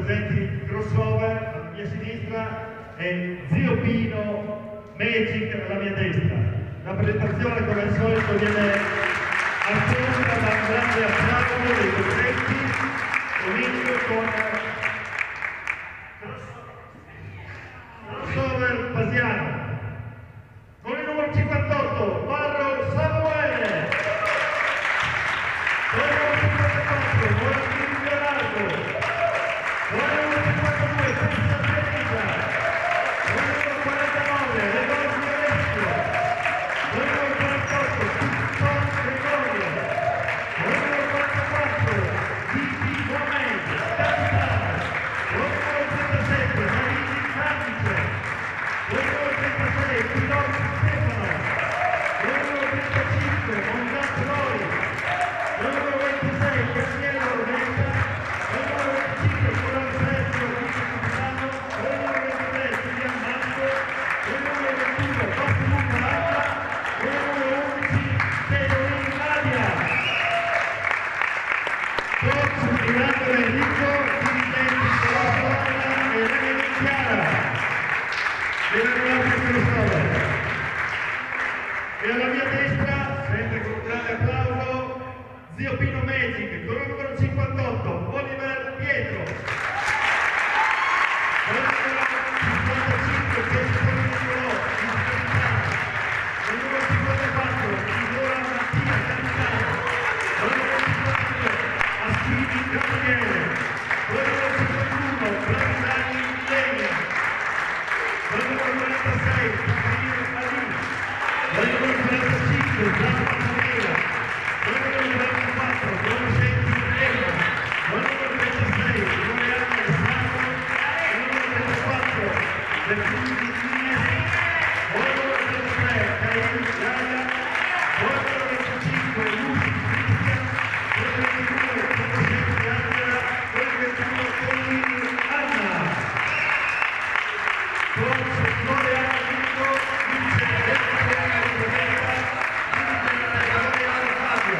presenti crossover alla mia sinistra e Zio Pino Magic alla mia destra. La presentazione come al solito viene accolta da un grande applauso dei presenti. Inizio con crossover Pasiano. Con il numero 58, Barro Samuele. Con il numero 54, Morandini Leonardo. Con il numero 52, Pesta Teresa. Con il numero 49, Leonardo Alessio. Con il numero 48, Pitton Gregorio. Con il numero 44, Vicky Gomez, capitano. Con il numero 37, Marini Candice. Con il numero 36, Piloti Stefano. Con il numero 35, Mondat Roy. Con il numero 26, Gabriele Orvetta. Con il numero 25, Corano Sergio, vice capitano. Con il numero 23, Giulian Manco. Con il numero 21, Bastiano Palata. Con il numero 11, Teodoro Nadia. Coach Mirando Enrico, dirigenti Colombo e Rene Chiara. E alla mia destra, sempre con un grande applauso, Zio Pino Magic, con il numero 58, Oliver Pietro. Con il numero 55, Pietro Nicolò, vice-capitano. Con il numero 54, Igora Mattia, capitano. Con il numero 52, Asquini Gabriele. Con il numero 51, Bravidani Leni. Con il numero 46, Caprino Ali. Con il numero 45, Gianna Favela. Con il numero 44, Conoscenti Elena. Con il numero 36, Loreano Alessandro. Con il numero 34, Bertini Ines. Con il numero 33, Caio Gaia. Con il numero 25, Luci Cristian. Con il 22, Conoscenti Angela. Con il 21, Collini Anna. Coach Loreano Nico, vice Loreano Roberta, Loreano Fabio.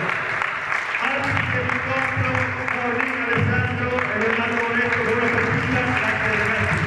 Arbitri dell'incontro, Paolino Alessandro e Leonardo Moretto con una partita anche del Messi.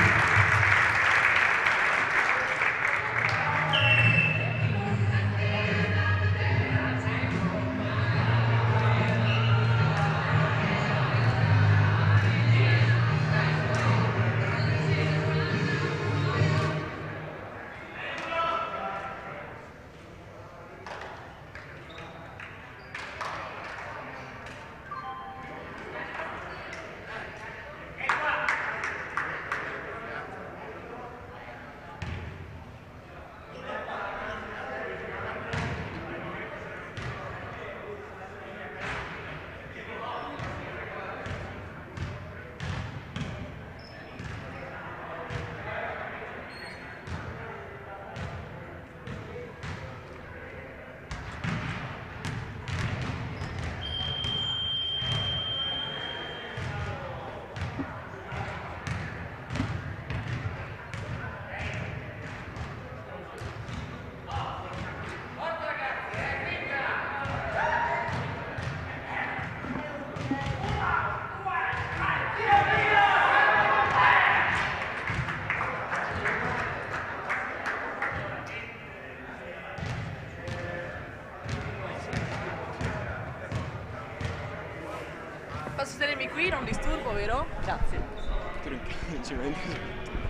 Posso sedermi qui? Non disturbo, vero? Grazie.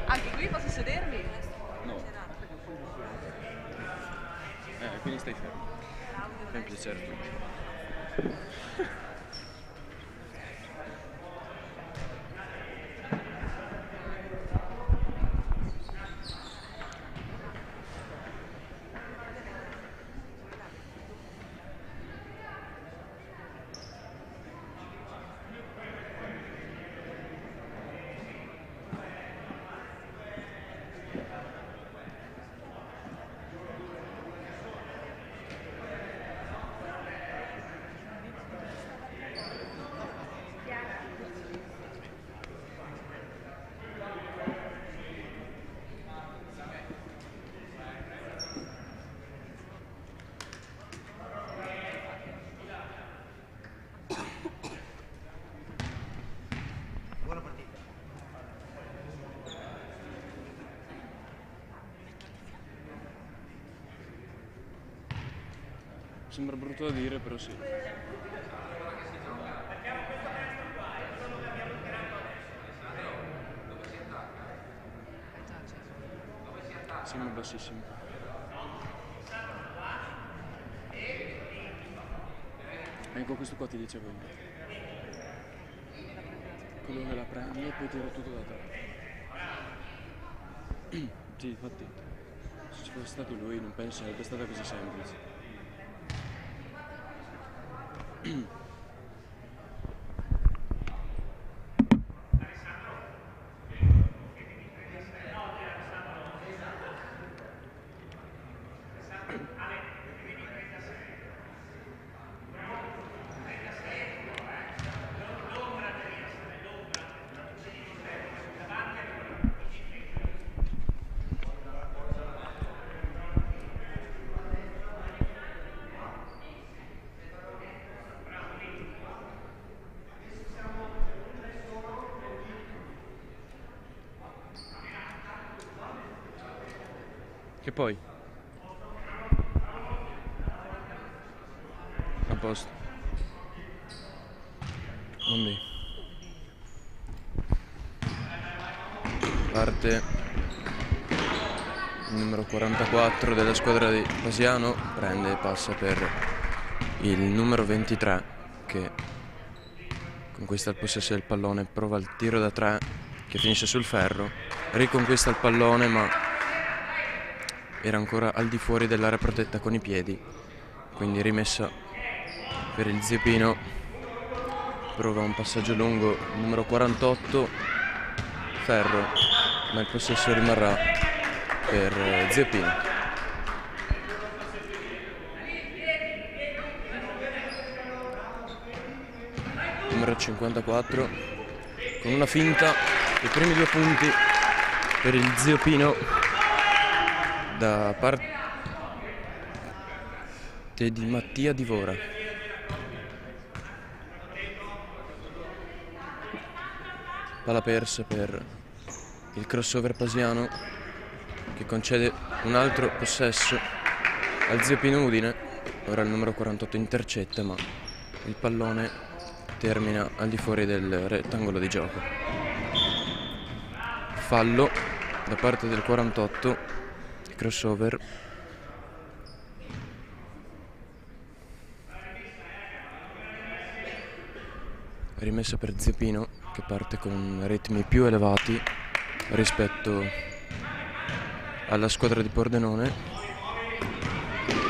Anche qui posso sedermi? No. Quindi stai fermo. È un piacere. Sembra brutto da dire, però sì. Sembra bassissimo. Ecco, questo qua ti dicevo io. Quello che la prende e poi tira tutto da te. Sì, infatti, se ci fosse stato lui non penso sarebbe stata così semplice. Che poi? A posto. Quindi parte il numero 44 della squadra di Pasiano, prende e passa per il numero 23 che conquista il possesso del pallone, prova il tiro da 3 che finisce sul ferro, riconquista il pallone ma era ancora al di fuori dell'area protetta con i piedi, quindi rimessa per il Zio Pino. Prova un passaggio lungo, numero 48, ferro, ma il possesso rimarrà per Zio Pino. Numero 54, con una finta, i primi 2 punti per il Zio Pino da parte di Mattia Divora. Palla persa per il crossover pasiano che concede un altro possesso al Zio Pino Udine. Ora il numero 48 intercetta ma il pallone termina al di fuori del rettangolo di gioco. Fallo da parte del 48. Crossover, rimessa per Zio Pino che parte con ritmi più elevati rispetto alla squadra di Pordenone.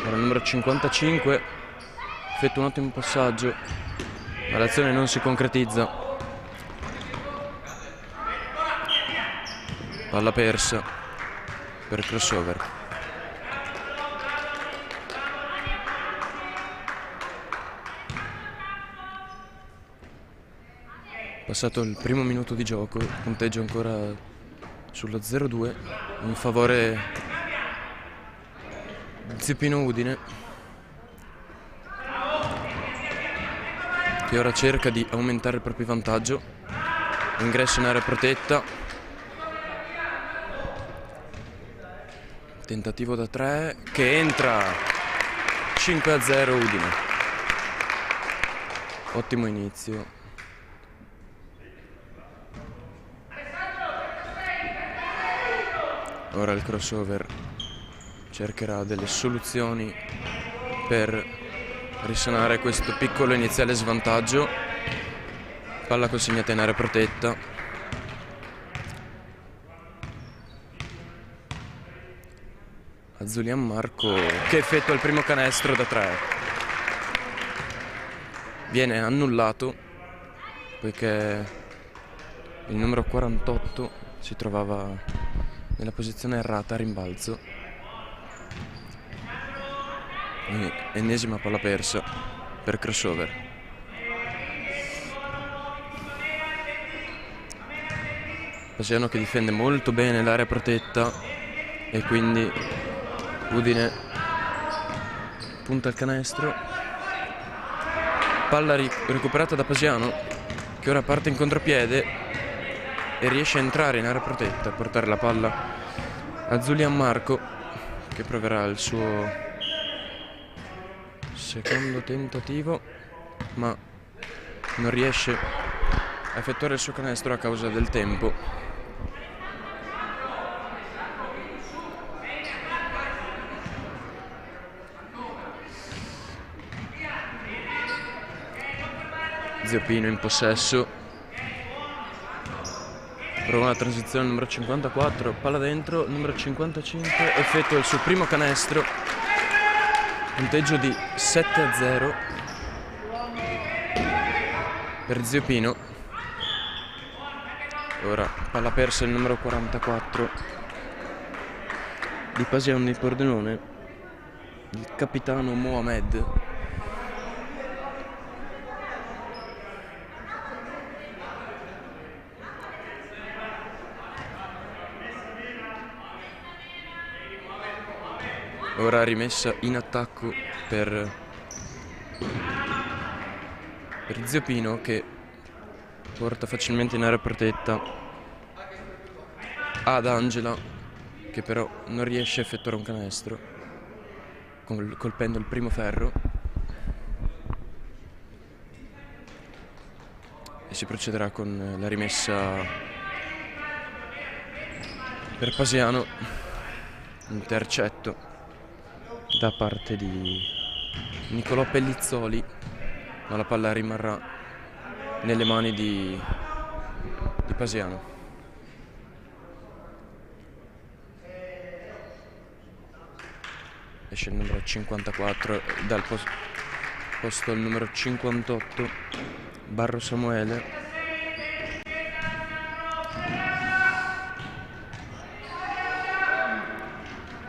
Ora il numero 55 effettua un ottimo passaggio ma l'azione non si concretizza, palla persa per crossover. Passato il primo minuto di gioco, punteggio ancora sullo 0-2 in favore di Zio Pino Udine, che ora cerca di aumentare il proprio vantaggio. Ingresso in area protetta, tentativo da 3 che entra, 5-0 Udine. Ottimo inizio. Ora il crossover cercherà delle soluzioni per risanare questo piccolo iniziale svantaggio. Palla consegnata in area protetta. A Zulian Marco che effettua il primo canestro da 3. Viene annullato poiché il numero 48 si trovava nella posizione errata a rimbalzo. Ennesima palla persa per crossover. Pasiano che difende molto bene l'area protetta e quindi Udine punta il canestro. Palla recuperata da Pasiano che ora parte in contropiede e riesce a entrare in area protetta, a portare la palla a Zulian Marco che proverà il suo secondo tentativo, ma non riesce a effettuare il suo canestro a causa del tempo. Zio Pino in possesso. Prova una transizione numero 54, palla dentro, numero 55 effettua il suo primo canestro, punteggio di 7-0 per Zio Pino. Ora palla persa il numero 44 di Pasiano di Pordenone, il capitano Mohamed. Ora rimessa in attacco per Zio Pino, che porta facilmente in area protetta ad Angela, che però non riesce a effettuare un canestro colpendo il primo ferro, e si procederà con la rimessa per Pasiano, intercetto da parte di Nicolò Pellizzoli, ma la palla rimarrà nelle mani di Pasiano. Esce il numero 54 dal posto il numero 58, Barro Samuele.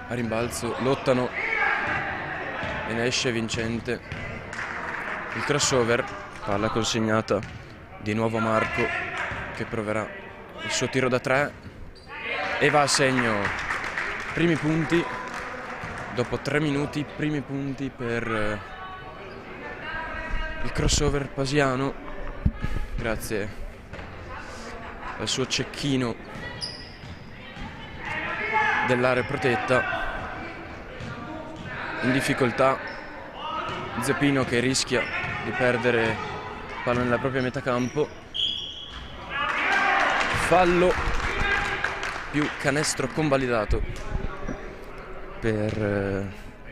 A rimbalzo lottano e ne esce vincente il crossover, palla consegnata di nuovo a Marco, che proverà il suo tiro da 3 e va a segno. Primi punti dopo 3 minuti, primi punti per il crossover pasiano, grazie al suo cecchino dell'area protetta. In difficoltà Zio Pino, che rischia di perdere palla nella propria metà campo. Fallo più canestro convalidato per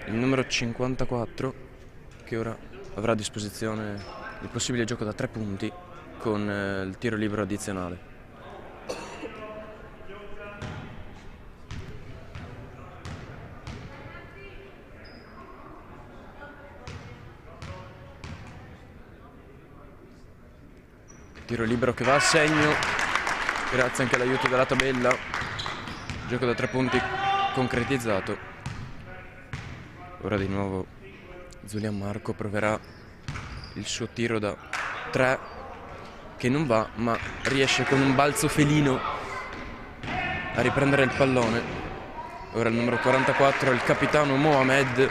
il numero 54, che ora avrà a disposizione il possibile gioco da 3 punti con il tiro libero addizionale. Tiro libero che va a segno, grazie anche all'aiuto della tabella. Gioco da 3 punti concretizzato. Ora di nuovo Giulian Marco proverà il suo tiro da 3, che non va, ma riesce con un balzo felino a riprendere il pallone. Ora il numero 44, il capitano Mohamed,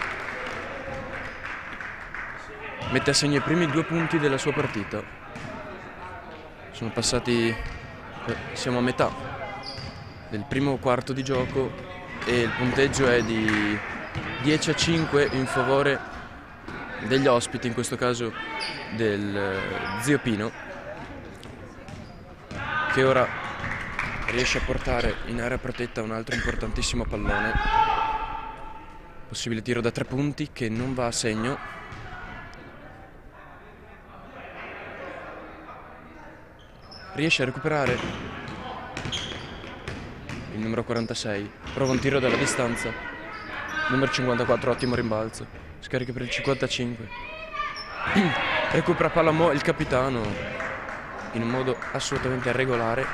mette a segno i primi 2 punti della sua partita. Sono passati, siamo a metà del primo quarto di gioco e il punteggio è di 10-5 in favore degli ospiti, in questo caso del Zio Pino, che ora riesce a portare in area protetta un altro importantissimo pallone. Possibile tiro da 3 punti che non va a segno. Riesce a recuperare il numero 46, prova un tiro dalla distanza, numero 54, ottimo rimbalzo, scarica per il 55, recupera palla il capitano in un modo assolutamente regolare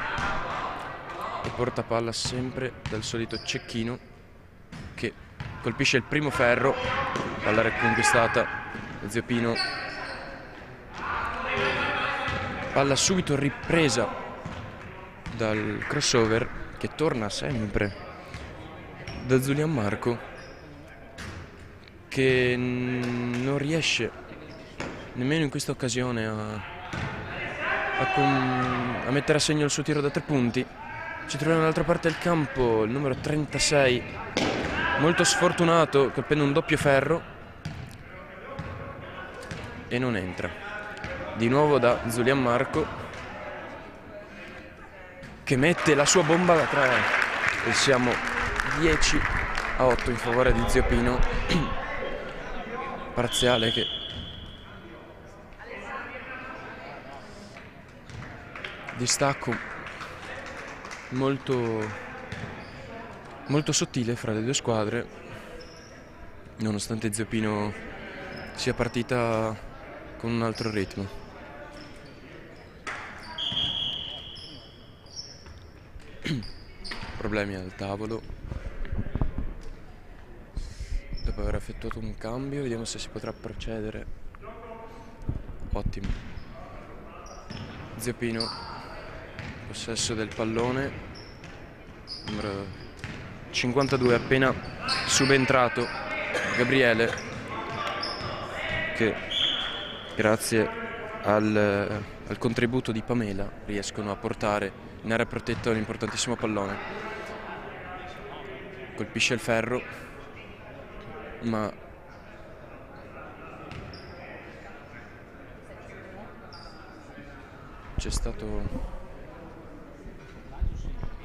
e porta palla sempre dal solito cecchino, che colpisce il primo ferro, palla riconquistata da Zio Pino. Palla subito ripresa dal crossover, che torna sempre da Giulian Marco, che non riesce nemmeno in questa occasione a mettere a segno il suo tiro da 3 punti. Ci troviamo dall'altra parte del campo il numero 36, molto sfortunato, colpendo un doppio ferro. e non entra. Di nuovo da Zulian Marco, che mette la sua bomba da 3 e siamo 10-8 in favore di Zio Pino. Parziale che distacco molto sottile fra le due squadre, nonostante Zio Pino sia partita con un altro ritmo. Problemi al tavolo. Dopo aver effettuato un cambio, vediamo se si potrà procedere. Ottimo. Zio Pino, possesso del pallone, numero 52, appena subentrato Gabriele, che grazie al contributo di Pamela riescono a portare in area protetta un importantissimo pallone. Colpisce il ferro, ma c'è stato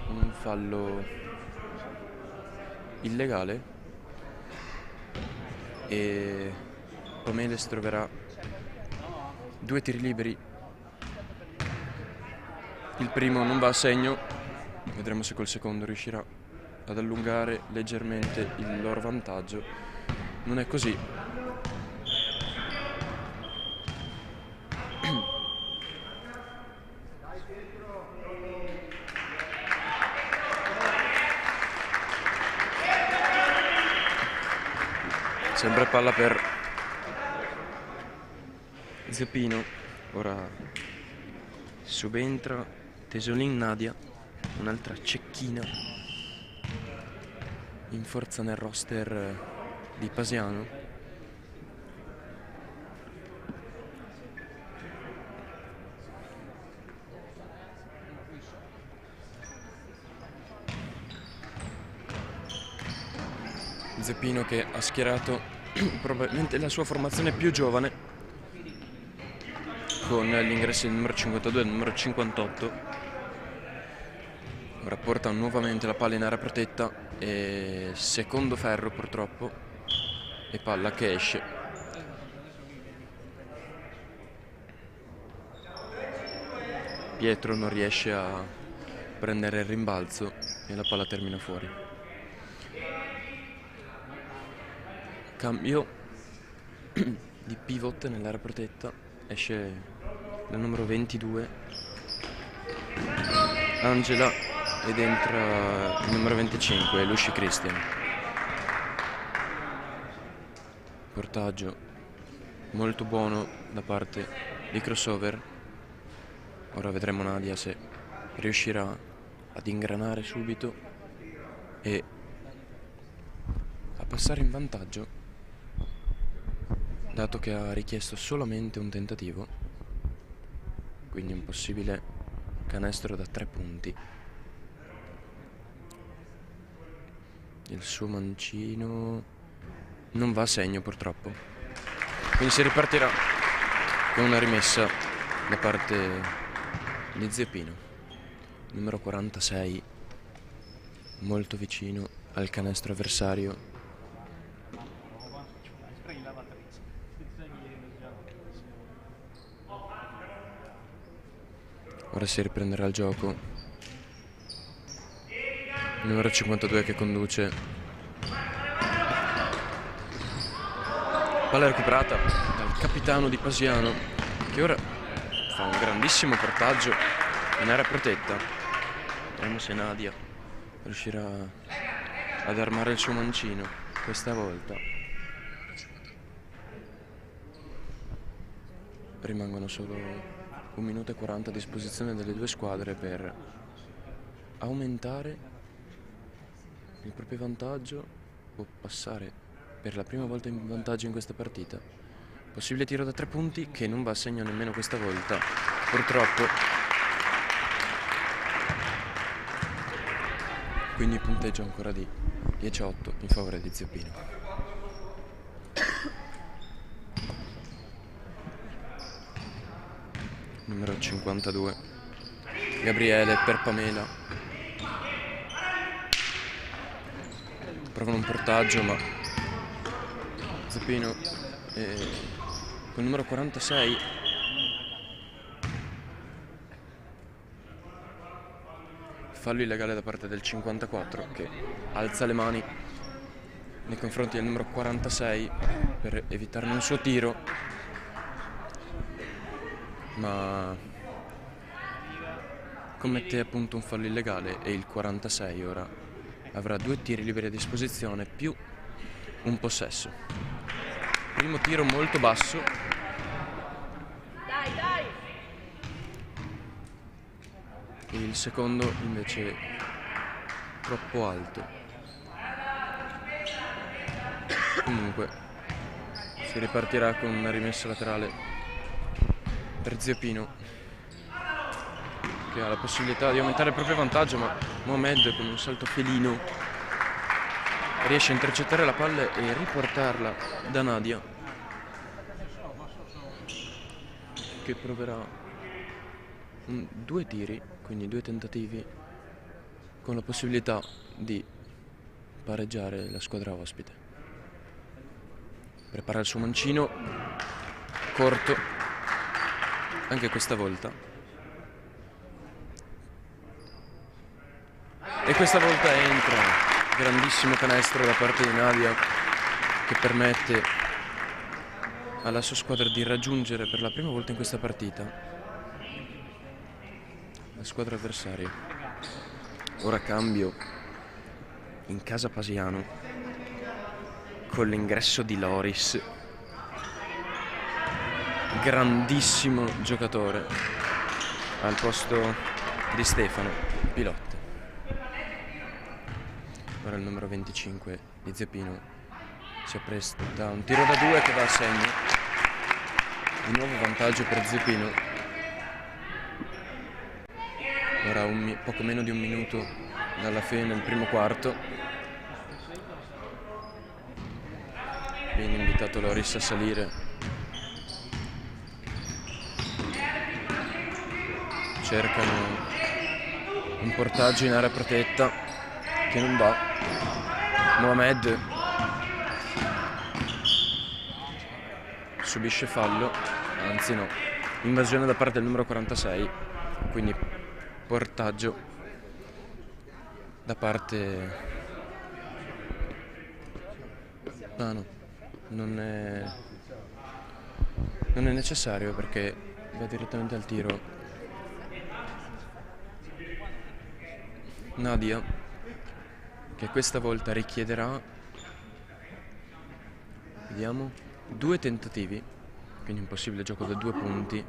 un fallo illegale e Pameles troverà 2 tiri liberi. Il primo non va a segno, vedremo se col secondo riuscirà ad allungare leggermente il loro vantaggio. Non è così. Sempre palla per Zio Pino. Ora subentra Tesolin Nadia, un'altra cecchina in forza nel roster di Pasiano. Zio Pino che ha schierato probabilmente la sua formazione più giovane, con l'ingresso del numero 52 e del numero 58. Ora porta nuovamente la palla in area protetta e secondo ferro purtroppo, e palla che esce. Pietro non riesce a prendere il rimbalzo e la palla termina fuori. Cambio di pivot nell'area protetta, esce la numero 22 Angela ed entra il numero 25 Lucy Christian. Portaggio molto buono da parte di crossover. Ora vedremo Nadia se riuscirà ad ingranare subito e a passare in vantaggio, dato che ha richiesto solamente un tentativo, quindi un possibile canestro da 3 punti. Il suo mancino non va a segno purtroppo, quindi si ripartirà con una rimessa da parte di Zio Pino. Numero 46, molto vicino al canestro avversario. Ora si riprenderà il gioco. Numero 52 che conduce. Palla recuperata dal capitano di Pasiano, che ora fa un grandissimo portaggio in area protetta. Vediamo se Nadia riuscirà ad armare il suo mancino questa volta. Rimangono solo 1 minuto e 40 a disposizione delle due squadre per aumentare il proprio vantaggio o passare per la prima volta in vantaggio in questa partita. Possibile tiro da 3 punti che non va a segno nemmeno questa volta, purtroppo. Quindi punteggio ancora di 10-8 in favore di Zio Pino. numero 52. Gabriele per Pamela. Provano un portaggio, ma Zeppino col numero 46 fallo illegale da parte del 54 che alza le mani nei confronti del numero 46 per evitarne un suo tiro, ma commette appunto un fallo illegale e il 46 ora avrà 2 tiri liberi a disposizione più un possesso. Primo tiro molto basso. Dai! Il secondo invece troppo alto. Comunque si ripartirà con una rimessa laterale per Zeppino, che ha la possibilità di aumentare il proprio vantaggio, ma Mohamed con un salto felino riesce a intercettare la palla e riportarla da Nadia, che proverà 2 tiri, quindi 2 tentativi, con la possibilità di pareggiare la squadra ospite. Prepara il suo mancino corto anche questa volta, e questa volta entra. Grandissimo canestro da parte di Nadia, che permette alla sua squadra di raggiungere per la prima volta in questa partita la squadra avversaria. Ora cambio in casa Pasiano con l'ingresso di Loris, grandissimo giocatore, al posto di Stefano Pilotte. Ora il numero 25 di Zeppino si appresta a un tiro da 2 che va a segno. Di nuovo vantaggio per Zeppino. Ora poco meno di un minuto dalla fine del primo quarto. Viene invitato Loris a salire. Cercano un portaggio in area protetta che non va. Mohamed subisce fallo, anzi no, invasione da parte del numero 46, quindi portaggio da parte... ah no, non è necessario perché va direttamente al tiro Nadia, che questa volta richiederà, vediamo, 2 tentativi, quindi un possibile gioco da 2 punti,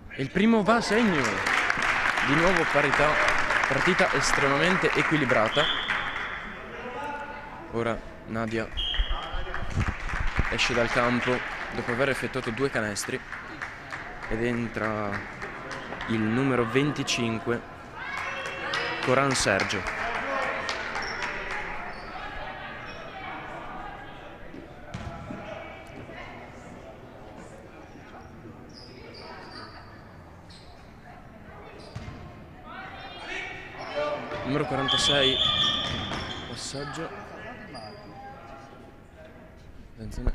e il primo va a segno. Di nuovo parità, partita estremamente equilibrata. Ora Nadia esce dal campo dopo aver effettuato 2 canestri ed entra il numero 25 Coran Sergio. Numero 46, passaggio. Attenzione.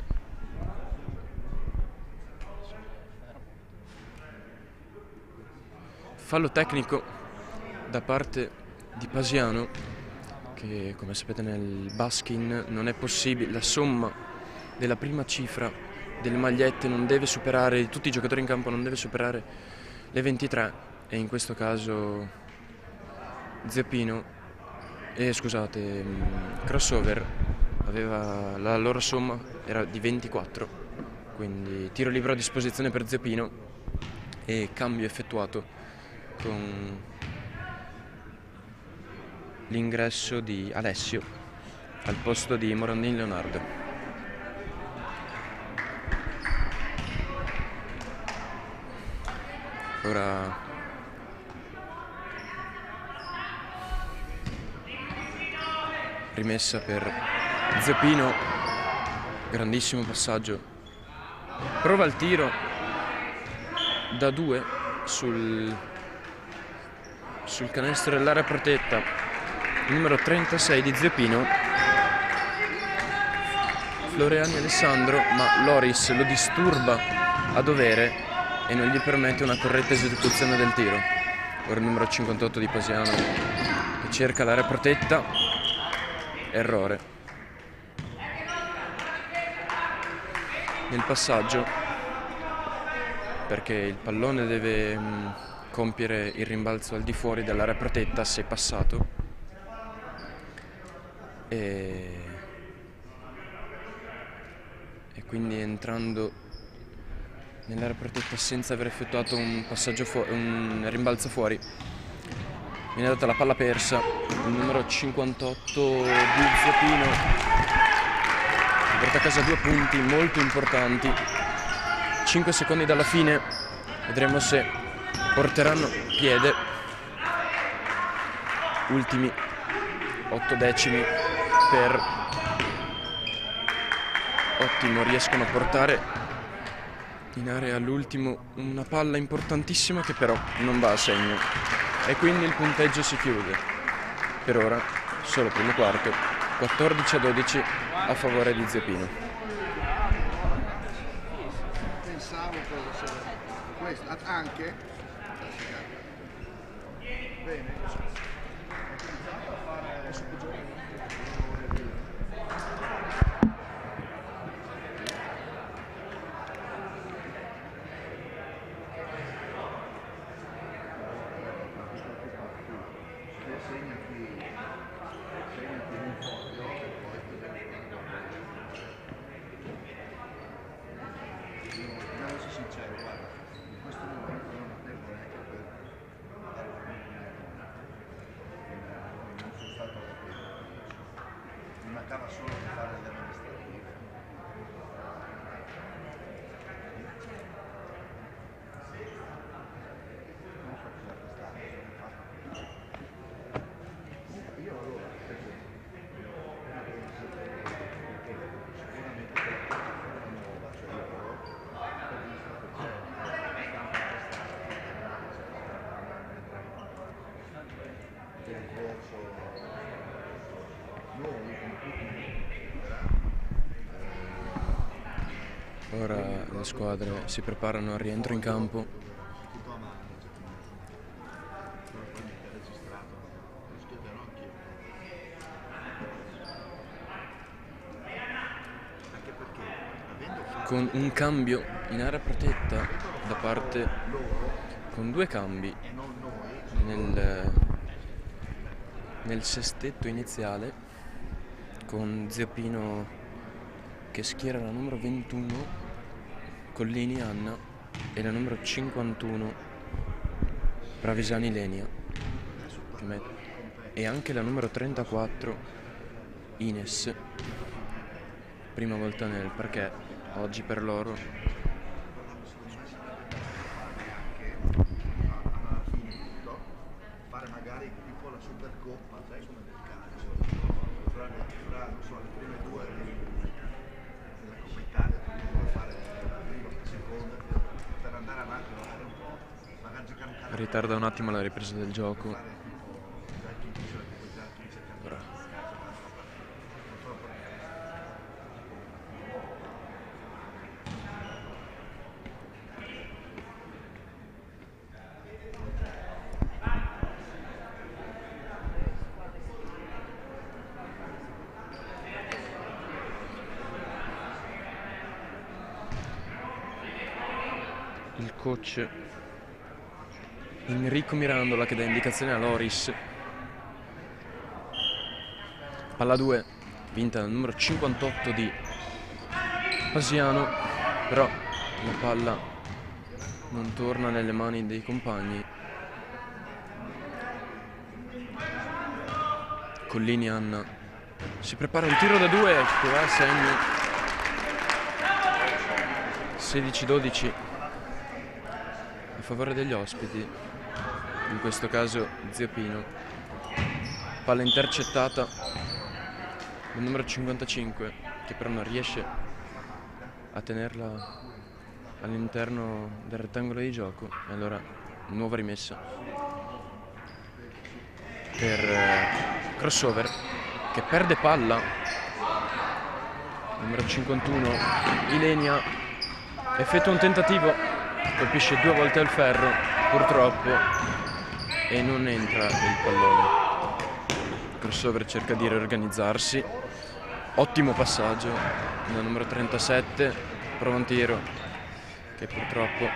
Fallo tecnico da parte di Pasiano, che come sapete nel baskin non è possibile, la somma della prima cifra delle magliette non deve superare, di tutti i giocatori in campo non deve superare le 23, e in questo caso Zeppino, Crossover aveva la loro somma era di 24, quindi tiro libero a disposizione per Zeppino e cambio effettuato con l'ingresso di Alessio al posto di Morandin Leonardo. Ora rimessa per Zeppino, grandissimo passaggio, prova il tiro da 2 sul canestro dell'area protetta, il numero 36 di Zio Pino, Floreani Alessandro, ma Loris lo disturba a dovere e non gli permette una corretta esecuzione del tiro. Ora il numero 58 di Pasiano che cerca l'area protetta, errore nel passaggio, perché il pallone deve compiere il rimbalzo al di fuori dell'area protetta se passato, e quindi entrando nell'area protetta senza aver effettuato un passaggio un rimbalzo fuori, viene data la palla persa. Il numero 58 di Zio Pino porta a casa 2 punti molto importanti. 5 secondi dalla fine, vedremo se porteranno piede. Ultimi 8 decimi per ottimo, riescono a portare in area all'ultimo una palla importantissima che però non va a segno, e quindi il punteggio si chiude per ora, solo primo quarto, 14-12 a favore di Zio Pino. Pensavo questo anche bene. Mancava solo di fare le amministrative. Non so cosa io allora Ora le squadre si preparano al rientro in campo. Con un cambio in area protetta da parte, con 2 cambi nel sestetto iniziale, con Zio Pino che schiera la numero 21 Collini Anna e la numero 51 Pravisani Lenia, e anche la numero 34 Ines, prima volta nel parquet oggi per loro. fare magari tipo la Supercoppa, sai, come nel calcio, fra non so, le prime 2 della Coppa Italia, per fare la prima, la seconda, per andare avanti, magari un po', magari giocare un calcio. Ritarda un attimo la ripresa del gioco. Il coach Enrico Mirandola che dà indicazione a Loris. Palla 2 vinta dal numero 58 di Pasiano, però la palla non torna nelle mani dei compagni. Collini Anna si prepara il tiro da 2 che va a segno. 16-12 a favore degli ospiti, in questo caso Zio Pino. Palla intercettata dal numero 55 che però non riesce a tenerla all'interno del rettangolo di gioco, e allora nuova rimessa per crossover, che perde palla. Numero 51 Ilenia effettua un tentativo, colpisce 2 volte al ferro purtroppo e non entra il pallone. Crossover cerca di riorganizzarsi, ottimo passaggio da numero 37, prova un tiro che purtroppo,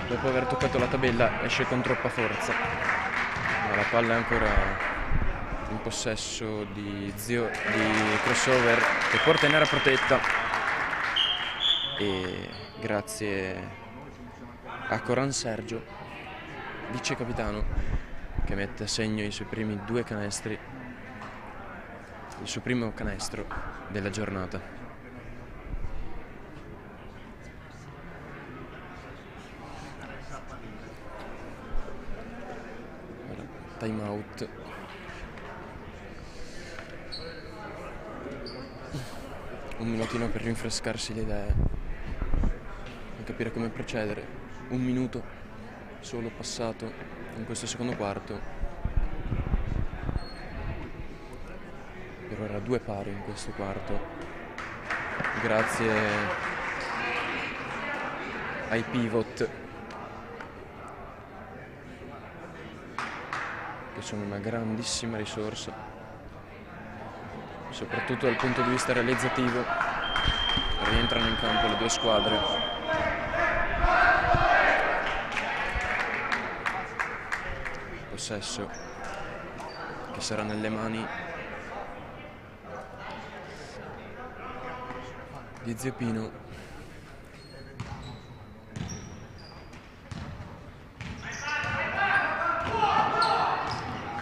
dopo aver toccato la tabella, esce con troppa forza, ma la palla è ancora in possesso di crossover, che porta in area protetta, e grazie a Coran Sergio, vice capitano, che mette a segno i suoi primi 2 canestri, il suo primo canestro della giornata. Ora, time out. Un minutino per rinfrescarsi le idee e capire come procedere. 1 minuto solo passato in questo secondo quarto. Per ora 2 pari in questo quarto, grazie ai pivot, che sono una grandissima risorsa, soprattutto dal punto di vista realizzativo. Rientrano in campo le 2 squadre. Possesso che sarà nelle mani di Zio Pino.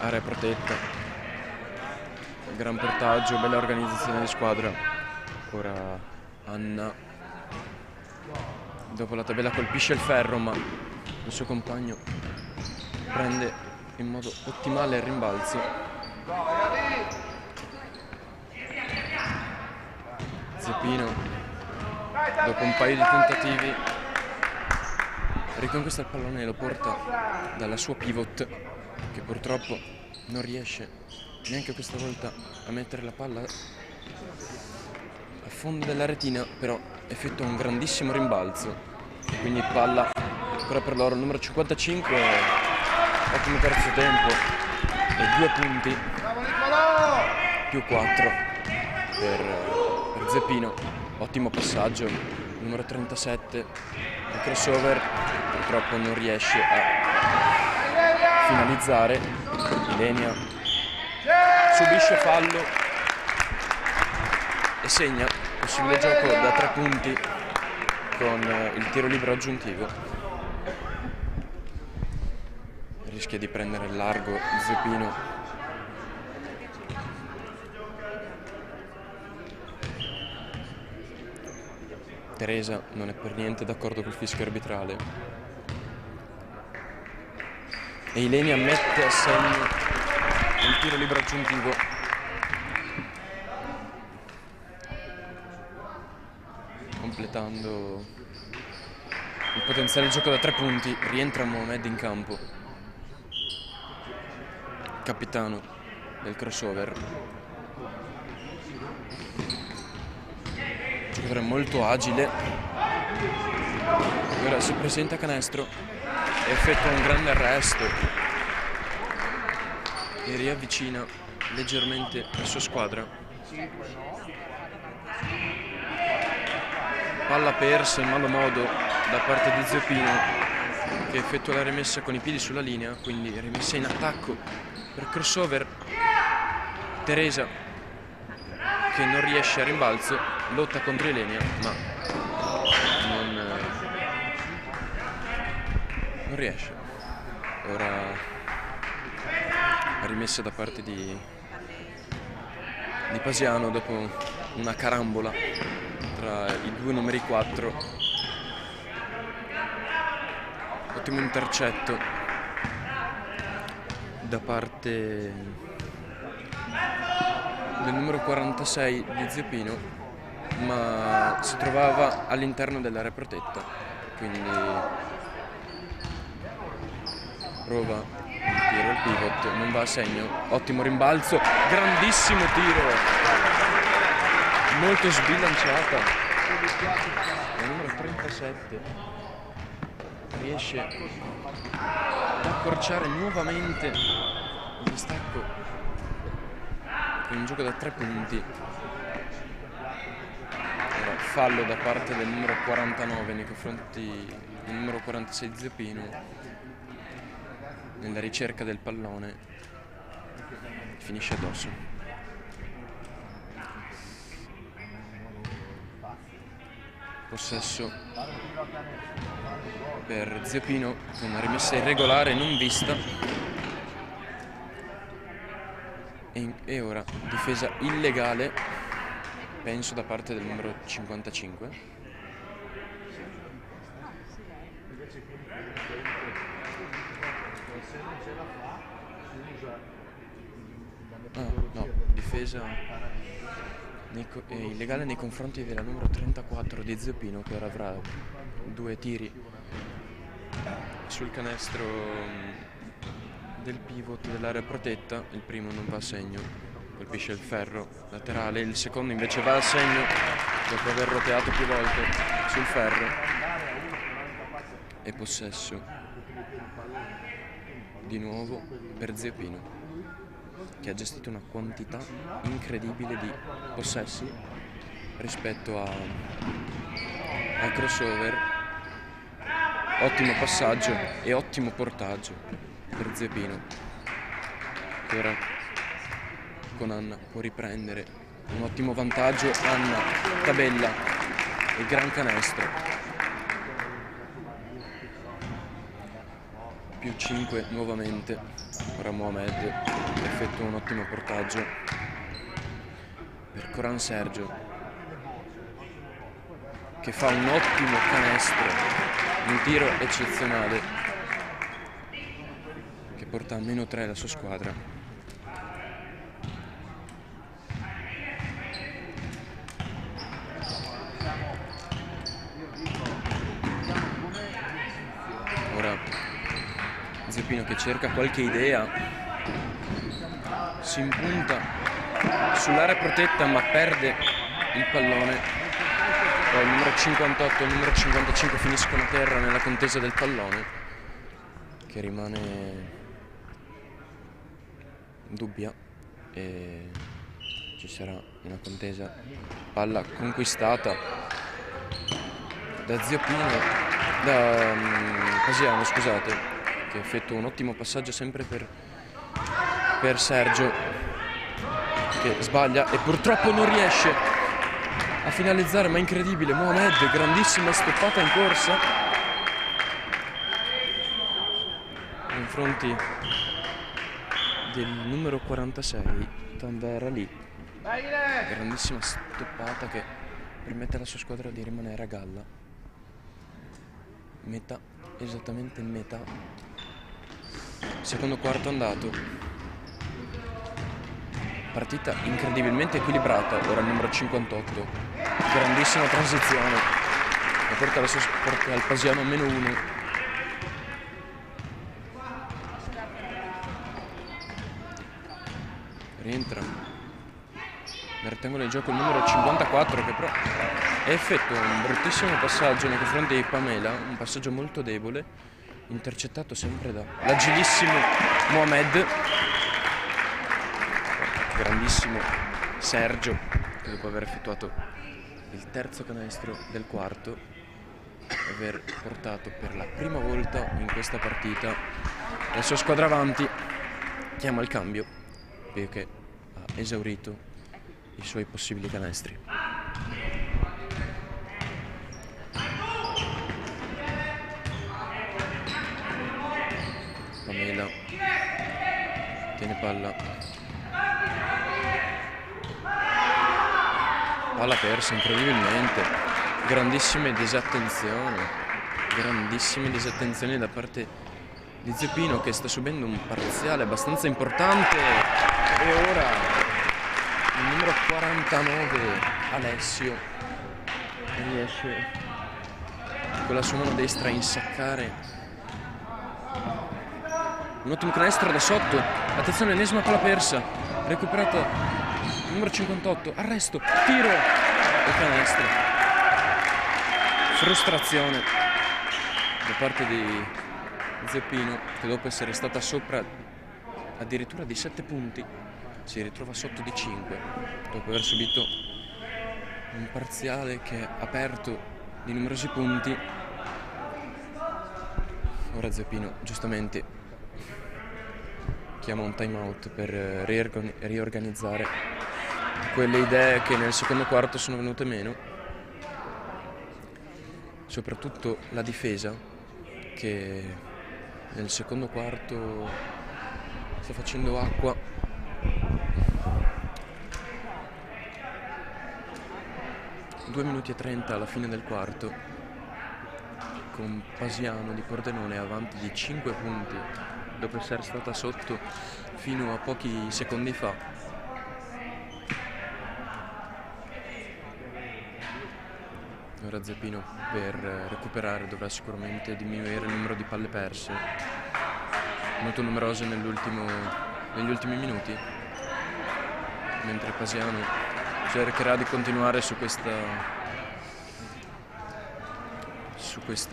Area protetta, gran portaggio, bella organizzazione di squadra. Ora Anna, dopo la tabella, colpisce il ferro, ma il suo compagno prende in modo ottimale il rimbalzo. Zeppino, dopo un paio di tentativi, riconquista il pallone e lo porta dalla sua pivot, che purtroppo non riesce neanche questa volta a mettere la palla a fondo della retina, però effettua un grandissimo rimbalzo, e quindi palla ancora per loro. Il numero 55, ottimo terzo tempo e 2 punti più 4 per Zeppino. Ottimo passaggio, il numero 37, il crossover, purtroppo non riesce a finalizzare. Ilenia subisce fallo e segna. Possibile gioco da 3 punti con il tiro libero aggiuntivo. Rischia di prendere il largo Zeppino. Teresa non è per niente d'accordo col fischio arbitrale e Ilenia mette a segno il tiro libero aggiuntivo. Completando il potenziale gioco da 3 punti, rientra Mohamed in campo, capitano del crossover. Giocatore molto agile. Ora si presenta a canestro e effettua un grande arresto e riavvicina leggermente la sua squadra. Palla persa in malo modo da parte di Zio Pino, che effettua la rimessa con i piedi sulla linea, quindi rimessa in attacco per crossover. Teresa, che non riesce a rimbalzo, lotta contro Ilenia, ma non riesce. Ora rimessa da parte di Pasiano dopo una carambola tra i 2 numeri 4. Ottimo intercetto da parte del numero 46 di Zeppino. ma si trovava all'interno dell'area protetta, quindi prova il tiro al pivot, non va a segno, ottimo rimbalzo, grandissimo tiro, molto sbilanciata, la numero 37 riesce ad accorciare nuovamente il distacco in un gioco da 3 punti. Ora, fallo da parte del numero 49 nei confronti del numero 46 Zeppino nella ricerca del pallone, finisce addosso. Possesso per Zeppino con una rimessa irregolare non vista e ora difesa illegale, penso da parte del numero 55. No, difesa illegale nei confronti della numero 34 di Zeppino, che ora avrà 2 tiri sul canestro del pivot dell'area protetta. Il primo non va a segno, colpisce il ferro laterale, il secondo invece va a segno dopo aver roteato più volte sul ferro. E possesso di nuovo per Zeppino, che ha gestito una quantità incredibile di possessi rispetto al crossover. Ottimo passaggio e ottimo portaggio per Zeppino, che ora con Anna può riprendere un ottimo vantaggio. Anna tabella e gran canestro, più 5 nuovamente. Ora Mohamed effettua un ottimo portaggio per Coran Sergio, che fa un ottimo canestro, un tiro eccezionale che porta a -3 la sua squadra. Ora Zeppino che cerca qualche idea, si impunta sull'area protetta ma perde il pallone. Poi il numero 58 e il numero 55 finiscono a terra nella contesa del pallone, che rimane dubbia, e ci sarà una contesa. Palla conquistata da Pasiano, scusate, che effettua un ottimo passaggio sempre per Sergio, che sbaglia e purtroppo non riesce a finalizzare, ma incredibile. Mohamed, grandissima stoppata in corsa nei confronti del numero 46 Tanver Ali, grandissima stoppata che permette alla sua squadra di rimanere a galla. Esattamente metà secondo quarto andato, partita incredibilmente equilibrata. Ora il numero 58, grandissima transizione che porta al Pasiano a -1. Rientra nel rettangolo di gioco il numero 54, che però effettua un bruttissimo passaggio nei confronti di Pamela, un passaggio molto debole, intercettato sempre dall'agilissimo Mohamed. Grandissimo Sergio, che dopo aver effettuato il terzo canestro del quarto, aver portato per la prima volta in questa partita la sua squadra avanti, chiama il cambio perché ha esaurito i suoi possibili canestri. Pamela tiene palla persa incredibilmente, grandissime disattenzioni da parte di Zeppino, che sta subendo un parziale abbastanza importante. E ora il numero 49 Alessio riesce con la sua mano destra a insaccare un ottimo canestro da sotto. Attenzione, l'ennesima palla persa, recuperata il numero 58, arresto, tiro e canestro. Frustrazione da parte di Zeppino, che dopo essere stata sopra addirittura di 7 punti si ritrova sotto di 5 dopo aver subito un parziale che è aperto di numerosi punti. Ora Zeppino giustamente chiama un time out per riorganizzare quelle idee che nel secondo quarto sono venute meno, soprattutto la difesa che nel secondo quarto sta facendo acqua. 2 minuti e 30 alla fine del quarto, con Pasiano di Pordenone avanti di 5 punti dopo essere stata sotto fino a pochi secondi fa. Ora Zeppino per recuperare dovrà sicuramente diminuire il numero di palle perse, molto numerose negli ultimi minuti, mentre Pasiano cercherà di continuare su questa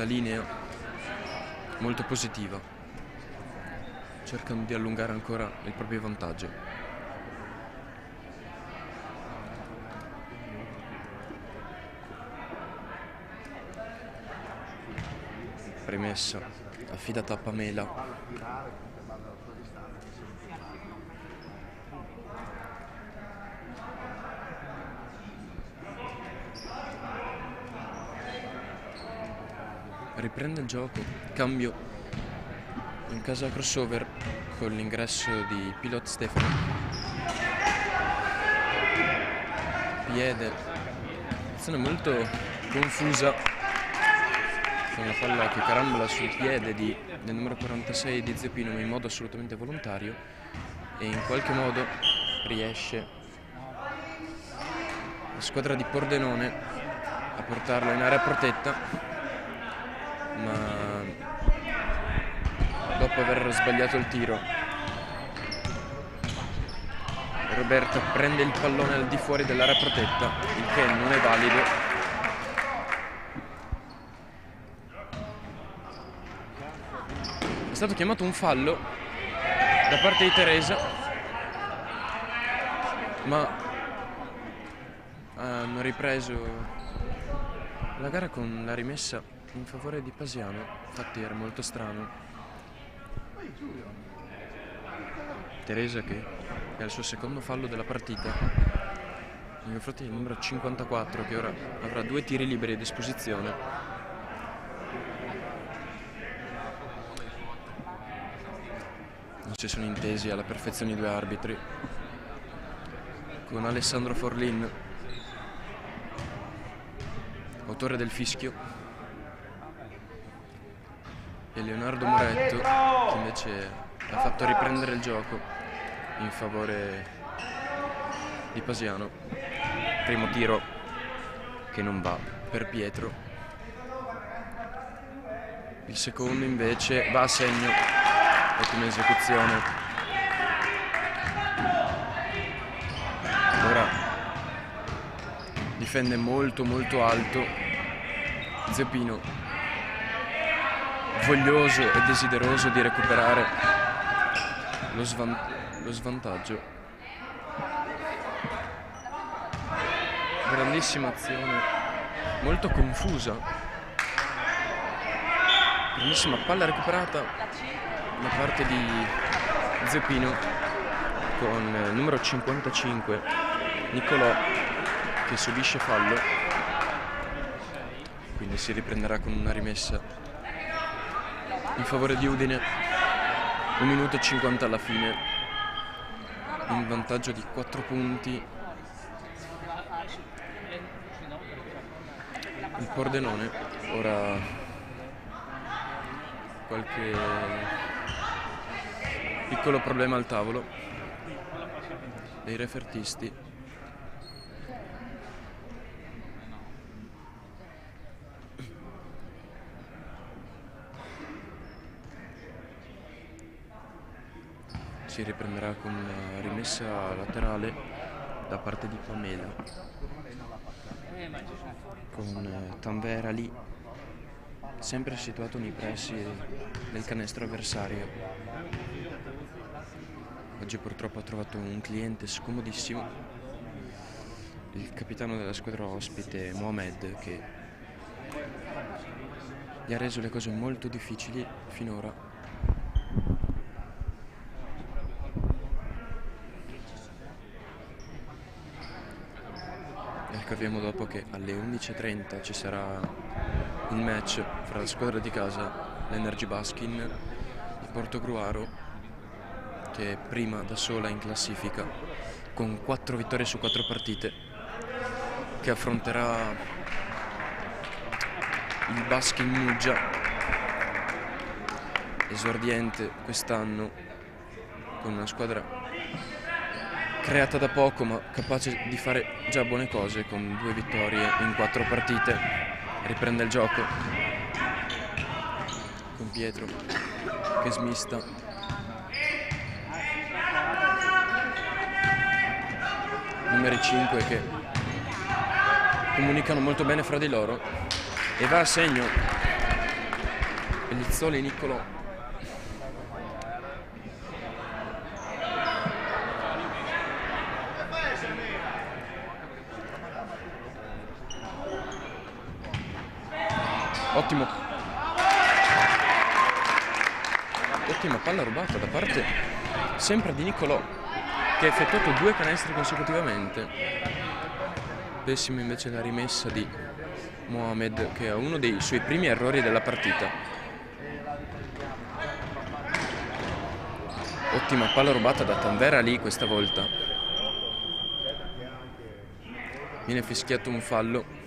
linea molto positiva, cercando di allungare ancora il proprio vantaggio. Premessa affidata a Pamela. Riprende il gioco, cambio in casa crossover con l'ingresso di Pilot Stefano. Piede, azione molto confusa con la palla che carambola sul piede del numero 46 di Zeppino, ma in modo assolutamente volontario, e in qualche modo riesce la squadra di Pordenone a portarla in area protetta, ma dopo aver sbagliato il tiro Roberta prende il pallone al di fuori dell'area protetta, il che non è valido. È stato chiamato un fallo da parte di Teresa, ma hanno ripreso la gara con la rimessa in favore di Pasiano. Infatti era molto strano. Teresa che è al suo secondo fallo della partita nei confronti del numero 54, che ora avrà 2 tiri liberi a disposizione. Non si sono intesi alla perfezione i 2 arbitri, con Alessandro Forlin, autore del fischio, e Leonardo Moretto, che invece ha fatto riprendere il gioco in favore di Pasiano. Primo tiro che non va per Pietro, il secondo invece va a segno. Ottima esecuzione. Ora difende molto alto Zeppino, voglioso e desideroso di recuperare lo svantaggio. Grandissima azione, molto confusa. Grandissima palla recuperata da parte di Zeppino con il numero 55 Nicolò, che subisce fallo, quindi si riprenderà con una rimessa in favore di Udine. 1 minuto e 50 alla fine, in vantaggio di 4 punti il Pordenone. Ora qualche piccolo problema al tavolo dei refertisti. si riprenderà con una rimessa laterale da parte di Pamela, con Tanvera lì sempre situato nei pressi del canestro avversario. Oggi purtroppo ha trovato un cliente scomodissimo, il capitano della squadra ospite Mohamed, che gli ha reso le cose molto difficili finora. Capiamo dopo che alle 11:30 ci sarà il match fra la squadra di casa, l'Energy Baskin, di Portogruaro, che è prima da sola in classifica con 4 vittorie su 4 partite, che affronterà il Baskin Muggia, esordiente quest'anno, con una squadra creata da poco ma capace di fare già buone cose, con 2 vittorie in 4 partite. Riprende il gioco con Pietro che smista. Numeri 5 che comunicano molto bene fra di loro, e va a segno Pellizzoli Niccolò. Ottima palla rubata da parte sempre di Niccolò, che ha effettuato 2 canestri consecutivamente. Pessima invece la rimessa di Mohamed, che ha uno dei suoi primi errori della partita. Ottima palla rubata da Tanvera lì questa volta. Viene fischiato un fallo.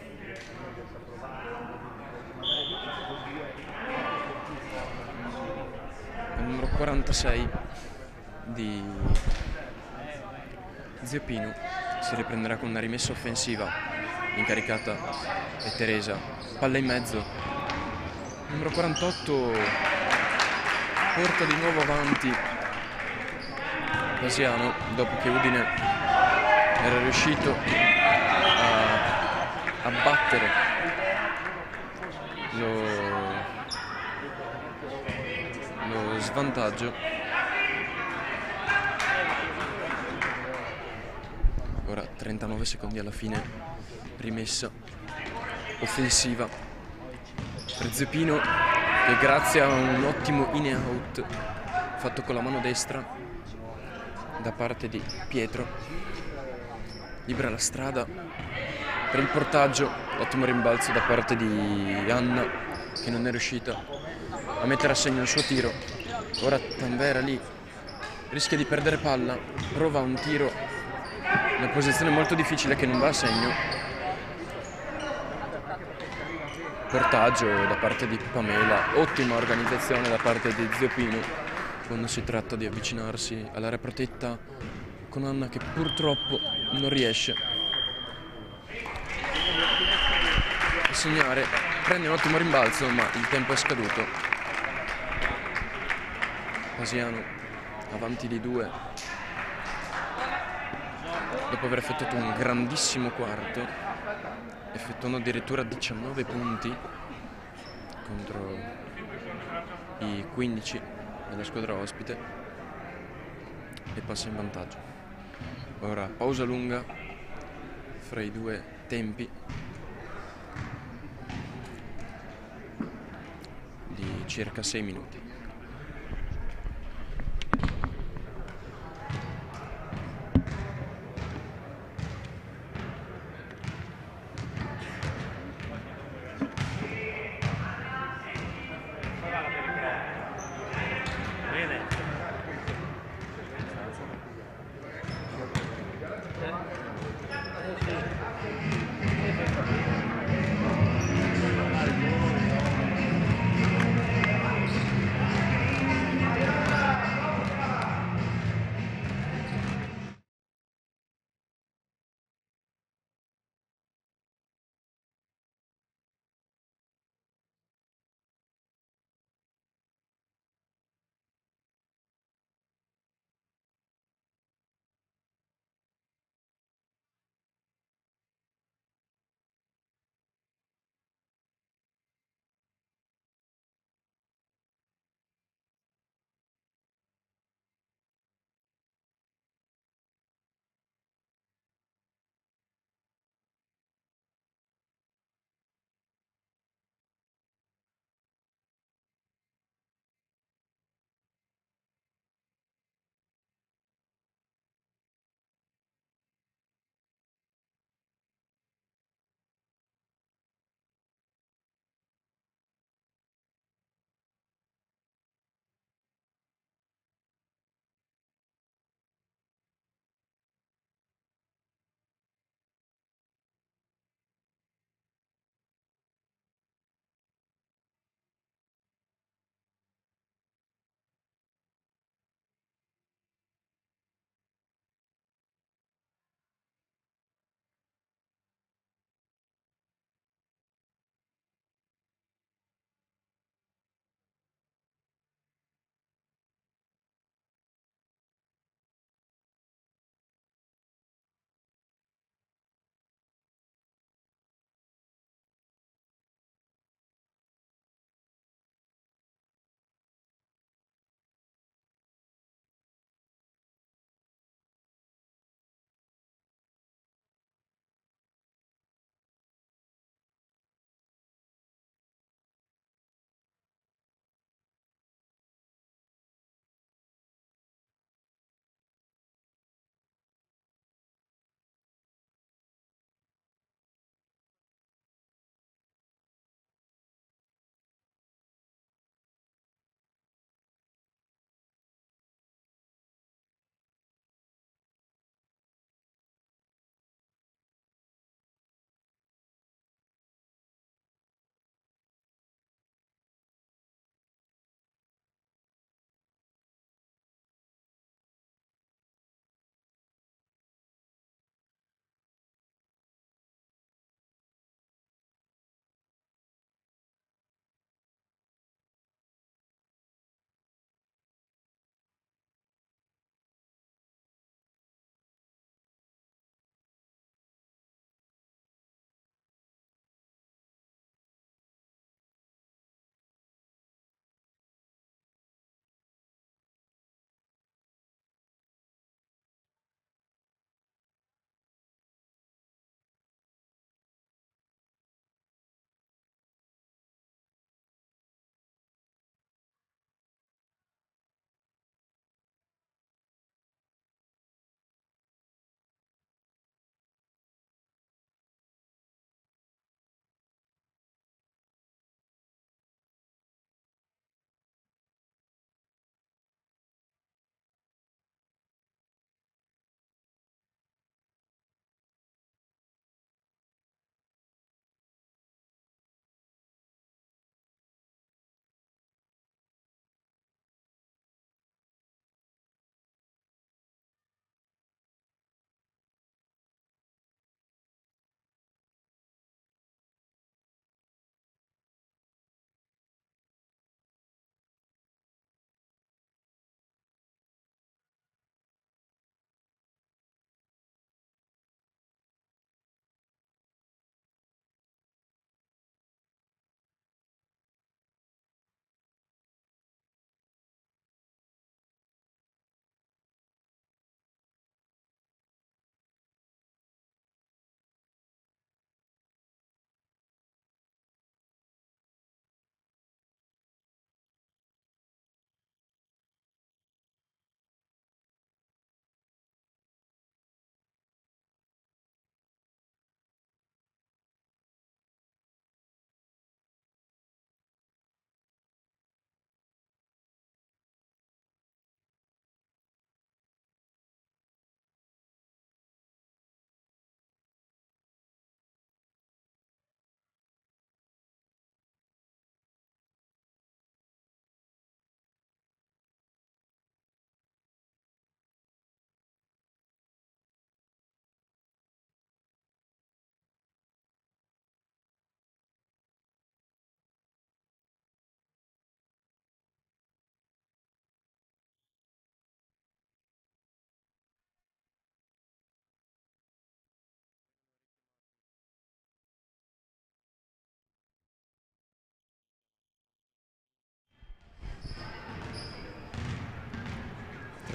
Il numero 46 di Zio Pino si riprenderà con una rimessa offensiva incaricata è Teresa. Palla in mezzo. Il numero 48 porta di nuovo avanti Basiano, dopo che Udine era riuscito a battere lo svantaggio. Ora 39 secondi alla fine, rimessa offensiva per Zio Pino, che grazie a un ottimo in e out fatto con la mano destra da parte di Pietro libera la strada per il portaggio. Ottimo rimbalzo da parte di Anna, che non è riuscita a mettere a segno il suo tiro. Ora Tanvera lì rischia di perdere palla, prova un tiro in una posizione molto difficile che non va a segno. Portaggio da parte di Pamela, ottima organizzazione da parte di Zio Pino quando si tratta di avvicinarsi all'area protetta, con Anna che purtroppo non riesce a segnare. Prende un ottimo rimbalzo ma il tempo è scaduto. Basiano avanti di 2 dopo aver effettuato un grandissimo quarto, effettuando addirittura 19 punti contro i 15 della squadra ospite, e passa in vantaggio. Ora pausa lunga fra i 2 tempi di circa 6 minuti.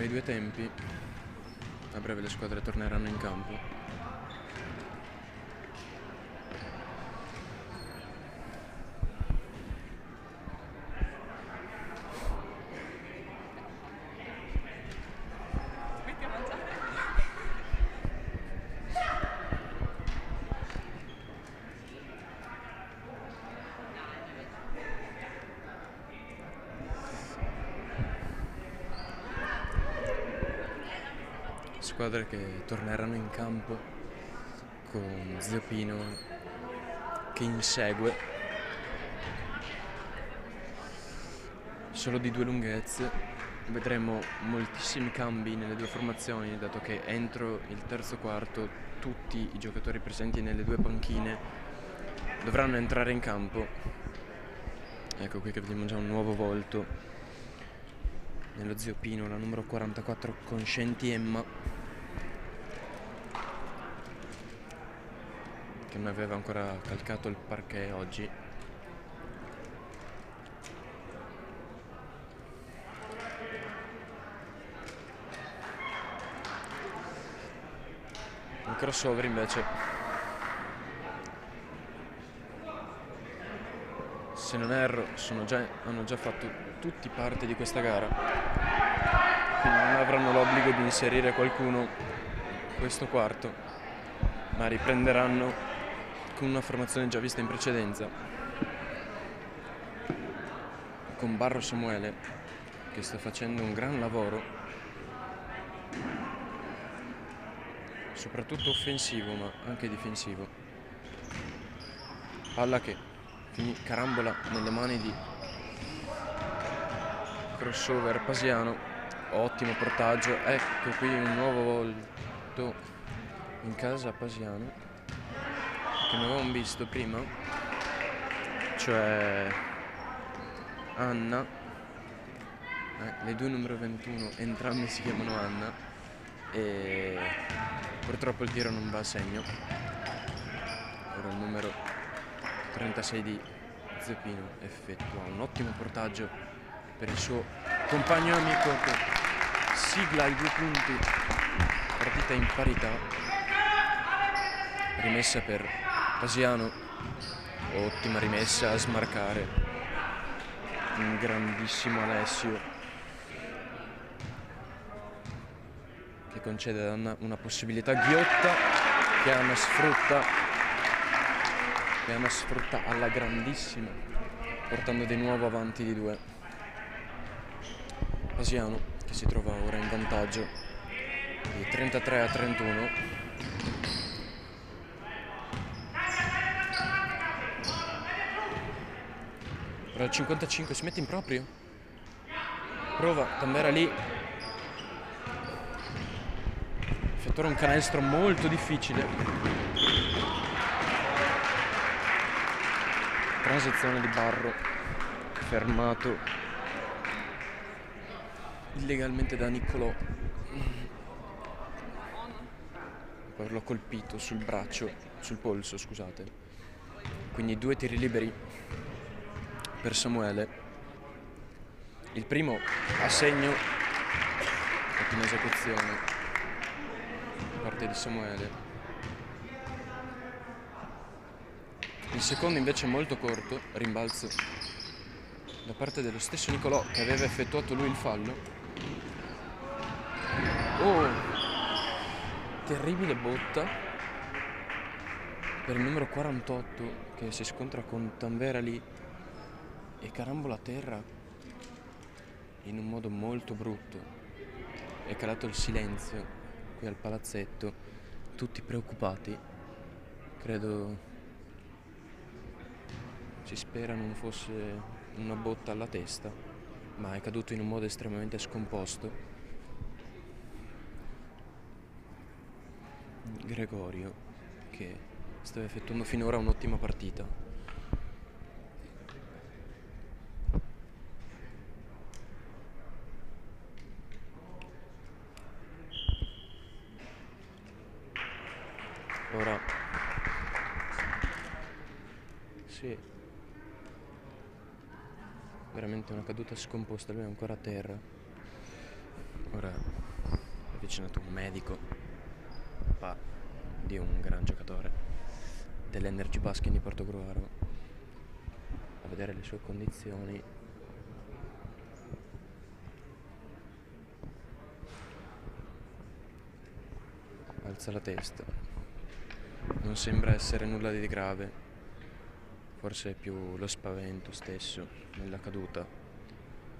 i due tempi. A breve le squadre torneranno in campo. Metti a mangiare. Squadre che torneranno in campo con Zio Pino che insegue solo di due lunghezze. Vedremo moltissimi cambi nelle due formazioni, dato che entro il terzo quarto tutti i giocatori presenti nelle due panchine dovranno entrare in campo. Ecco qui che vediamo già un nuovo volto nello Zio Pino, la numero 44 Conscienti Emma, che non aveva ancora calcato il parquet oggi. Un crossover invece, se non erro, hanno già fatto tutti parte di questa gara, quindi non avranno l'obbligo di inserire qualcuno questo quarto, ma riprenderanno con una formazione già vista in precedenza, con Barro Samuele che sta facendo un gran lavoro, soprattutto offensivo ma anche difensivo. Palla che finì carambola nelle mani di crossover Pasiano, ottimo portaggio. Ecco qui un nuovo volto in casa Pasiano che non avevamo visto prima, cioè Anna, le due numero 21 entrambe si chiamano Anna e purtroppo il tiro non va a segno. Ora il numero 36 di Zio Pino effettua un ottimo portaggio per il suo compagno amico che sigla i 2 punti, partita in parità. Rimessa per Pasiano, ottima rimessa a smarcare un grandissimo Alessio che concede a Anna una possibilità ghiotta che Anna sfrutta alla grandissima, portando di nuovo avanti di 2. Pasiano che si trova ora in vantaggio di 33-31. Ora il 55 si mette in proprio, prova Tambera lì, effettuare un canestro molto difficile, transizione di Barro fermato illegalmente da Niccolò, poi l'ho colpito sul braccio, sul polso scusate, quindi 2 tiri liberi per Samuele. Il primo a segno, ottima esecuzione da parte di Samuele. Il secondo invece molto corto, rimbalzo da parte dello stesso Niccolò che aveva effettuato lui il fallo. Oh, terribile botta per il numero 48 che si scontra con Tambera lì e carambola a terra in un modo molto brutto. È calato il silenzio qui al palazzetto, tutti preoccupati. Credo, si spera non fosse una botta alla testa, ma è caduto in un modo estremamente scomposto. Gregorio che stava effettuando finora un'ottima partita. Ora sì, veramente una caduta scomposta, lui è ancora a terra. Ora avvicinato un medico, papà di un gran giocatore dell'Energy Basket di Portogruaro, a vedere le sue condizioni. Alza la testa, non sembra essere nulla di grave, forse è più lo spavento stesso nella caduta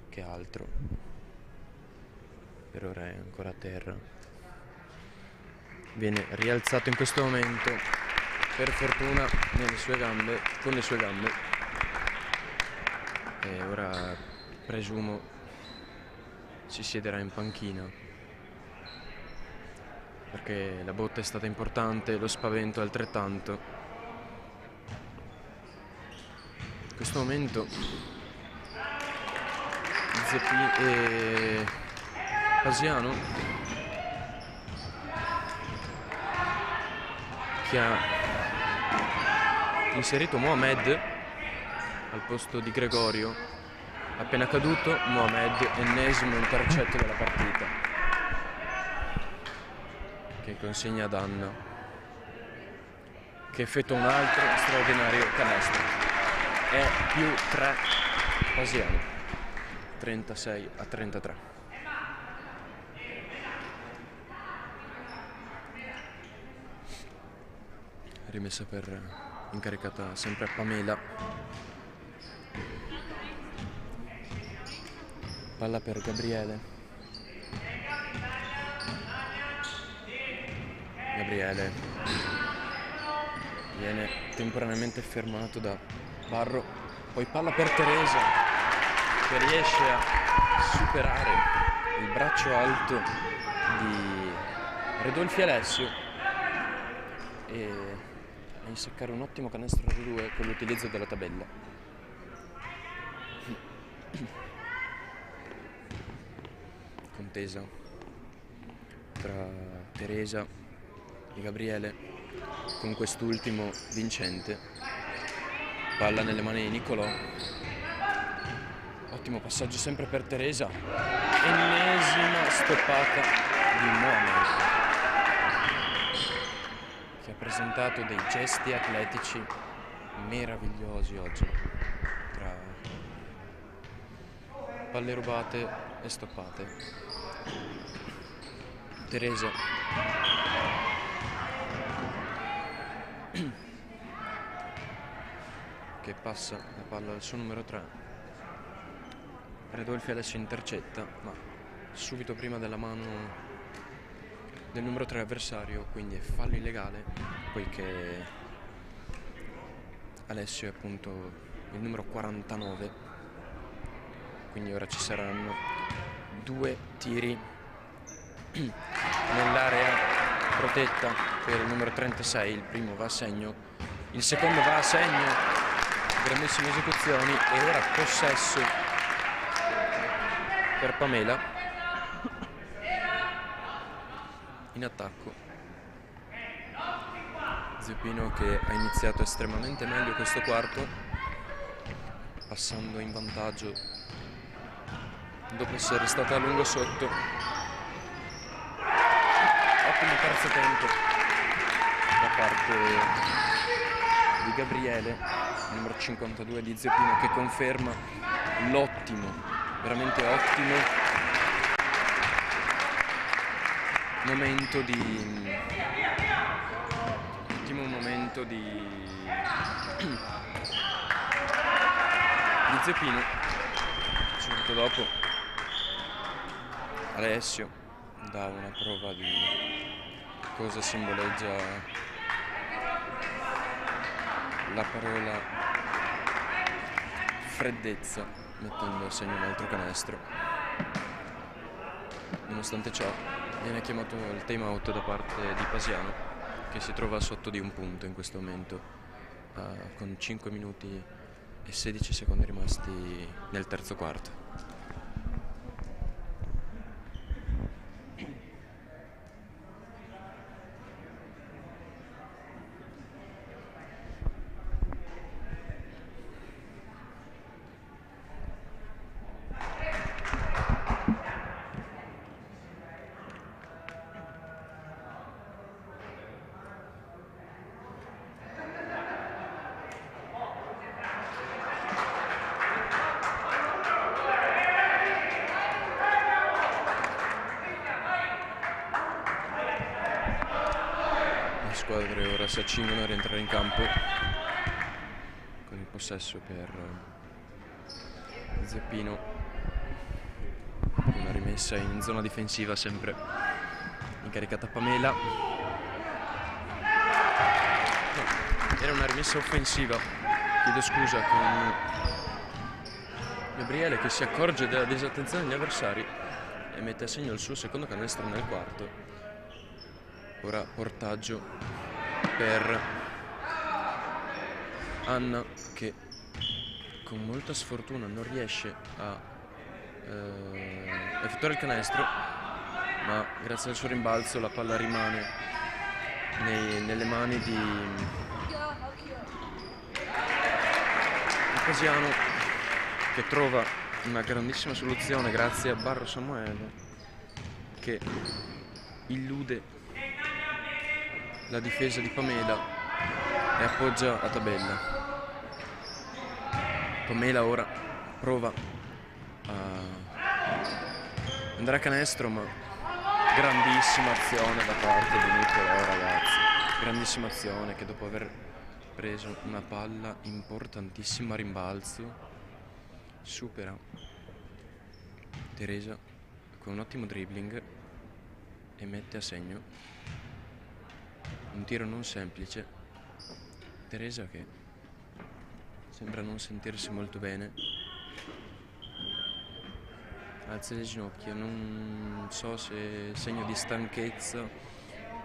che altro. Per ora è ancora a terra, viene rialzato in questo momento, per fortuna con le sue gambe, e ora presumo si siederà in panchina, perché la botta è stata importante, lo spavento altrettanto. In questo momento Pasiano, che ha inserito Mohamed al posto di Gregorio, appena caduto Mohamed, ennesimo intercetto della partita, che consegna ad Anna, che effettua un altro straordinario canestro. È più 3 Pasiano, 36-33. Rimessa incaricata sempre a Pamela. Palla per Gabriele. Gabriele viene temporaneamente fermato da Barro, poi palla per Teresa, che riesce a superare il braccio alto di Redolfi Alessio e a insaccare un ottimo canestro da 2 con l'utilizzo della tabella. Contesa tra Teresa e Gabriele, con quest'ultimo vincente. Palla nelle mani di Nicolò, ottimo passaggio sempre per Teresa, ennesima stoppata di Mohamed, che ha presentato dei gesti atletici meravigliosi oggi, tra palle rubate e stoppate. Teresa che passa la palla al suo numero 3. Redolfi Alessio intercetta, ma subito prima della mano del numero 3 avversario, quindi è fallo illegale, poiché Alessio è appunto il numero 49. Quindi ora ci saranno 2 tiri nell'area protetta per il numero 36. Il primo va a segno, il secondo va a segno, grandissime esecuzioni, e ora possesso per Pamela in attacco. Zeppino che ha iniziato estremamente meglio questo quarto, passando in vantaggio dopo essere stata a lungo sotto. Ottimo terzo tempo da parte di Gabriele, numero 52 di Zeppino, che conferma l'ottimo, veramente ottimo momento di Zeppino. Subito dopo Alessio dà una prova di cosa simboleggia la parola freddezza, mettendo a segno un altro canestro. Nonostante ciò viene chiamato il time out da parte di Pasiano, che si trova sotto di un punto in questo momento, con 5 minuti e 16 secondi rimasti nel terzo quarto. ora si accingono a rientrare in campo con il possesso per Zeppino, una rimessa in zona difensiva sempre incaricata Pamela. No, era una rimessa offensiva, chiedo scusa, con Gabriele che si accorge della disattenzione degli avversari e mette a segno il suo secondo canestro nel quarto. Ora portaggio per Anna che con molta sfortuna non riesce a effettuare il canestro, ma grazie al suo rimbalzo la palla rimane nelle mani di Pasiano, che trova una grandissima soluzione grazie a Barro Samuele che illude la difesa di Pamela e appoggia a tabella. Pamela ora prova a andare a canestro, ma grandissima azione da parte di Nicolò, ragazzi. Grandissima azione che dopo aver preso una palla importantissima a rimbalzo supera Teresa con un ottimo dribbling e mette a segno un tiro non semplice. Teresa che sembra non sentirsi molto bene, alza le ginocchia, non so se è segno di stanchezza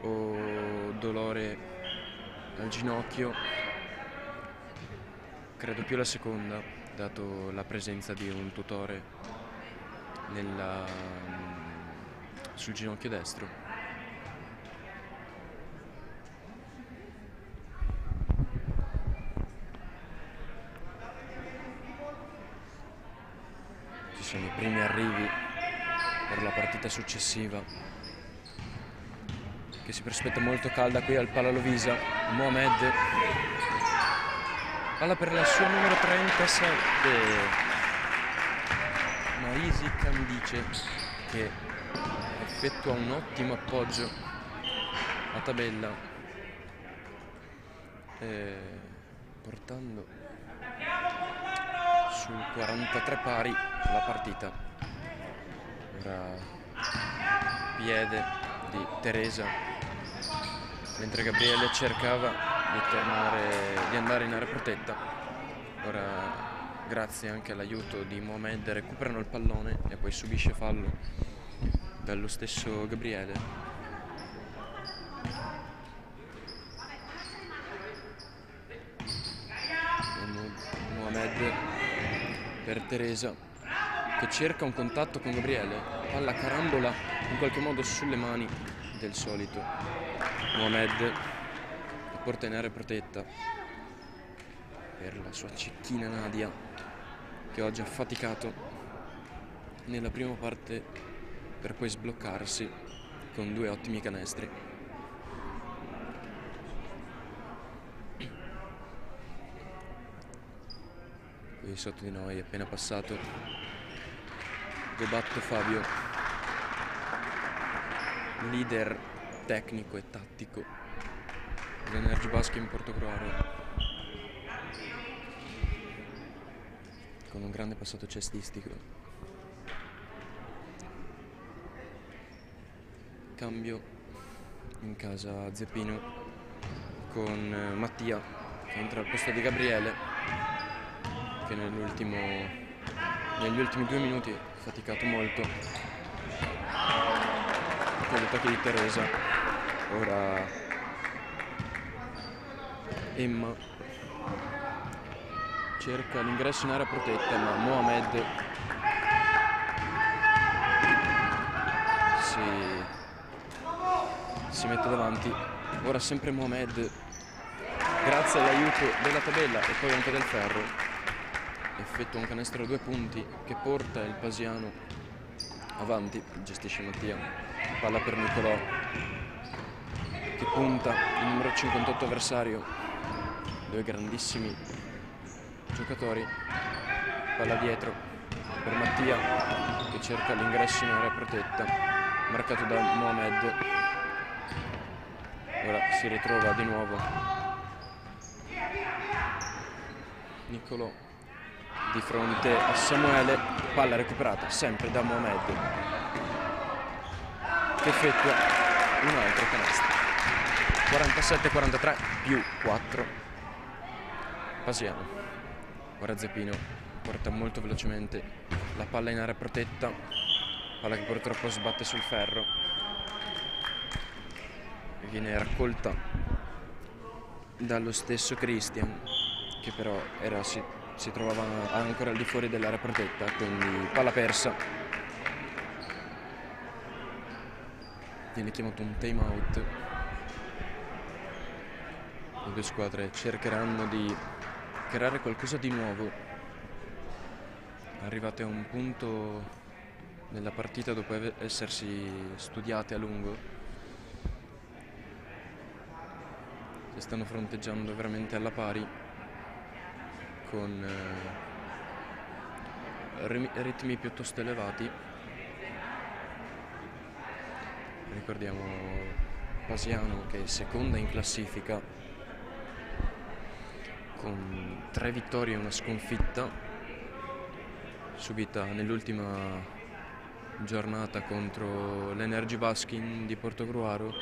o dolore al ginocchio, credo più la seconda, dato la presenza di un tutore sul ginocchio destro. Ci sono i primi arrivi per la partita successiva, che si prospetta molto calda qui al Pala Lovisa. Mohamed, palla per la sua numero 37, Marisi Candice, che effettua un ottimo appoggio a tabella, portando sul 43 pari la partita. Ora piede di Teresa, mentre Gabriele cercava di andare in area protetta. Ora, grazie anche all'aiuto di Mohamed, recuperano il pallone e poi subisce fallo dallo stesso Gabriele. Mohamed per Teresa, che cerca un contatto con Gabriele, palla carambola in qualche modo sulle mani del solito Mohamed, porta in area protetta per la sua cecchina Nadia, che oggi ha faticato nella prima parte per poi sbloccarsi con due ottimi canestri. Qui sotto di noi è appena passato Gobatto Fabio, leader tecnico e tattico dell'Energy Basket in Portogruaro, con un grande passato cestistico. Cambio in casa Zeppino con Mattia, che entra al posto di Gabriele, che negli ultimi 2 minuti ha faticato molto con gli attacchi di Teresa. Ora Emma cerca l'ingresso in area protetta, ma Mohamed si mette davanti. Ora sempre Mohamed, grazie all'aiuto della tabella e poi anche del ferro, effettua un canestro a 2 punti che porta il Pasiano avanti. Gestisce Mattia, palla per Nicolò, che punta il numero 58 avversario. Due grandissimi giocatori, palla dietro per Mattia, che cerca l'ingresso in area protetta, marcato da Mohamed. Ora si ritrova di nuovo Niccolò di fronte a Samuele, palla recuperata sempre da Mohamed, che effettua un altro canestro. 47-43 più 4 Pasiano. Ora Zeppino porta molto velocemente la palla in area protetta, palla che purtroppo sbatte sul ferro e viene raccolta dallo stesso Christian, che però si trovava ancora al di fuori dell'area protetta, quindi palla persa. Viene chiamato un time out. Le due squadre cercheranno di creare qualcosa di nuovo, arrivate a un punto nella partita dopo essersi studiate a lungo, si stanno fronteggiando veramente alla pari, con ritmi piuttosto elevati. Ricordiamo Pasiano che è seconda in classifica con 3 vittorie e una sconfitta subita nell'ultima giornata contro l'Energy Baskin di Portogruaro,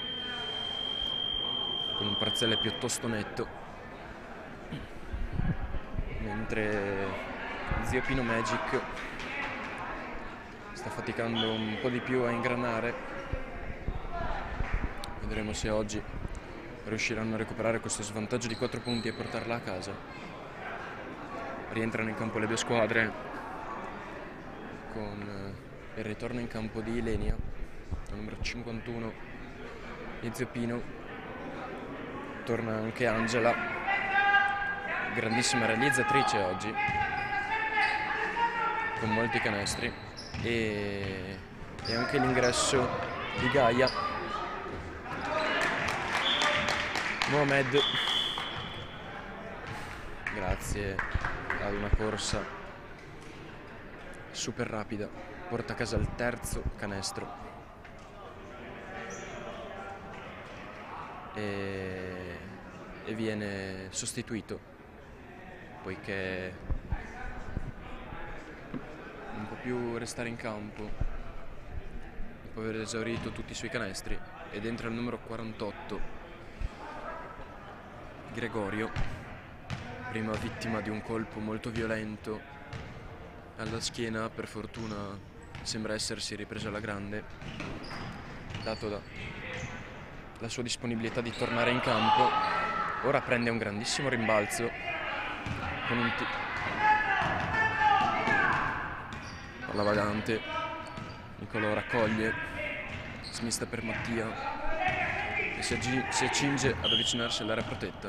con un parziale piuttosto netto, mentre zio Pino Magic sta faticando un po' di più a ingranare. Vedremo se oggi riusciranno a recuperare questo svantaggio di 4 punti e portarla a casa. Rientrano in campo le due squadre con il ritorno in campo di Ilenia, al numero 51 di zio Pino. Torna anche Angela, grandissima realizzatrice oggi, con molti canestri, e anche l'ingresso di Gaia. Mohamed, grazie ad una corsa super rapida, porta a casa il terzo canestro e viene sostituito, poiché non può più restare in campo dopo aver esaurito tutti i suoi canestri, ed entra il numero 48 Gregorio, prima vittima di un colpo molto violento alla schiena. Per fortuna sembra essersi ripreso alla grande, dato la sua disponibilità di tornare in campo. Ora prende un grandissimo rimbalzo con un palla vagante. Niccolò raccoglie, smista per Mattia e si accinge ad avvicinarsi all'area protetta.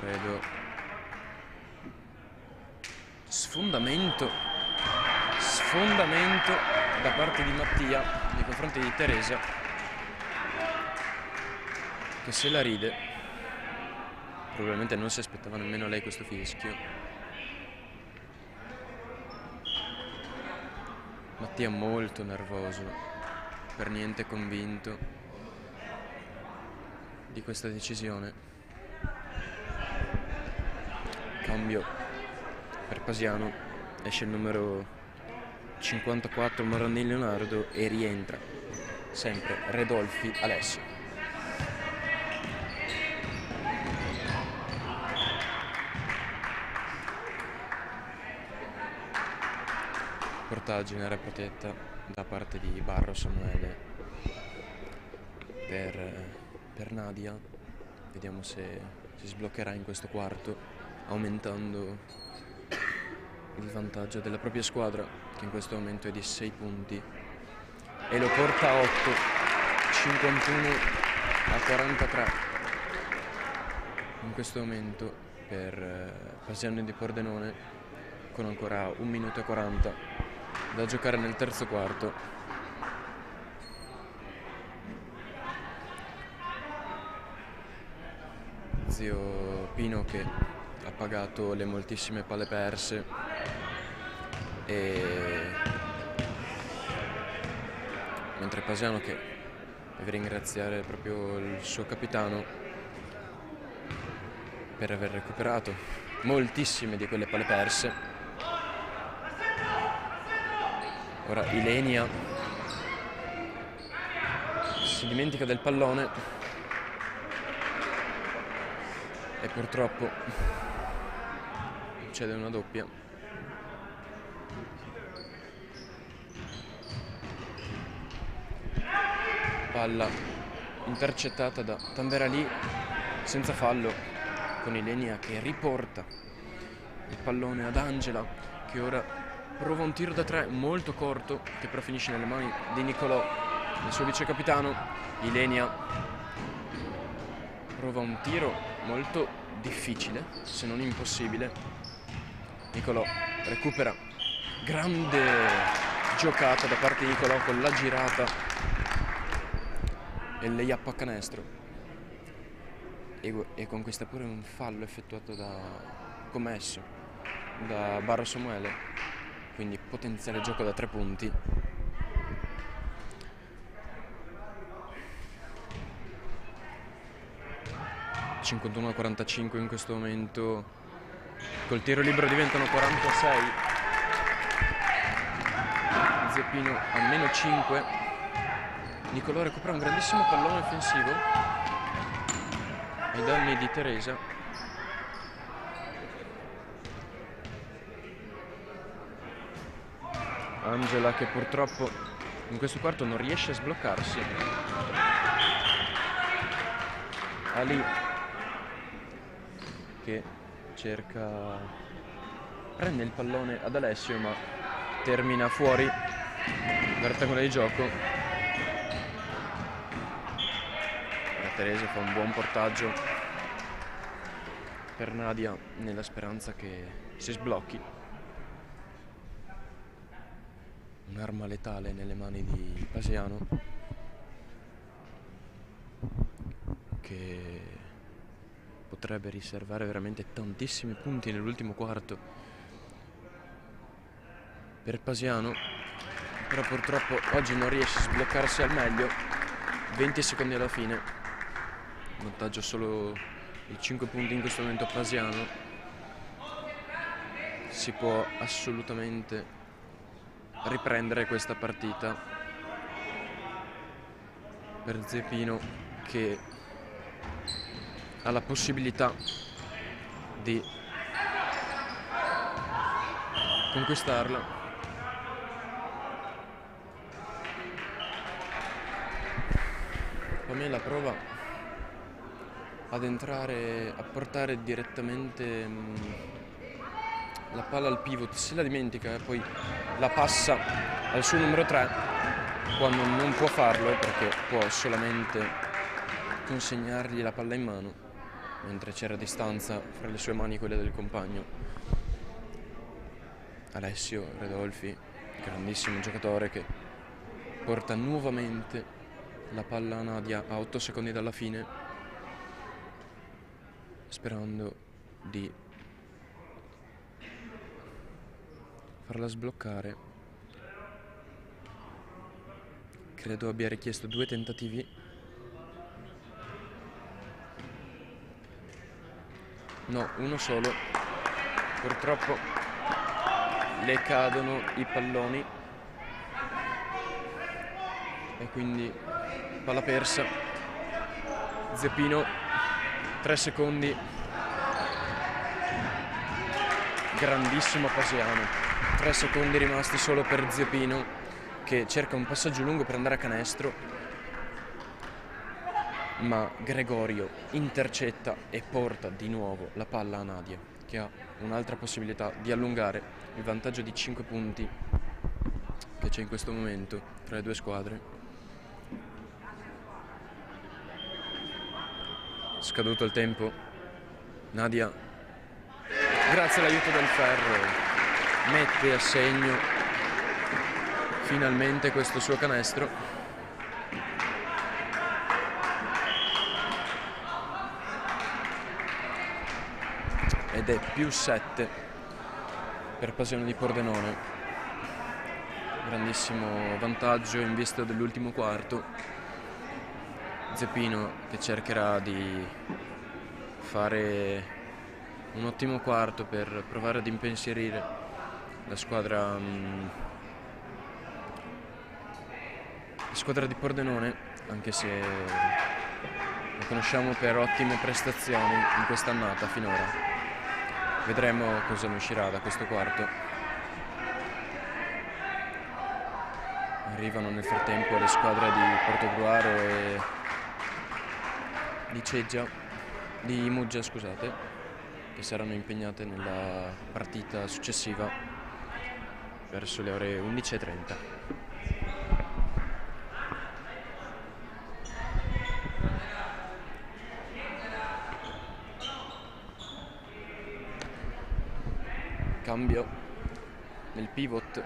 Credo sfondamento da parte di Mattia nei confronti di Teresa, che se la ride. Probabilmente non si aspettava nemmeno lei questo fischio. Mattia molto nervoso, per niente convinto di questa decisione. Cambio per Pasiano, esce il numero 54 Morandi Leonardo e rientra sempre Redolfi Alessio. Portaggio in area protetta da parte di Barro Samuele per Nadia. Vediamo se si sbloccherà in questo quarto, aumentando il vantaggio della propria squadra, che in questo momento è di 6 punti, e lo porta a 8, 51-43 in questo momento per Pasiano di Pordenone, con ancora 1 minuto e 40 da giocare nel terzo quarto. Zio Pino che ha pagato le moltissime palle perse mentre Pasiano che Deve ringraziare proprio il suo capitano per aver recuperato moltissime di quelle palle perse. Ora Ilenia si dimentica del pallone e purtroppo succede una doppia. Palla intercettata da Tamberali senza fallo, con Ilenia che riporta il pallone ad Angela, che ora prova un tiro da 3 molto corto che però finisce nelle mani di Nicolò, il suo vice capitano. Ilenia prova un tiro molto difficile, se non impossibile. Nicolò recupera, grande giocata da parte di Nicolò con la girata e il layup a canestro, e conquista pure un fallo effettuato commesso da Barro Samuele, quindi potenziale gioco da 3 punti. (51-45) in questo momento, col tiro libero diventano 46. Zeppino a meno 5. Nicolò recupera un grandissimo pallone offensivo ai danni di Teresa. Angela che purtroppo in questo quarto non riesce a sbloccarsi. Ali che prende il pallone ad Alessio, ma termina fuori dal rettangolo di gioco. Teresa fa un buon portaggio per Nadia nella speranza che si sblocchi. Un'arma letale nelle mani di Pasiano, che potrebbe riservare veramente tantissimi punti nell'ultimo quarto per Pasiano, però purtroppo oggi non riesce a sbloccarsi al meglio. 20 secondi alla fine, vantaggio solo i 5 punti in questo momento Pasiano. Si può assolutamente riprendere questa partita per Zeppino, che ha la possibilità di conquistarla. Pamela prova ad entrare, a portare direttamente la palla al pivot, se la dimentica e poi la passa al suo numero 3 quando non può farlo, perché può solamente consegnargli la palla in mano, mentre c'era distanza fra le sue mani e quelle del compagno. Alessio Redolfi, grandissimo giocatore, che porta nuovamente la palla a Nadia a 8 secondi dalla fine, sperando di farla sbloccare. Credo abbia richiesto 2 tentativi. No, uno solo. Purtroppo le cadono i palloni e quindi palla persa. Zeppino, 3 secondi. Grandissimo Pasiano. 3 secondi rimasti solo per Zeppino, che cerca un passaggio lungo per andare a canestro, ma Gregorio intercetta e porta di nuovo la palla a Nadia, che ha un'altra possibilità di allungare il vantaggio di 5 punti che c'è in questo momento tra le due squadre. Scaduto il tempo, Nadia, grazie all'aiuto del ferro, mette a segno finalmente questo suo canestro. Ed è +7 per Pasiano di Pordenone. Grandissimo vantaggio in vista dell'ultimo quarto. Zeppino che cercherà di fare un ottimo quarto per provare ad impensierire la squadra di Pordenone, anche se la conosciamo per ottime prestazioni in quest'annata finora. Vedremo cosa ne uscirà da questo quarto. Arrivano nel frattempo le squadre di Portogruaro e di Muggia, scusate, che saranno impegnate nella partita successiva verso le ore 11:30. Cambio nel pivot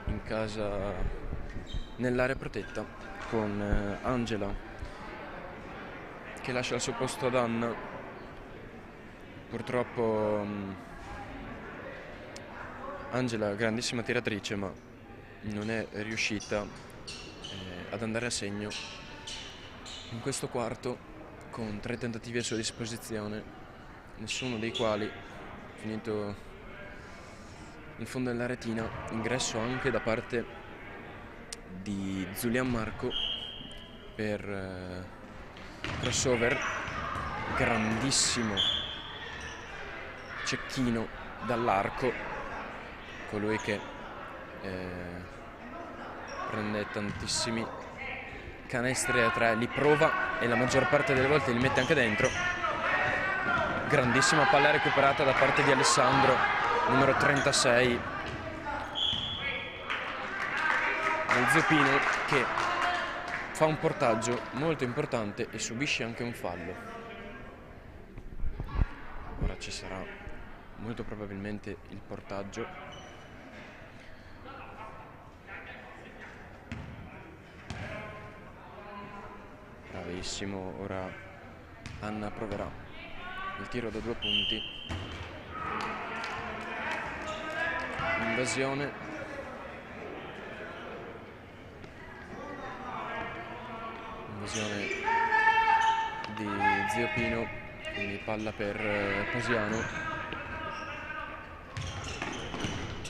in casa nell'area protetta con Angela che lascia il suo posto ad Anna. Purtroppo Angela, grandissima tiratrice, ma non è riuscita ad andare a segno in questo quarto, con 3 tentativi a sua disposizione, nessuno dei quali finito nel fondo della retina. Ingresso anche da parte di Zulian Marco per crossover, grandissimo cecchino dall'arco, colui che prende tantissimi canestri a 3, li prova e la maggior parte delle volte li mette anche dentro. Grandissima palla recuperata da parte di Alessandro, numero 36, del Zeppino, che fa un portaggio molto importante e subisce anche un fallo. Ora ci sarà molto probabilmente il portaggio. Bravissimo, ora Anna proverà il tiro da 2 punti. Invasione. Di Zio Pino, quindi palla per Posiano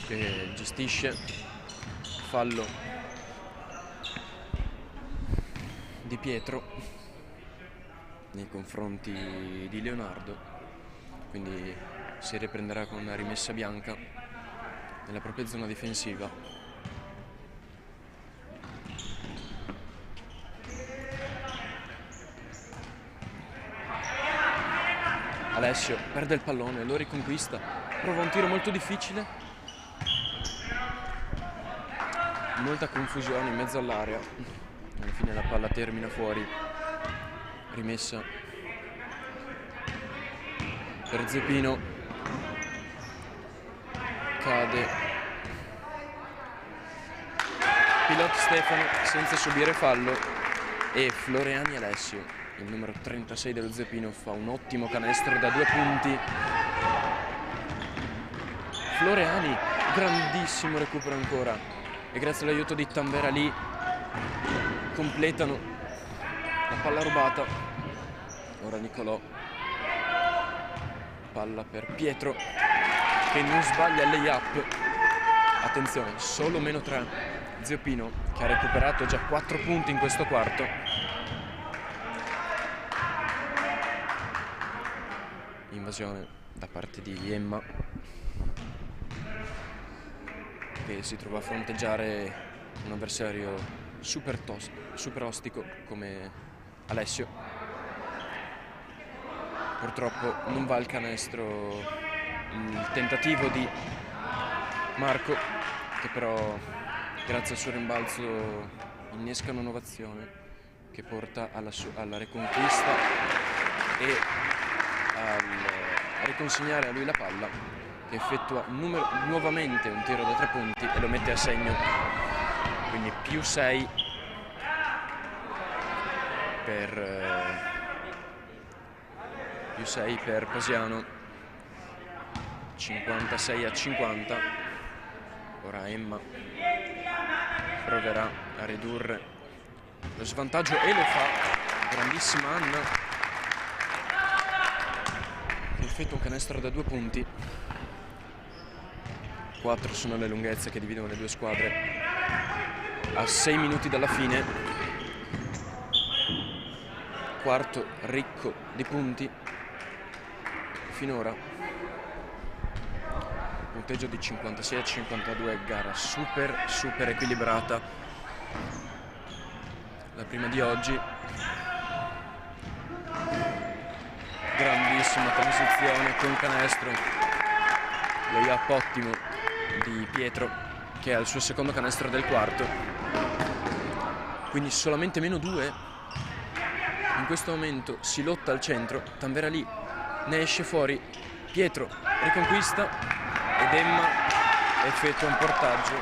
che gestisce, fallo di Pietro nei confronti di Leonardo, quindi si riprenderà con una rimessa bianca nella propria zona difensiva. Alessio perde il pallone, lo riconquista, prova un tiro molto difficile, molta confusione in mezzo all'area, alla fine la palla termina fuori, rimessa per Zeppino, cade Pilot Stefano senza subire fallo e Floreani Alessio, il numero 36 dello Zeppino, fa un ottimo canestro da 2 punti. Floreani, grandissimo recupero ancora, e grazie all'aiuto di Tambera lì completano la palla rubata. Ora Nicolò, palla per Pietro che non sbaglia il layup. Attenzione, solo -3 Zeppino, che ha recuperato già 4 punti in questo quarto. Invasione da parte di Emma, che si trova a fronteggiare un avversario super ostico come Alessio. Purtroppo non va il canestro il tentativo di Marco, che però grazie al suo rimbalzo innesca un'innovazione che porta alla riconquista e a riconsegnare a lui la palla, che effettua nuovamente un tiro da 3 punti e lo mette a segno, quindi +6 per Posiano, 56-50. Ora Emma proverà a ridurre lo svantaggio e lo fa. grandissima Anna, che effettua un canestro da 2 punti. 4 sono le lunghezze che dividono le due squadre a 6 minuti dalla fine. Quarto ricco di punti finora, punteggio di 56-52, gara super equilibrata, la prima di oggi. Grandissima transizione con canestro, layup ottimo di Pietro, che ha il suo secondo canestro del quarto, quindi solamente -2. In questo momento si lotta al centro, Tanveralì ne esce fuori, Pietro riconquista ed Emma effettua un portaggio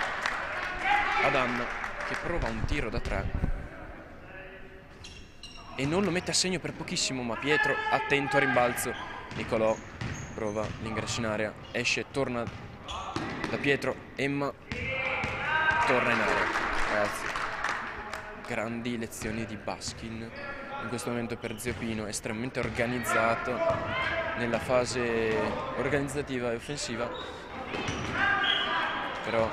ad Anna, che prova un tiro da 3 e non lo mette a segno per pochissimo, ma Pietro attento a rimbalzo. Nicolò prova l'ingresso in area, esce, torna da Pietro, Emma torna in area. Ragazzi, grandi lezioni di Baskin in questo momento per Zio Pino, estremamente organizzato nella fase organizzativa e offensiva, però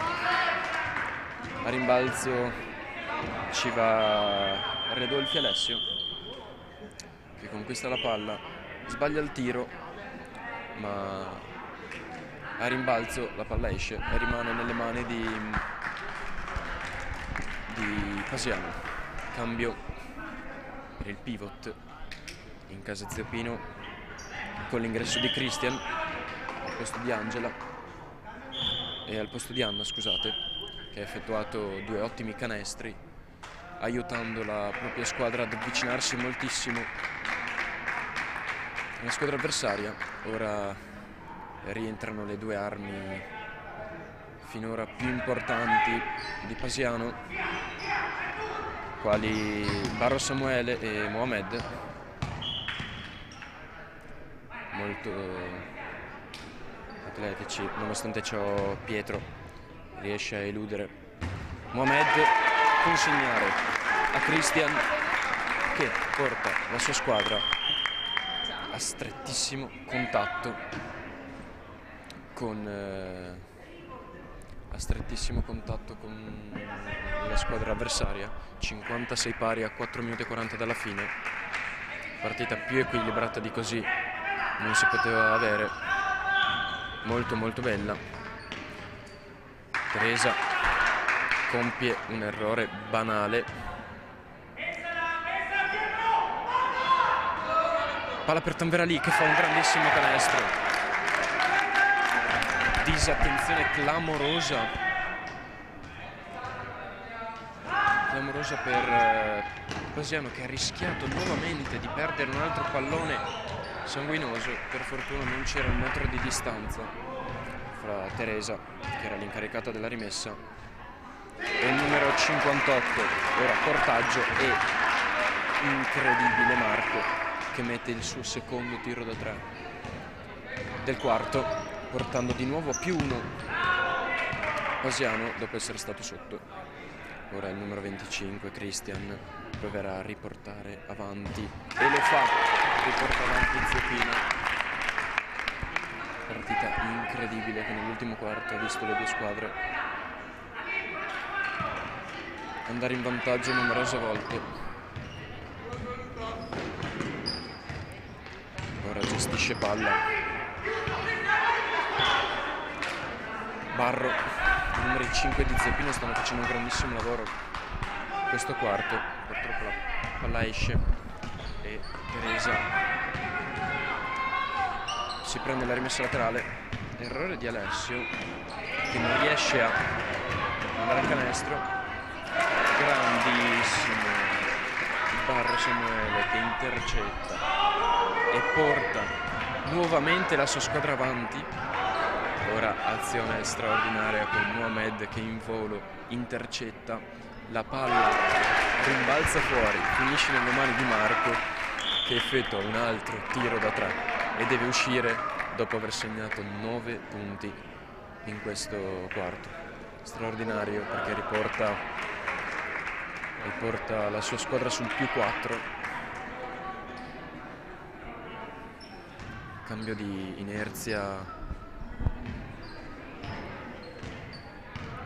a rimbalzo ci va Redolfi Alessio, che conquista la palla, sbaglia il tiro, ma a rimbalzo la palla esce e rimane nelle mani di Pasiano. Cambio per il pivot in casa Zio Pino, con l'ingresso di Christian al posto di Angela e al posto di Anna, scusate, che ha effettuato 2 ottimi canestri, aiutando la propria squadra ad avvicinarsi moltissimo alla squadra avversaria. Ora rientrano le 2 armi finora più importanti di Pasiano, quali Barro Samuele e Mohamed, molto atletici. Nonostante ciò Pietro riesce a eludere Mohamed, consegnare a Christian, che porta la sua squadra a strettissimo contatto con la squadra avversaria. 56 pari a 4 minuti e 40 dalla fine. Partita più equilibrata di così non si poteva avere, molto bella. Teresa compie un errore banale, palla per Tanveralì, che fa un grandissimo canestro. Disattenzione clamorosa per Pasiano, che ha rischiato nuovamente di perdere un altro pallone sanguinoso. Per fortuna non c'era un metro di distanza fra Teresa, che era l'incaricata della rimessa, e il numero 58, ora portaggio, e incredibile Marco, che mette il suo secondo tiro da 3 del quarto, portando di nuovo a +1 Pasiano dopo essere stato sotto. Ora il numero 25, Christian, proverà a riportare avanti, e lo fa, riporta avanti Zio Pino. Partita incredibile che nell'ultimo quarto ha visto le due squadre andare in vantaggio numerose volte. Ora gestisce palla Barro. I numeri 5 di Zio Pino stanno facendo un grandissimo lavoro questo quarto. Purtroppo la palla esce e Teresa si prende la rimessa laterale. Errore di Alessio, che non riesce a andare al canestro. Grandissimo Barro Samuele, che intercetta e porta nuovamente la sua squadra avanti. Ora azione straordinaria con Mohamed, che in volo intercetta la palla, rimbalza fuori, finisce nelle mani di Marco, che effettua un altro tiro da 3 e deve uscire dopo aver segnato 9 punti in questo quarto. Straordinario, perché riporta la sua squadra sul +4 cambio di inerzia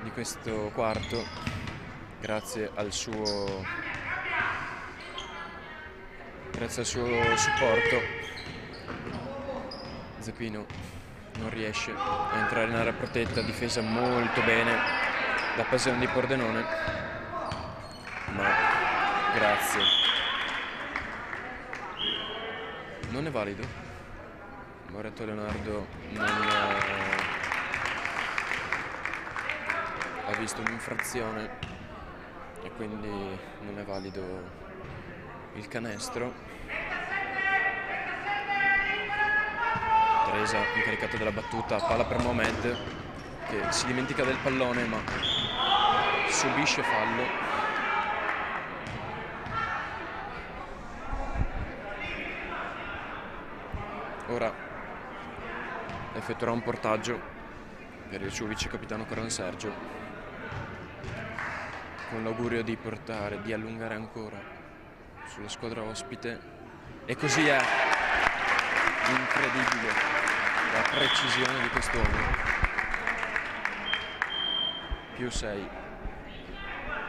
di questo quarto, grazie al suo supporto. Zeppino non riesce a entrare in area protetta, difesa molto bene da Pasiano di Pordenone, ma grazie, non è valido. Moretto Leonardo non ha visto un'infrazione e quindi non è valido il canestro. Teresa incaricata della battuta, palla per Mohamed che si dimentica del pallone ma subisce fallo. Ora effettuerà un portaggio per il suo vice capitano Coran Sergio, con l'augurio di allungare ancora sulla squadra ospite, e così è. Incredibile la precisione di quest'uomo. +6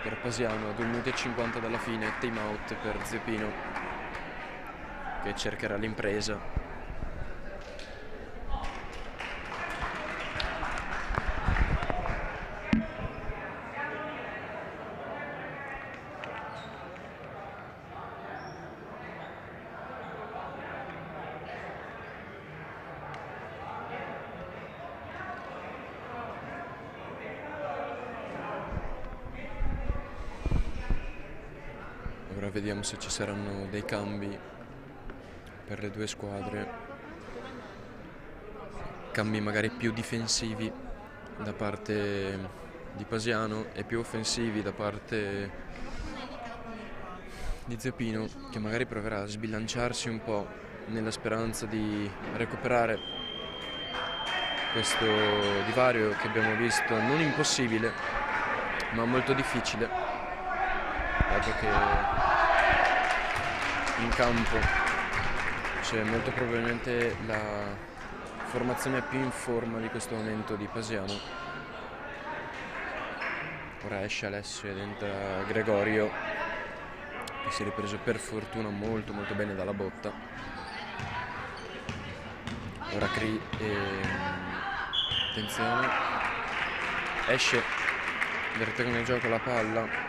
per Pasiano, 2 minuti e 50 dalla fine, time out per Zeppino che cercherà l'impresa. Ora vediamo se ci saranno dei cambi per le due squadre, cambi magari più difensivi da parte di Pasiano e più offensivi da parte di Zeppino, che magari proverà a sbilanciarsi un po' nella speranza di recuperare questo divario che abbiamo visto non impossibile ma molto difficile, dato che in campo c'è molto probabilmente la formazione più in forma di questo momento di Pasiano. Ora esce Alessio ed entra Gregorio, che si è ripreso per fortuna molto bene dalla botta. Ora attenzione, esce Vertego nel gioco la palla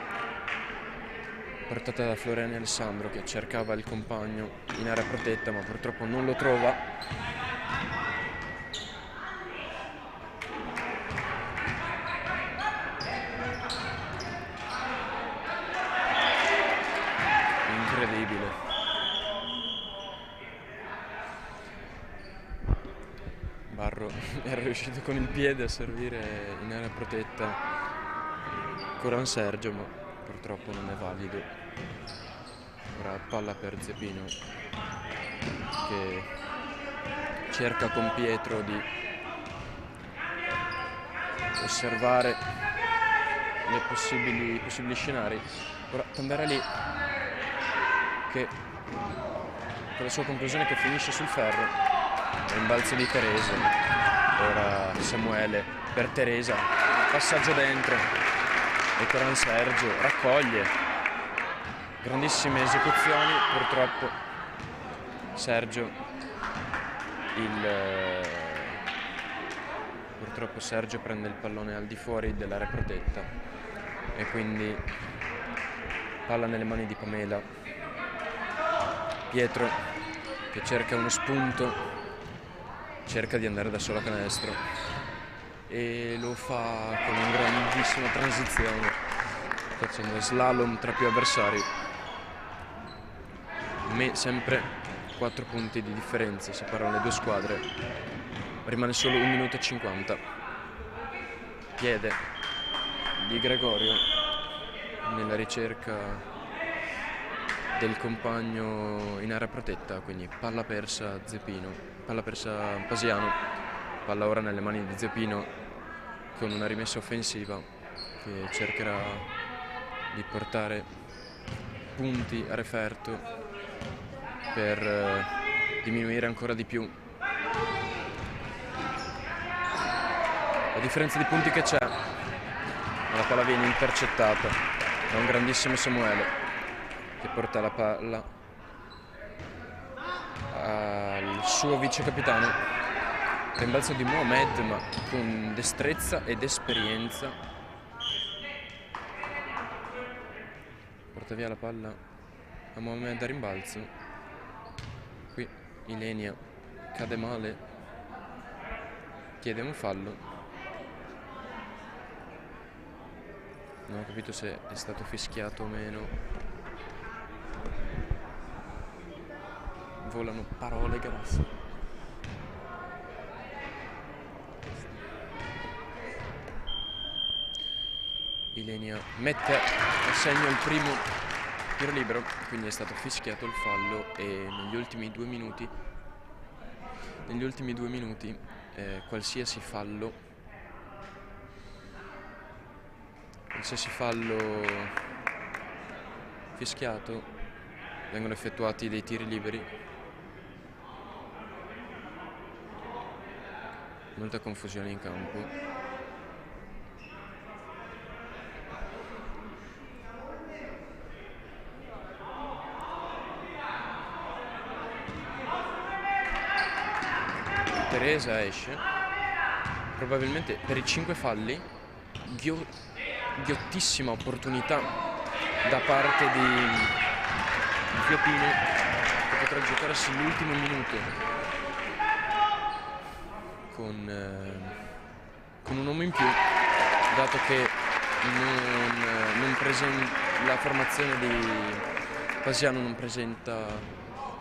portata da Floriani Alessandro, che cercava il compagno in area protetta ma purtroppo non lo trova. Incredibile. Barro era riuscito con il piede a servire in area protetta Coran Sergio, ma purtroppo non è valido. Ora palla per Zeppino, che cerca con Pietro di osservare i possibili scenari. Ora Tamberelli, che con la sua conclusione che finisce sul ferro, rimbalzo di Teresa. Ora Samuele per Teresa, passaggio dentro e Coran Sergio raccoglie. Grandissime esecuzioni, purtroppo Sergio prende il pallone al di fuori dell'area protetta e quindi palla nelle mani di Pamela. Pietro che cerca uno spunto, cerca di andare da solo a canestro e lo fa con una grandissima transizione, facendo slalom tra più avversari. Sempre 4 punti di differenza separano le due squadre, rimane solo 1 minuto e 50. Piede di Gregorio nella ricerca del compagno in area protetta, quindi palla persa Pasiano, palla ora nelle mani di Zeppino con una rimessa offensiva che cercherà di portare punti a referto per diminuire ancora di più La differenza di punti che c'è, la palla viene intercettata da un grandissimo Samuele che porta la palla al suo vice capitano. Rimbalzo di Mohamed, ma con destrezza ed esperienza porta via la palla a Mohamed a rimbalzo. Qui Ilenia cade male, chiede un fallo. Non ho capito se è stato fischiato o meno. Volano parole grasse. Ilenia mette a segno il primo tiro libero, quindi è stato fischiato il fallo e negli ultimi due minuti qualsiasi fallo fischiato, vengono effettuati dei tiri liberi. Molta confusione in campo. Teresa esce, probabilmente per i 5 falli. Ghiottissima opportunità da parte di Ziopino, che potrà giocarsi l'ultimo minuto con un uomo in più, dato che la formazione di Pasiano non presenta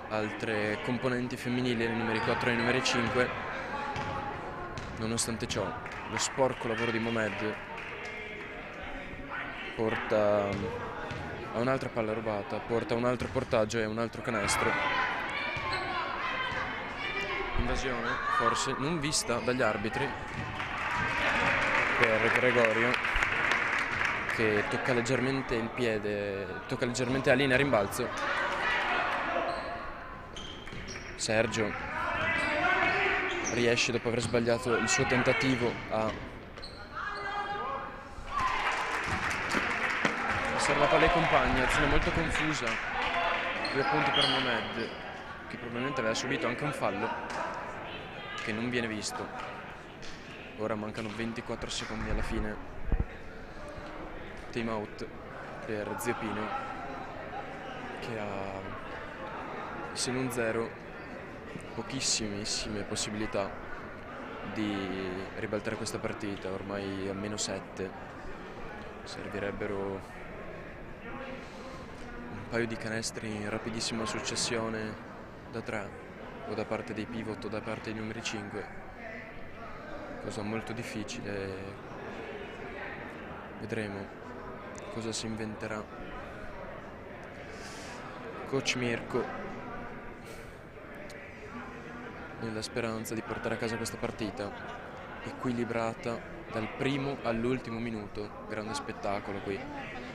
altre componenti femminili nei numeri 4 e nei numeri 5. Nonostante ciò, lo sporco lavoro di Mohamed porta a un'altra palla rubata, porta a un altro portaggio e a un altro canestro. Invasione, forse non vista dagli arbitri, per Gregorio, che tocca leggermente il piede, tocca leggermente la linea a rimbalzo. Sergio riesce, dopo aver sbagliato il suo tentativo, a passare la palla ai compagni. Azione molto confusa, 2 punti per Mohamed, che probabilmente aveva subito anche un fallo che non viene visto. Ora mancano 24 secondi alla fine. Time out per Ziopino, che ha, se non 0, pochissimissime possibilità di ribaltare questa partita. Ormai a -7, servirebbero un paio di canestri in rapidissima successione da 3, o da parte dei pivot o da parte dei numeri 5, cosa molto difficile. Vedremo cosa si inventerà coach Mirko, nella speranza di portare a casa questa partita equilibrata dal primo all'ultimo minuto. Grande spettacolo qui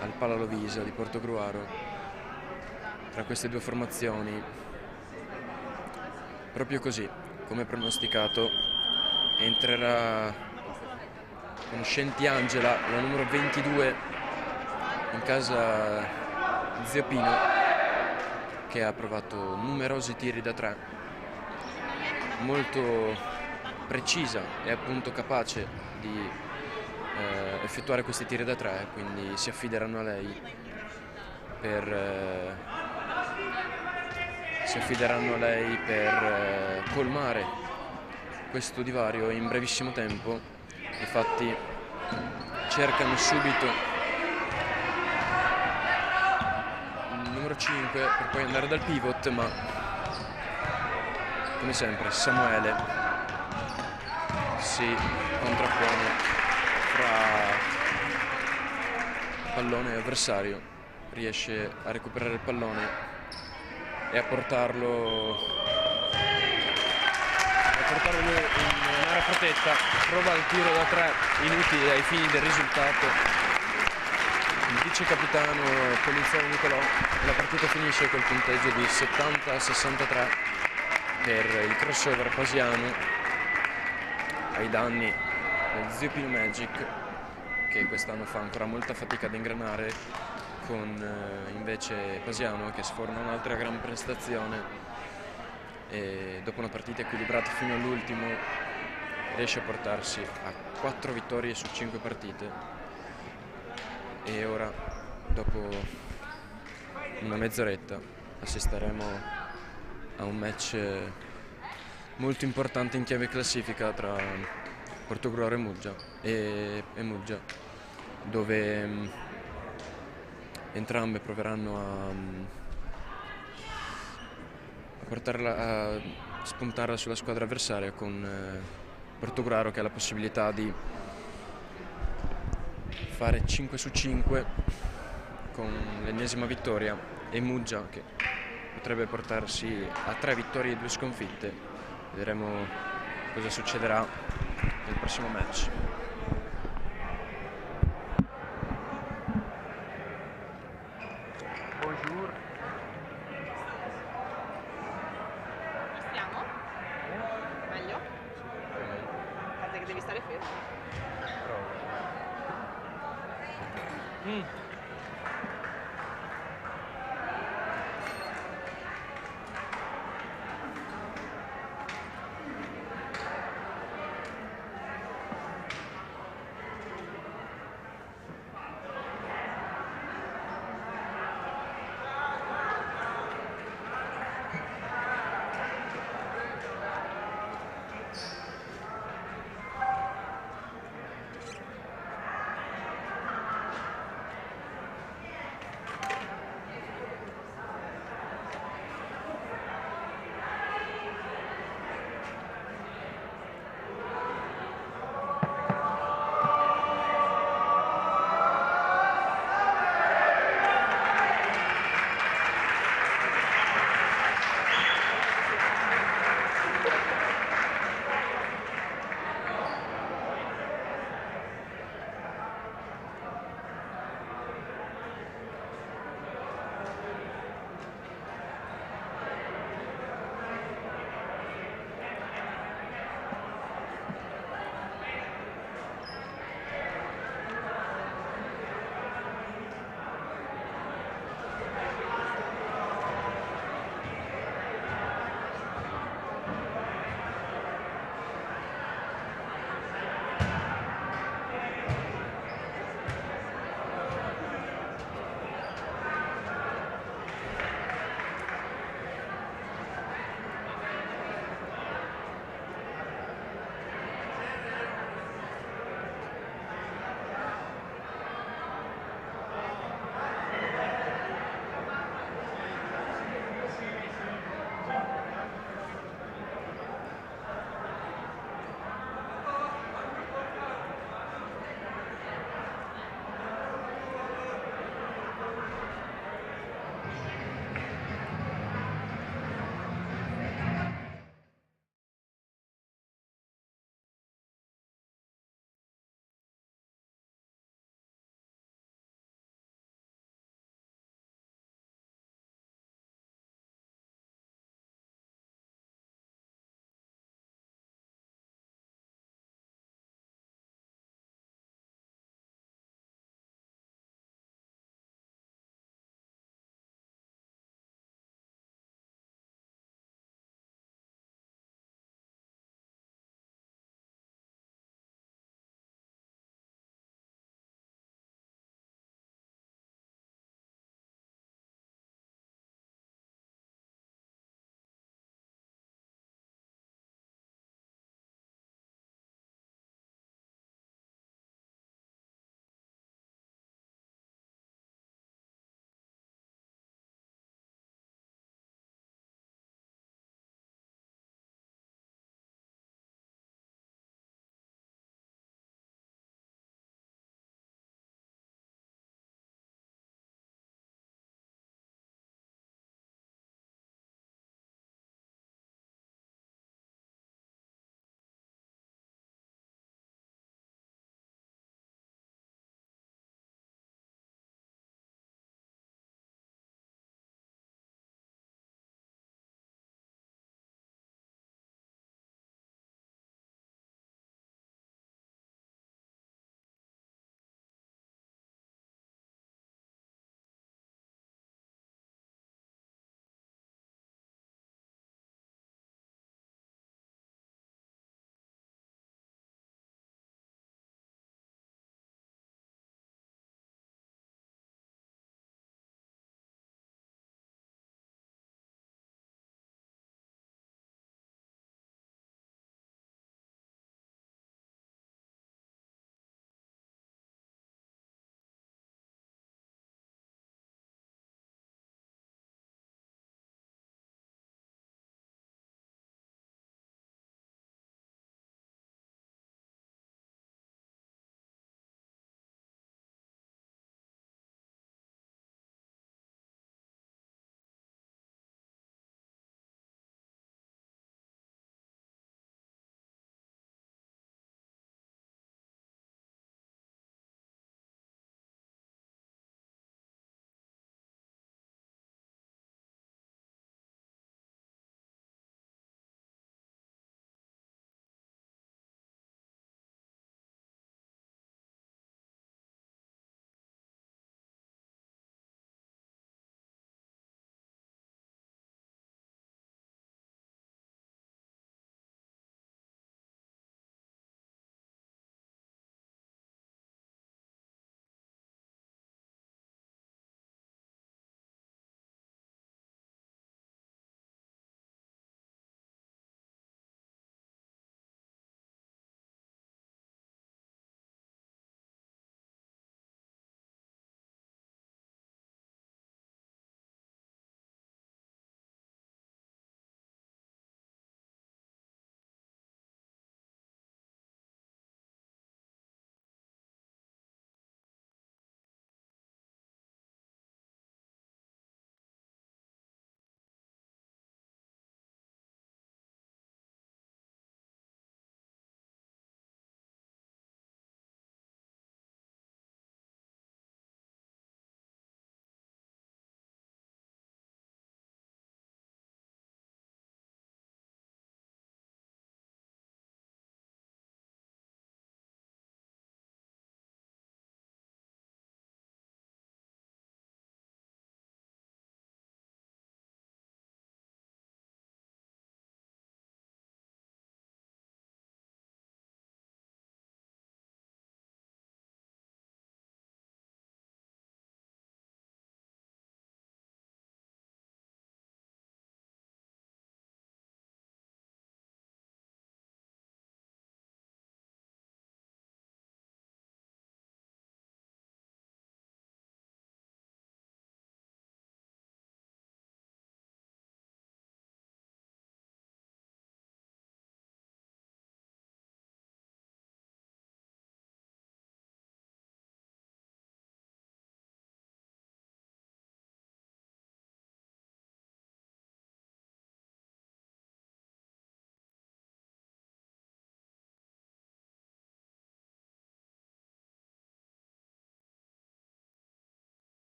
al Pala Lovisa di Portogruaro tra queste due formazioni. Proprio così, come pronosticato, entrerà Conoscenti Angela, la numero 22, in casa Ziopino, che ha provato numerosi tiri da 3, molto precisa e appunto capace di effettuare questi tiri da 3, quindi si affideranno a lei per colmare questo divario in brevissimo tempo. Infatti cercano subito il numero 5 per poi andare dal pivot, ma come sempre Samuele si contrappone fra pallone e avversario, riesce a recuperare il pallone e a portarlo in area protetta. Prova il tiro da 3, inutile ai fini del risultato. Il vice capitano Poliziano Nicolò. La partita finisce col punteggio di 70-63 per il crossover Pasiano ai danni del Zupino Magic, che quest'anno fa ancora molta fatica ad ingranare, con invece Pasiano che sforna un'altra gran prestazione e dopo una partita equilibrata fino all'ultimo riesce a portarsi a 4 vittorie su 5 partite. E ora, dopo una mezz'oretta, assisteremo a un match molto importante in chiave classifica tra Portogruaro e Muggia, dove entrambe proveranno a spuntarla sulla squadra avversaria, con Portogruaro che ha la possibilità di fare 5 su 5 con l'ennesima vittoria, e Muggia che potrebbe portarsi a 3 vittorie e 2 sconfitte. Vedremo cosa succederà nel prossimo match. Bonjour. Stiamo? Meglio? Guarda che devi stare fermo.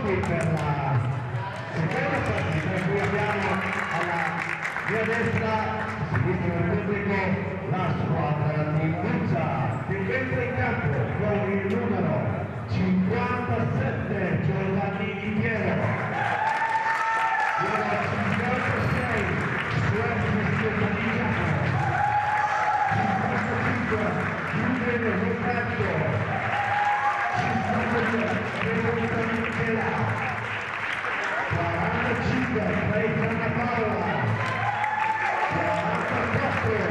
pronti per la seconda partita. Qui abbiamo alla mia destra, sinistra del pubblico, la squadra di Monza, che entra in campo con il numero 57 Giovanni Di Piero, numero 56 Suarez Stefaniano, 55 Giulio Roberto, 52 Revoluta Michela, 45 Gaetana Paola, 44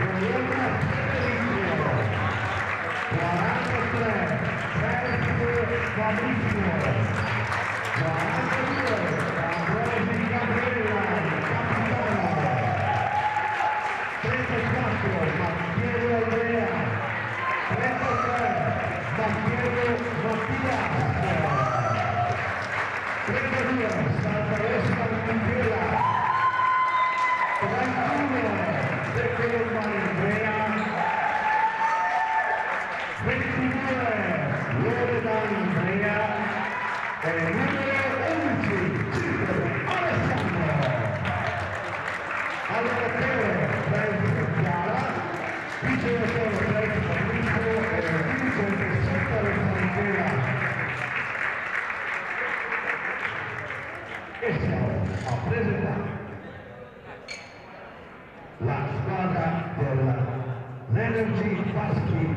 Bologna Federico, 43 Fabrizio, 42 Ambrose Gabriella, capitano, 34 Mattiero Andrea, 33 Mattiero Mattias, 32 Santa Rosa Michela, 31 Stefano Andrea, 22 Loredana Andrea e numero 11 Cipro Alessandro. Allenatore Frederico Chiara, vice-allenatore Frederico Fabrizio e dirigente Santa Rosa Michela. E siamo a presentare la squadra dell'Energy Baskin.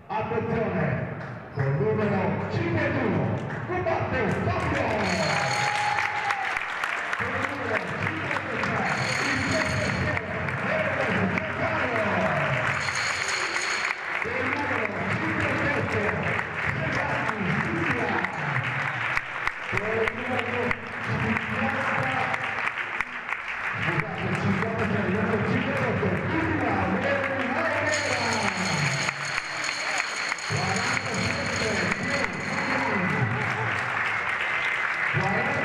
Attenzione, col numero 51 combatte Fabio, col numero 53 il professore Verde Gaetano, col numero 57 Giovanni Giulia, col numero 58 Giulia Wow.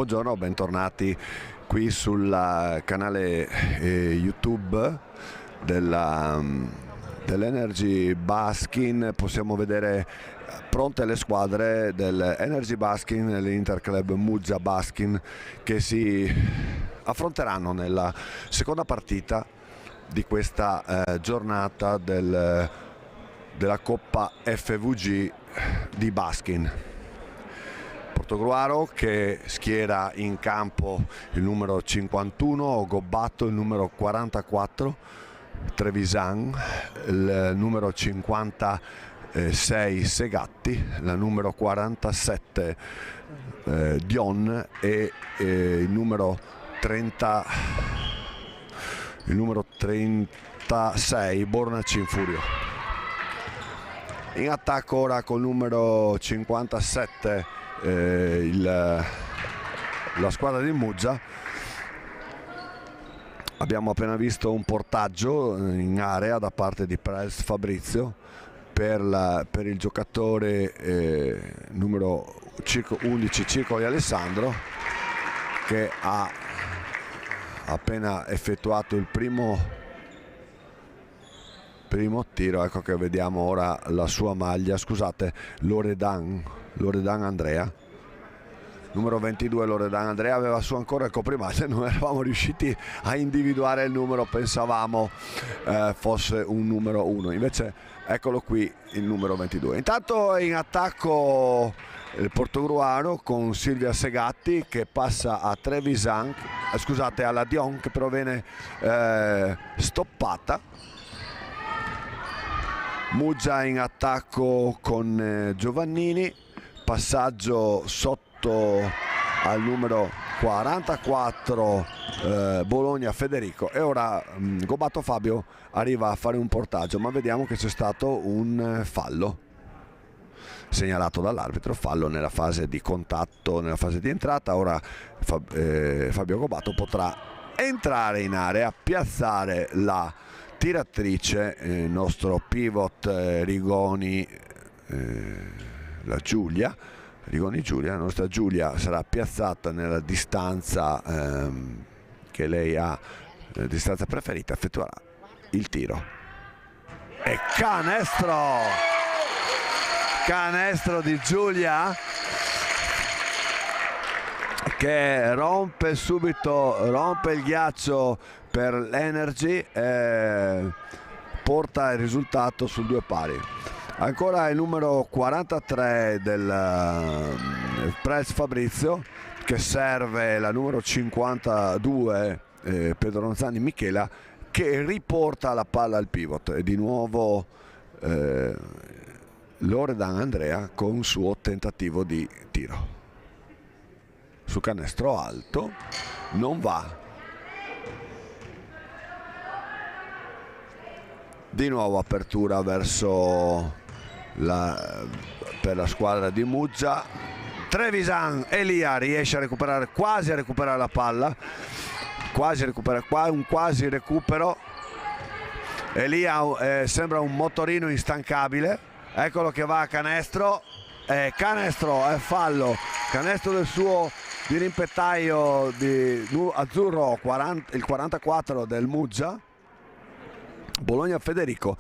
buongiorno, bentornati qui sul canale YouTube dell'Energy Baskin. Possiamo vedere pronte le squadre dell'Energy Baskin e l'Interclub Muggia Baskin che si affronteranno nella seconda partita di questa giornata della Coppa FVG di Baskin. Portogruaro che schiera in campo il numero 51, Gobbato il numero 44, Trevisan il numero 56, Segatti, la numero 47 Dion e il numero 36 Bornacin Furio. In attacco ora col numero 57 la squadra di Muggia. Abbiamo appena visto un portaggio in area da parte di Prels Fabrizio per il giocatore numero 11 Circoli Alessandro, che ha appena effettuato il primo tiro. Ecco che vediamo ora la sua maglia, scusate, Loredan Andrea, numero 22. Loredan Andrea aveva su ancora il coprimaglia, non eravamo riusciti a individuare il numero, pensavamo fosse un numero 1, invece eccolo qui il numero 22. Intanto in attacco il Portogruaro con Silvia Segatti che passa a Trevisan, scusate, alla Dion, che però viene stoppata. Muggia in attacco con Giovannini, passaggio sotto al numero 44 Bologna Federico, e ora Gobbato Fabio arriva a fare un portaggio, ma vediamo che c'è stato un fallo segnalato dall'arbitro, fallo nella fase di contatto, nella fase di entrata. Ora Fabio Gobbato potrà entrare in area, piazzare la tiratrice, il nostro pivot Rigoni, la Giulia, la nostra Giulia sarà piazzata nella distanza che lei ha, la distanza preferita, effettuerà il tiro e canestro di Giulia che rompe il ghiaccio per l'Energy, porta il risultato sul 2 pari. Ancora il numero 43 del Prels Fabrizio che serve la numero 52 Pedro Ronzani Michela, che riporta la palla al pivot, e di nuovo Loredan Andrea con un suo tentativo di tiro su canestro alto, non va. Di nuovo apertura verso per la squadra di Muggia. Trevisan, Elia riesce a recuperare, quasi a recuperare la palla, un quasi recupero. Elia sembra un motorino instancabile, eccolo che va a canestro, canestro, è fallo, canestro del suo dirimpettaio di azzurro, il 44 del Muggia, Bologna Federico.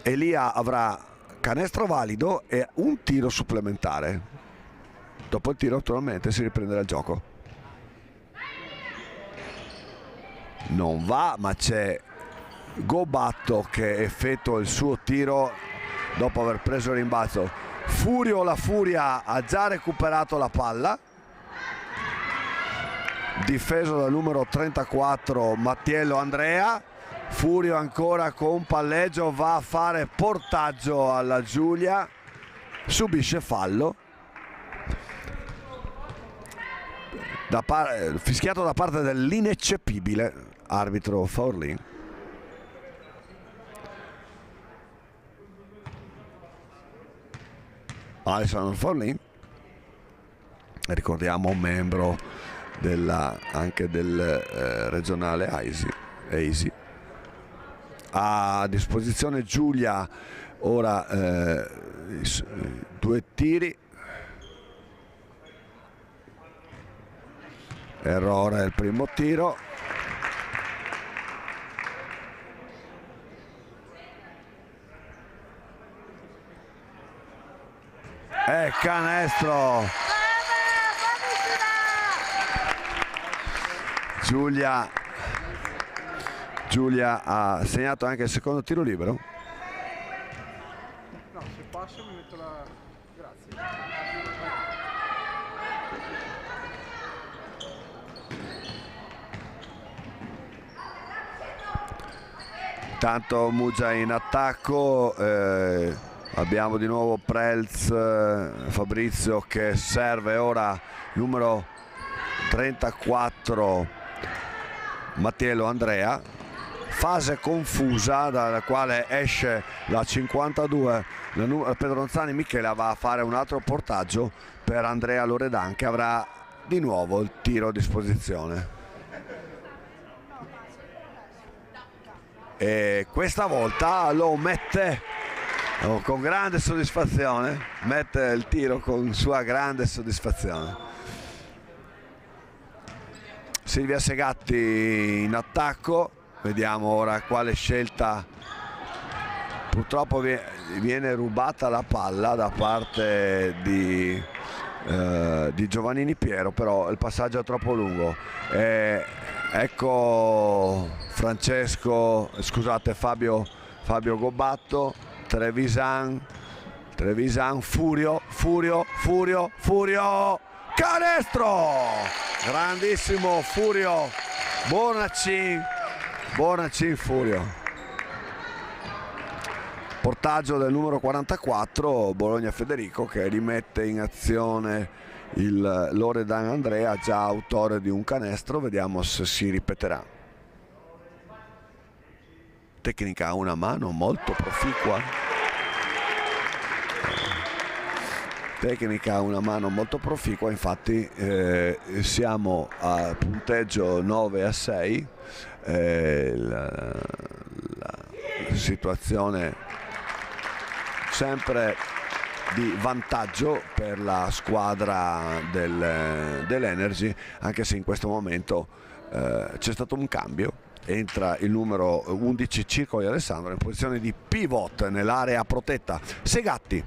Elia avrà canestro valido e un tiro supplementare. Dopo il tiro naturalmente si riprenderà il gioco. Non va, ma c'è Gobbato che effettua il suo tiro dopo aver preso il rimbalzo. Furio, la Furia, ha già recuperato la palla, difeso dal numero 34 Mattiello Andrea. Furio ancora con palleggio, va a fare portaggio alla Giulia, subisce fallo fischiato da parte dell'ineccepibile arbitro Faurlin. Alessandro Faurlin, ricordiamo membro anche del regionale AISI. A disposizione Giulia ora 2 tiri, errore il primo tiro. E canestro. Giulia ha segnato anche il secondo tiro libero. No, se passa mi metto la... Grazie. Tanto Muggia in attacco, abbiamo di nuovo Prelz, Fabrizio che serve ora, numero 34 Mattiello Andrea. Fase confusa dalla quale esce la 52 Pedronzani. Michela va a fare un altro portaggio per Andrea Loredan, che avrà di nuovo il tiro a disposizione. E questa volta lo mette con grande soddisfazione, mette il tiro con sua grande soddisfazione. Silvia Segatti in attacco, vediamo ora quale scelta. Purtroppo viene rubata la palla da parte di Giovannini Piero, però il passaggio è troppo lungo. Ecco Fabio Gobbatto, Trevisan, Furio, canestro! Grandissimo Furio, Bornacin Furio. Portaggio del numero 44 Bologna Federico, che rimette in azione il Loredan Andrea, già autore di un canestro. Vediamo se si ripeterà. Tecnica a una mano molto proficua. Tecnica a una mano molto proficua, infatti siamo a punteggio 9-6. La situazione sempre di vantaggio per la squadra dell'Energy, anche se in questo momento c'è stato un cambio. Entra il numero 11 Circoli Alessandro in posizione di pivot nell'area protetta. Segatti,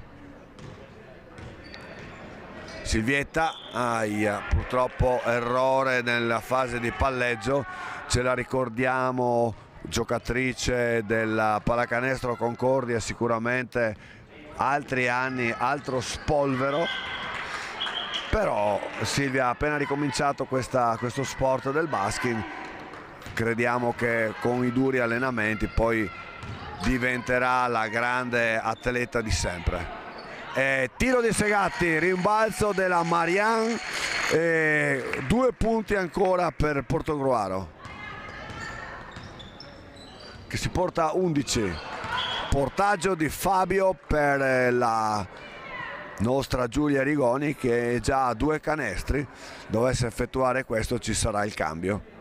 Silvietta, purtroppo errore nella fase di palleggio, ce la ricordiamo, giocatrice della pallacanestro Concordia, sicuramente altri anni, altro spolvero, però Silvia ha appena ricominciato questo sport del basket. Crediamo che con i duri allenamenti poi diventerà la grande atleta di sempre. Tiro di Segatti, rimbalzo della Marian, 2 punti ancora per Portogruaro, che si porta 11. Portaggio di Fabio per la nostra Giulia Rigoni, che già ha 2 canestri. Dovesse effettuare questo ci sarà il cambio.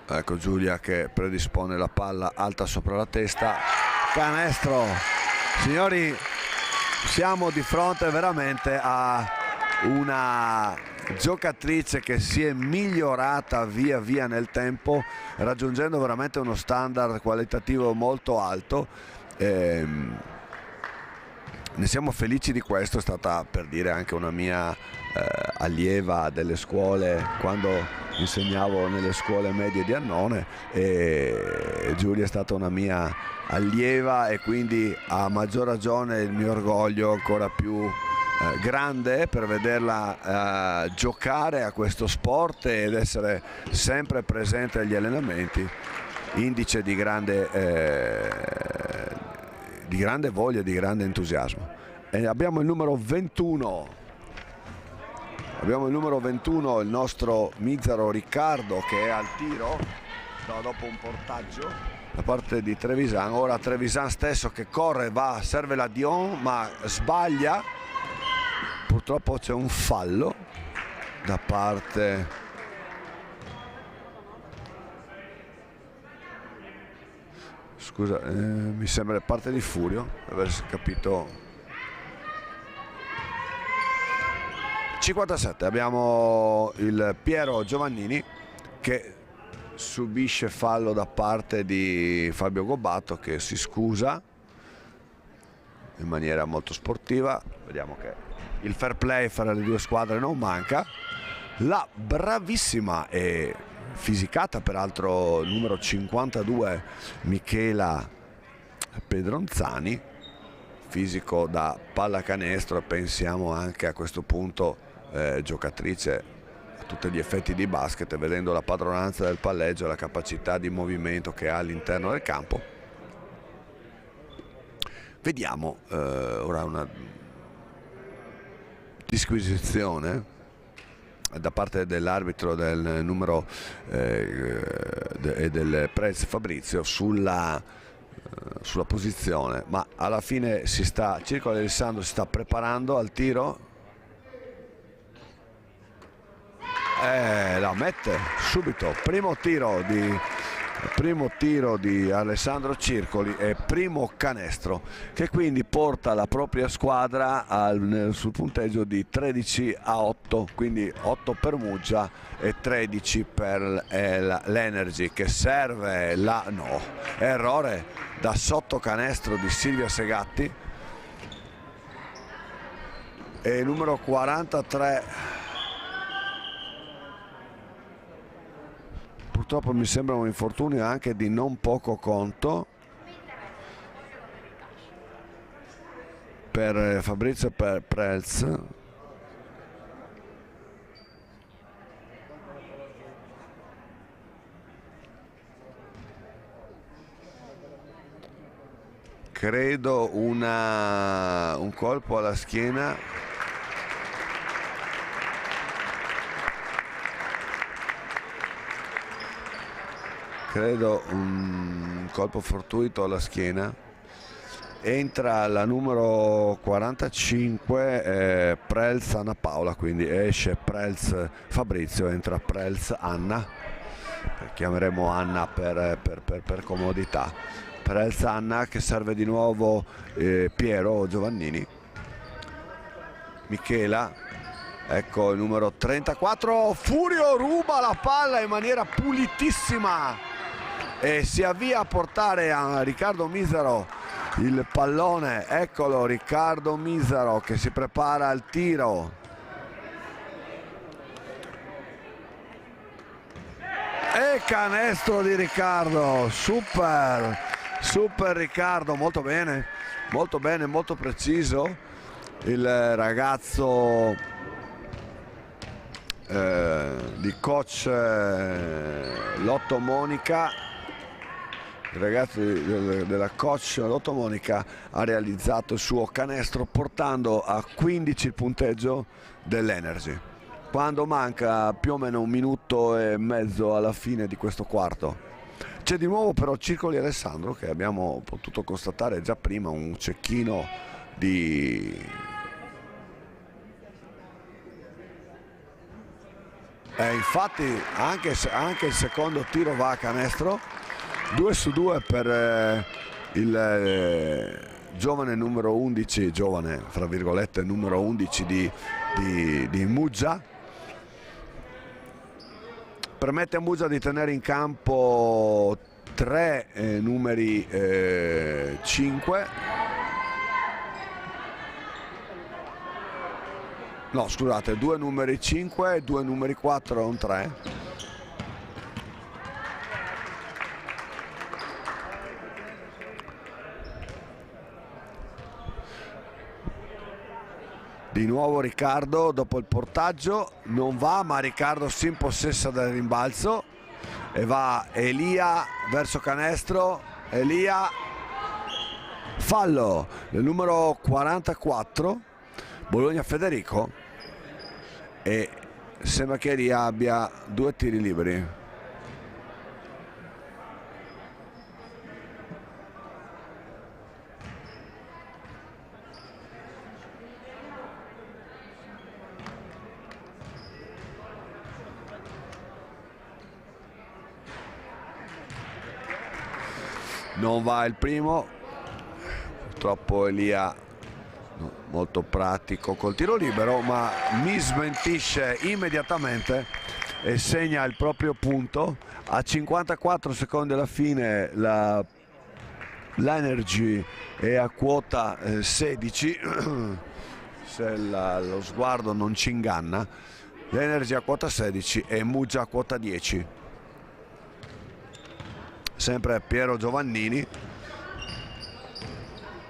Ecco Giulia che predispone la palla alta sopra la testa. Canestro. Signori, siamo di fronte veramente a una giocatrice che si è migliorata via via nel tempo, raggiungendo veramente uno standard qualitativo molto alto. Ne siamo felici di questo. È stata, per dire, anche una mia allieva delle scuole quando insegnavo nelle scuole medie di Annone, e Giulia è stata una mia allieva, e quindi a maggior ragione il mio orgoglio ancora più grande per vederla giocare a questo sport ed essere sempre presente agli allenamenti, indice di grande voglia, di grande entusiasmo. E abbiamo il numero 21. Abbiamo il numero 21, il nostro Mizzaro Riccardo, che è al tiro dopo un portaggio da parte di Trevisan. Ora Trevisan stesso che corre, serve la Dion, ma sbaglia. Purtroppo c'è un fallo da parte Scusa, mi sembra parte di Furio, aver capito. 57, abbiamo il Piero Giovannini che subisce fallo da parte di Fabio Gobbato, che si scusa in maniera molto sportiva. Vediamo che il fair play fra le due squadre non manca. La bravissima e fisicata peraltro numero 52 Michela Pedronzani, fisico da pallacanestro, pensiamo anche a questo punto giocatrice a tutti gli effetti di basket, vedendo la padronanza del palleggio e la capacità di movimento che ha all'interno del campo. Vediamo ora una disquisizione da parte dell'arbitro del numero e del Prez Fabrizio sulla posizione, ma alla fine Circoli Alessandro si sta preparando al tiro, la mette subito, primo tiro di Alessandro Circoli e primo canestro, che quindi porta la propria squadra sul punteggio di 13-8, quindi 8 per Muggia e 13 per l'Energy, che serve errore da sotto canestro di Silvia Segatti, e numero 43 purtroppo mi sembra un infortunio anche di non poco conto per Fabrizio Prelz. Credo un colpo alla schiena. Credo un colpo fortuito alla schiena. Entra la numero 45 Prelz Anna Paola, quindi esce Prelz Fabrizio, entra Prelz Anna, chiameremo Anna per comodità. Prelz Anna, che serve di nuovo Piero Giovannini. Michela, ecco il numero 34, Furio ruba la palla in maniera pulitissima e si avvia a portare a Riccardo Misero il pallone. Eccolo Riccardo Misero che si prepara al tiro. E canestro di Riccardo, super Riccardo, molto bene, molto preciso il ragazzo di coach Lotto Monica. Il ragazzo della coach Lotto Monica ha realizzato il suo canestro portando a 15 il punteggio dell'Energy, quando manca più o meno 1 minuto e mezzo alla fine di questo quarto. C'è di nuovo però Circoli Alessandro, che abbiamo potuto constatare già prima un cecchino infatti anche il secondo tiro va a canestro. 2 su 2 per il giovane numero 11, giovane fra virgolette numero 11 di Muggia. Permette a Muggia di tenere in campo 3 numeri 5. No, scusate, 2 numeri 5, 2 numeri 4 e un 3. Di nuovo Riccardo dopo il portaggio, non va, ma Riccardo si impossessa del rimbalzo e va Elia verso canestro. Elia, fallo del numero 44 Bologna Federico, e sembra che Elia abbia 2 tiri liberi. non va il primo, purtroppo Elia molto pratico col tiro libero, ma mi smentisce immediatamente e segna il proprio punto. A 54 secondi alla fine l'Energy è a quota 16 se lo sguardo non ci inganna. L'Energy a quota 16 e Muggia a quota 10. Sempre Piero Giovannini,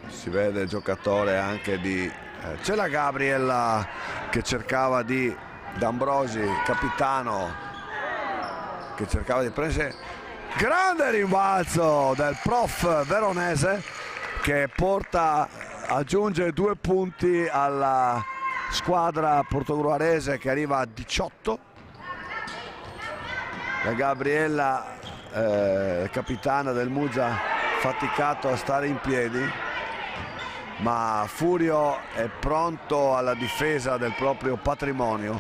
si vede il giocatore anche di c'è la Gabriella che cercava di D'Ambrosi, capitano, che cercava di prendere. Grande rimbalzo del prof veronese che aggiunge 2 punti alla squadra portogruarese che arriva a 18. La Gabriella, capitana del Muggia, faticato a stare in piedi, ma Furio è pronto alla difesa del proprio patrimonio.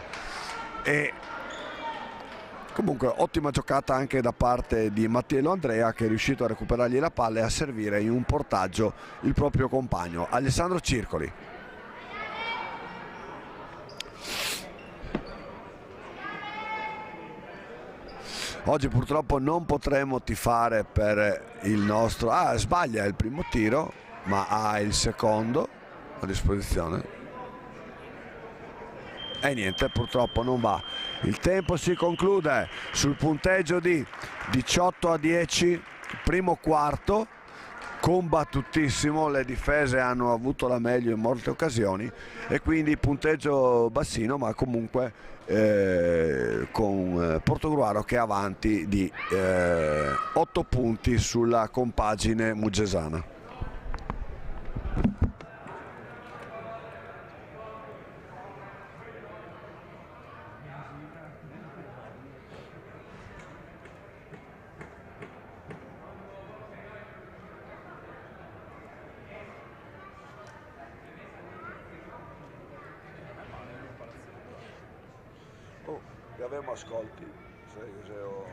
E comunque ottima giocata anche da parte di Mattiello Andrea, che è riuscito a recuperargli la palla e a servire in un portaggio il proprio compagno Alessandro Circoli. Oggi purtroppo non potremo tifare per il nostro... sbaglia il primo tiro, ma ha il secondo a disposizione. E niente, purtroppo non va. Il tempo si conclude sul punteggio di 18-10, primo quarto, combattutissimo, le difese hanno avuto la meglio in molte occasioni e quindi punteggio bassino, ma comunque con Portogruaro che è avanti di 8 punti sulla compagine muggesana. Avevamo ascolti, se ho...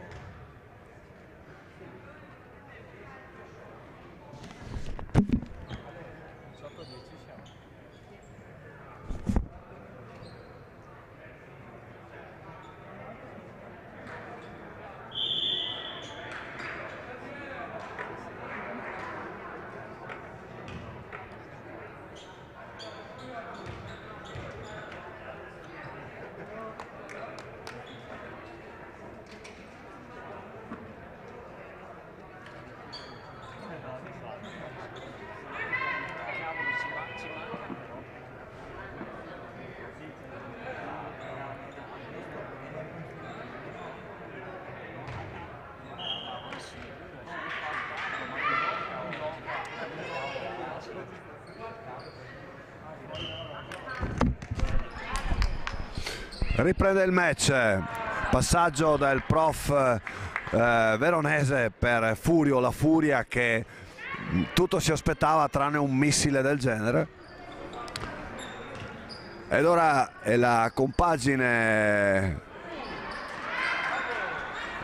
Riprende il match, passaggio del prof veronese per Furio, la Furia che tutto si aspettava tranne un missile del genere. Ed ora è la compagine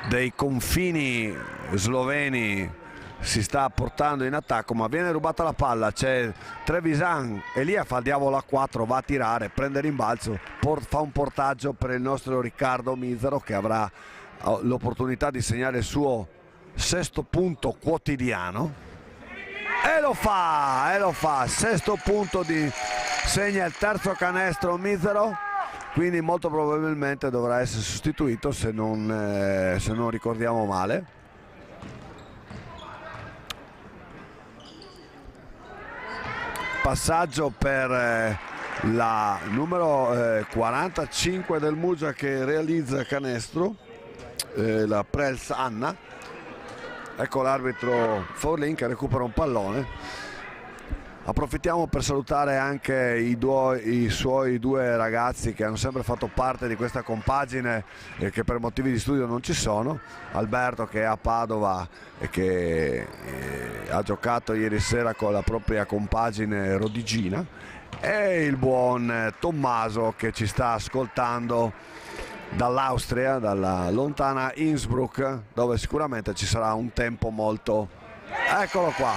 dei confini sloveni, si sta portando in attacco, ma viene rubata la palla, c'è Trevisan, Elia fa il diavolo a 4, va a tirare, prende rimbalzo, fa un portaggio per il nostro Riccardo Mizero che avrà l'opportunità di segnare il suo 6° punto quotidiano e lo fa, 6° punto segna il 3° canestro Mizero, quindi molto probabilmente dovrà essere sostituito se non ricordiamo male. Passaggio per la numero 45 del Muggia che realizza canestro, la Prels Anna. Ecco l'arbitro Forlin che recupera un pallone. Approfittiamo per salutare anche i suoi 2 ragazzi che hanno sempre fatto parte di questa compagine e che per motivi di studio non ci sono. Alberto che è a Padova e che ha giocato ieri sera con la propria compagine Rodigina, e il buon Tommaso che ci sta ascoltando dall'Austria, dalla lontana Innsbruck, dove sicuramente ci sarà un tempo molto eccolo qua,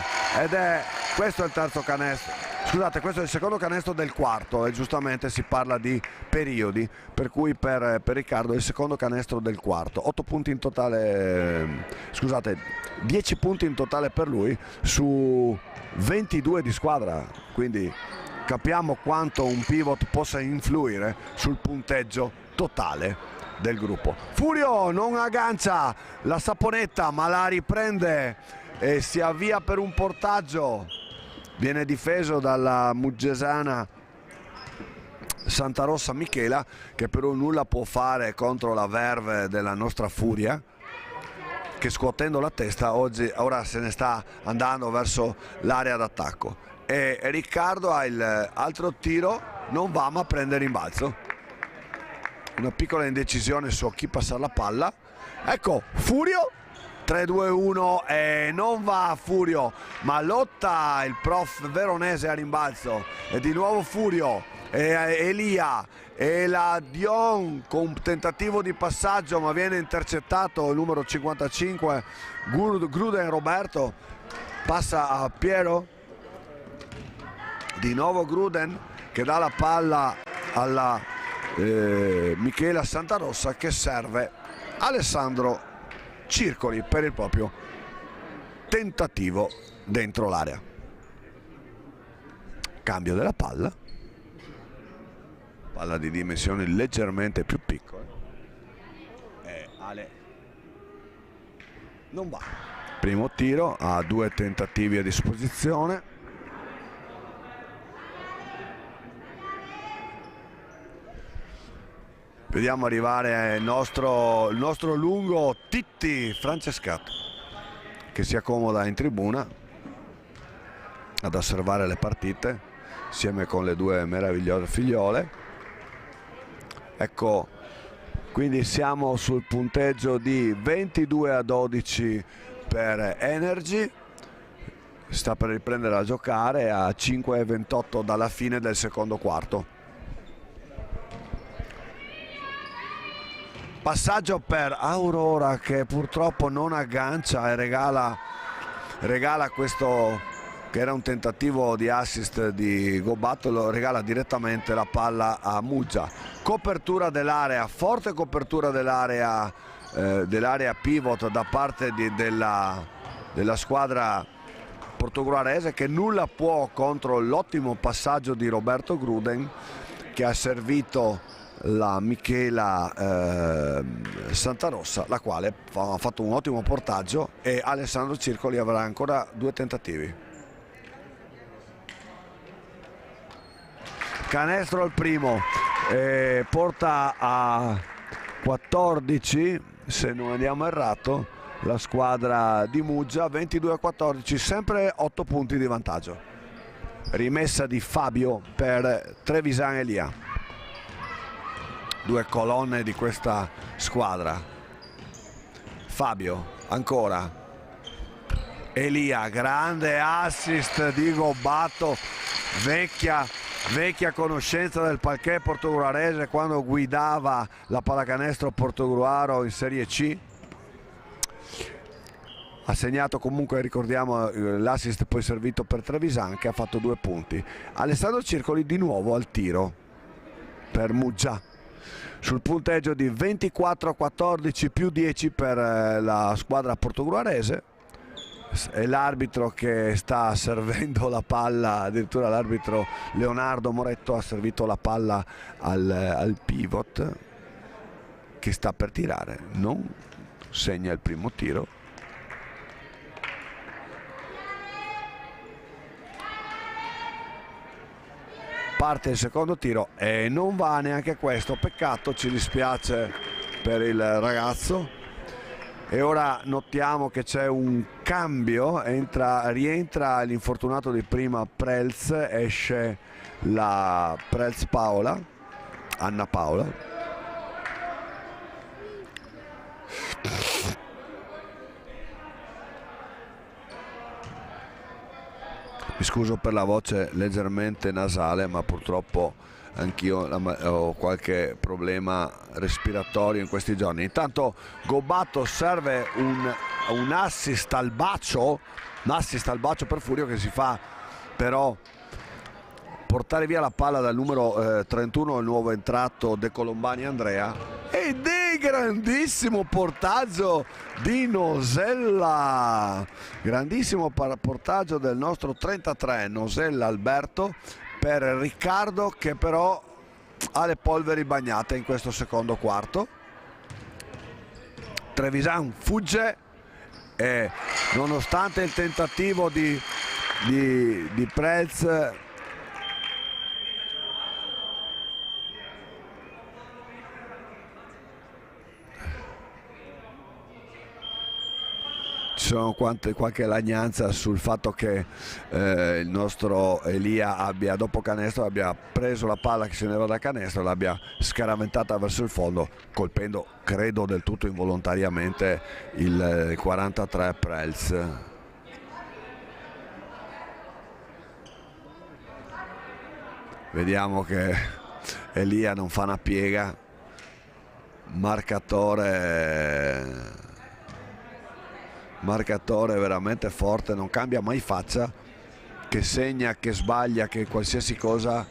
questo è il terzo canestro, scusate, questo è il secondo canestro del quarto, e giustamente si parla di periodi, per cui per Riccardo è il secondo canestro del quarto. 8 punti in totale, scusate, 10 punti in totale per lui su 22 di squadra, quindi capiamo quanto un pivot possa influire sul punteggio totale del gruppo. Furio non aggancia la saponetta, ma la riprende e si avvia per un portaggio, viene difeso dalla muggesana Santarossa Michela, che però nulla può fare contro la verve della nostra Furia, che scuotendo la testa ora se ne sta andando verso l'area d'attacco, e Riccardo ha il altro tiro, non va, ma prende rimbalzo. Una piccola indecisione su chi passare la palla. Ecco Furio, 3-2-1 e non va Furio, ma lotta il prof veronese a rimbalzo, e di nuovo Furio e Elia e la Dion con un tentativo di passaggio, ma viene intercettato il numero 55 Gruden Roberto, passa a Piero, di nuovo Gruden che dà la palla alla Michela Santarossa, che serve Alessandro Circoli per il proprio tentativo dentro l'area. Cambio della palla di dimensioni leggermente più piccole, e Ale non va. Primo tiro, ha 2 tentativi a disposizione. Vediamo arrivare il nostro lungo Titti Francescato, che si accomoda in tribuna ad osservare le partite insieme con le 2 meravigliose figliole. Ecco, quindi siamo sul punteggio di 22-12 per Energy, sta per riprendere a giocare a 5-28 dalla fine del secondo quarto. Passaggio per Aurora, che purtroppo non aggancia e regala questo, che era un tentativo di assist di Gobatto, lo regala direttamente la palla a Muggia. Copertura dell'area, forte copertura dell'area pivot da parte della squadra portoghese, che nulla può contro l'ottimo passaggio di Roberto Gruden, che ha servito la Michela Santarossa, la quale ha fatto un ottimo portaggio, e Alessandro Circoli avrà ancora 2 tentativi. Canestro al primo, porta a 14, se non andiamo errato, la squadra di Muggia, 22-14, sempre 8 punti di vantaggio. Rimessa di Fabio per Trevisan Elia, 2 colonne di questa squadra. Fabio ancora, Elia, grande assist di Gobatto, vecchia conoscenza del parquet portoghese quando guidava la pallacanestro portogruaro in Serie C. Ha segnato comunque, ricordiamo, l'assist poi servito per Trevisan, che ha fatto 2 punti. Alessandro Circoli di nuovo al tiro per Muggia, sul punteggio di 24-14 più 10 per la squadra portogruarese. È l'arbitro che sta servendo la palla, addirittura l'arbitro Leonardo Moretto ha servito la palla al pivot, che sta per tirare, non segna il primo tiro. Parte il secondo tiro e non va neanche questo, peccato, ci dispiace per il ragazzo. E ora notiamo che c'è un cambio, rientra l'infortunato di prima Prelz, esce la Prelz Paola, Anna Paola. Mi scuso per la voce leggermente nasale, ma purtroppo anch'io ho qualche problema respiratorio in questi giorni. Intanto Gobbato serve un assist al bacio per Furio, che si fa però portare via la palla dal numero 31, il nuovo entrato De Colombani Andrea, ed è grandissimo portaggio di Nosella, grandissimo portaggio del nostro 33 Nosella Alberto per Riccardo, che però ha le polveri bagnate in questo secondo quarto. Trevisan fugge e nonostante il tentativo di Prelz, ci sono qualche lagnanza sul fatto che il nostro Elia abbia, dopo canestro, abbia preso la palla che se ne va da canestro e l'abbia scaraventata verso il fondo, colpendo, credo del tutto involontariamente, il 43 Prelz. Vediamo che Elia non fa una piega, marcatore veramente forte, non cambia mai faccia, che segna, che sbaglia, che qualsiasi cosa.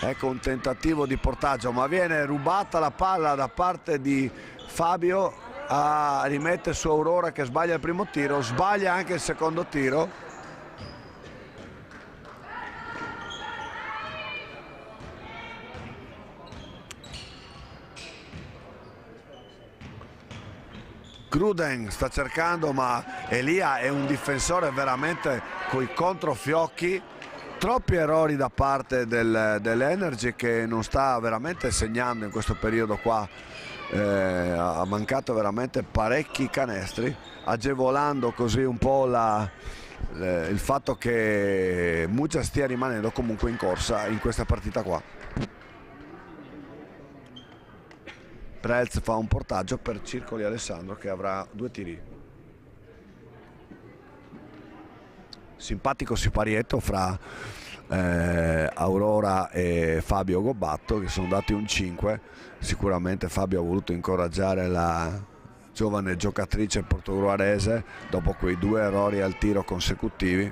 Ecco un tentativo di portaggio, ma viene rubata la palla da parte di Fabio, rimette su Aurora che sbaglia il primo tiro, sbaglia anche il secondo tiro. Gruden sta cercando, ma Elia è un difensore veramente coi controfiocchi. Troppi errori da parte dell'Energy, che non sta veramente segnando in questo periodo qua. Ha mancato veramente parecchi canestri, agevolando così un po' il fatto che Muggia stia rimanendo comunque in corsa in questa partita qua. Prelz fa un portaggio per Circoli Alessandro, che avrà 2 tiri. Simpatico siparietto fra Aurora e Fabio Gobbato, che sono dati un 5. Sicuramente Fabio ha voluto incoraggiare la giovane giocatrice portogruarese dopo quei 2 errori al tiro consecutivi.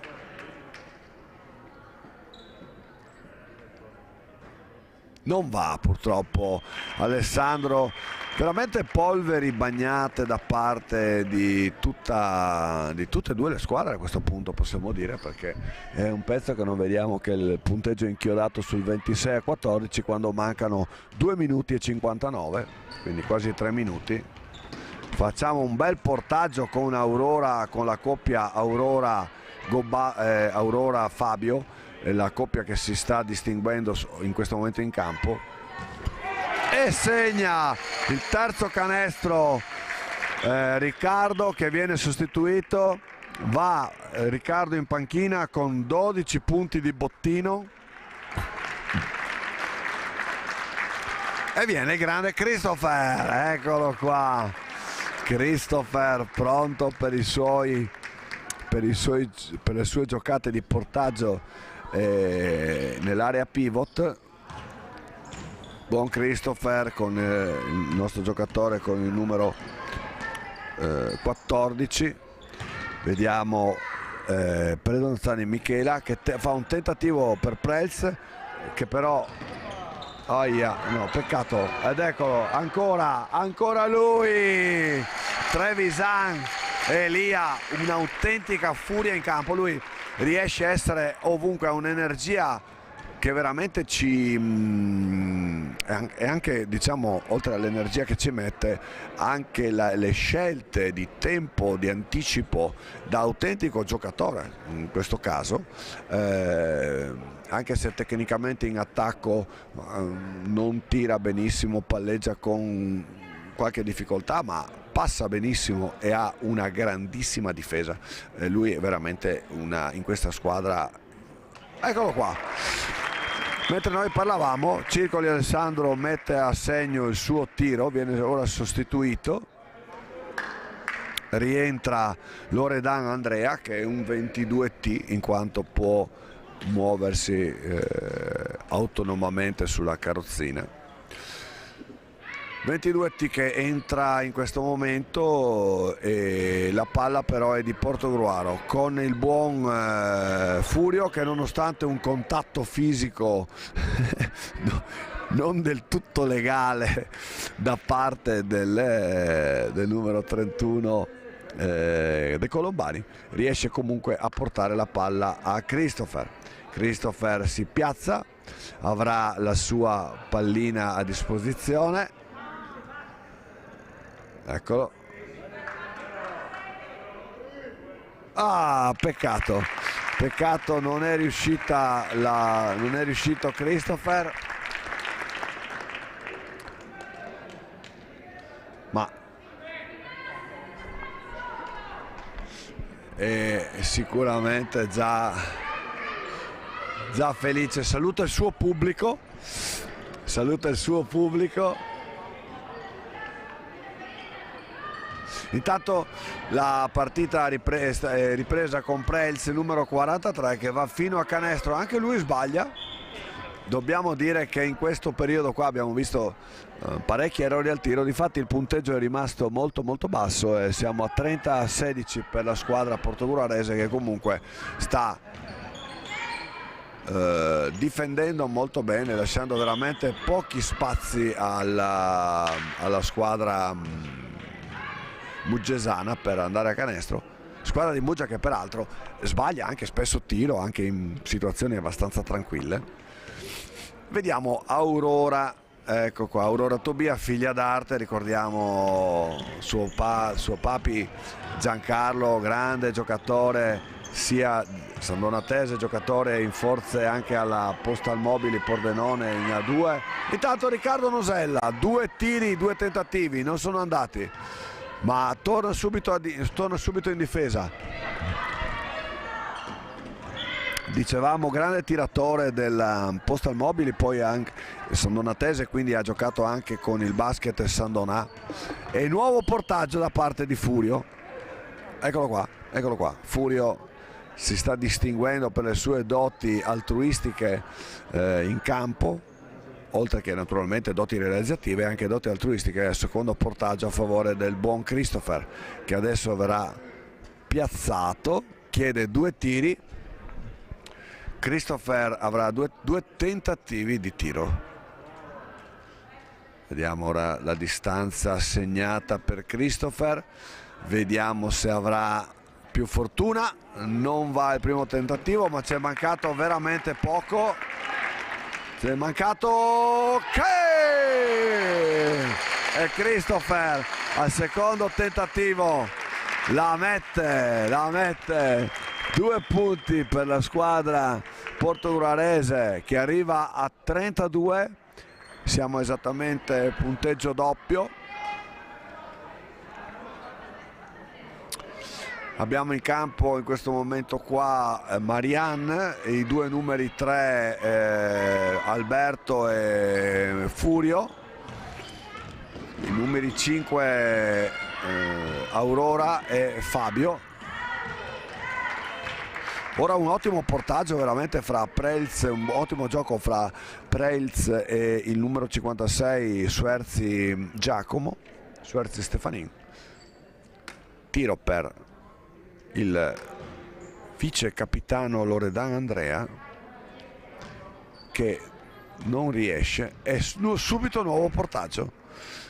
Non va purtroppo Alessandro, veramente polveri bagnate da parte di tutte e due le squadre a questo punto, possiamo dire, perché è un pezzo che non vediamo che il punteggio è inchiodato sul 26-14 quando mancano 2 minuti e 59, quindi quasi 3 minuti. Facciamo un bel portaggio con Aurora, con la coppia Aurora Fabio, la coppia che si sta distinguendo in questo momento in campo, e segna il terzo canestro Riccardo, che viene sostituito. Va Riccardo in panchina con 12 punti di bottino e viene il grande Christopher, eccolo qua, Christopher pronto per le sue giocate di portaggio nell'area pivot. Buon Christopher con il nostro giocatore con il numero 14. Vediamo Predonzani Michela che fa un tentativo per Prelz, che però no, peccato, ed eccolo ancora lui, Trevisan Elia, un'autentica furia in campo. Lui riesce a essere ovunque, ha un'energia che veramente e anche, diciamo, oltre all'energia che ci mette, anche le scelte di tempo, di anticipo, da autentico giocatore in questo caso, anche se tecnicamente in attacco non tira benissimo, palleggia con qualche difficoltà, ma passa benissimo e ha una grandissima difesa. Lui è veramente in questa squadra. Eccolo qua. Mentre noi parlavamo, Circoli Alessandro mette a segno il suo tiro, viene ora sostituito. Rientra Loredan Andrea, che è un 22T, in quanto può muoversi autonomamente sulla carrozzina. 22T che entra in questo momento e la palla però è di Portogruaro con il buon Furio che, nonostante un contatto fisico non del tutto legale da parte del numero 31 De Colombani, riesce comunque a portare la palla a Christopher. Christopher si piazza, avrà la sua pallina a disposizione. Eccolo. Ah, peccato, peccato, non è riuscito Christopher, ma è sicuramente già felice. Saluta il suo pubblico, Intanto la partita è ripresa con Prelz, numero 43, che va fino a canestro, anche lui sbaglia. Dobbiamo dire che in questo periodo qua abbiamo visto parecchi errori al tiro, difatti il punteggio è rimasto molto basso e siamo a 30-16 per la squadra portoghese, che comunque sta difendendo molto bene, lasciando veramente pochi spazi alla squadra muggesana per andare a canestro. Squadra di Muggia che peraltro sbaglia anche spesso tiro, anche in situazioni abbastanza tranquille. Vediamo Aurora, ecco qua, Aurora Tobia, figlia d'arte, ricordiamo suo papi Giancarlo, grande giocatore sia sandonatese, giocatore in forze anche alla Postal Mobili Pordenone in A2. Intanto Riccardo Nosella, 2 tiri, 2 tentativi, non sono andati, ma torna subito in difesa. Dicevamo grande tiratore del Postal Mobili, poi anche sandonatese, quindi ha giocato anche con il basket Sandonà. E nuovo portaggio da parte di Furio, eccolo qua, Furio si sta distinguendo per le sue doti altruistiche in campo, oltre che naturalmente doti realizzative, anche doti altruistiche. Al secondo portaggio a favore del buon Christopher, che adesso verrà piazzato, chiede 2 tiri. Christopher avrà due tentativi di tiro. Vediamo ora la distanza segnata per Christopher, vediamo se avrà più fortuna. Non va il primo tentativo, ma ci è mancato veramente poco. C'è mancato e Christopher al secondo tentativo la mette. 2 punti per la squadra portogruarese, che arriva a 32. Siamo esattamente punteggio doppio. Abbiamo in campo in questo momento qua Marianne, i 2 numeri 3 Alberto e Furio, i numeri 5 Aurora e Fabio. Ora un ottimo portaggio veramente fra Prelz, un ottimo gioco fra Prelz e il numero 56 Suerzi Stefanin. Tiro per il vice capitano Loredan Andrea, che non riesce, e subito nuovo portaggio,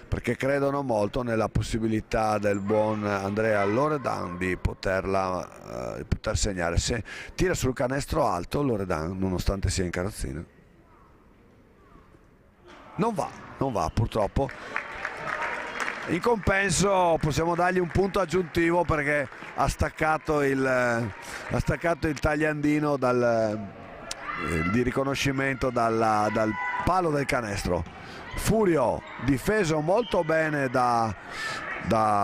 perché credono molto nella possibilità del buon Andrea Loredan di poter segnare. Se tira sul canestro alto Loredan, nonostante sia in carrozzina, non va purtroppo. In compenso possiamo dargli un punto aggiuntivo, perché ha staccato il tagliandino di riconoscimento dal palo del canestro. Furio difeso molto bene da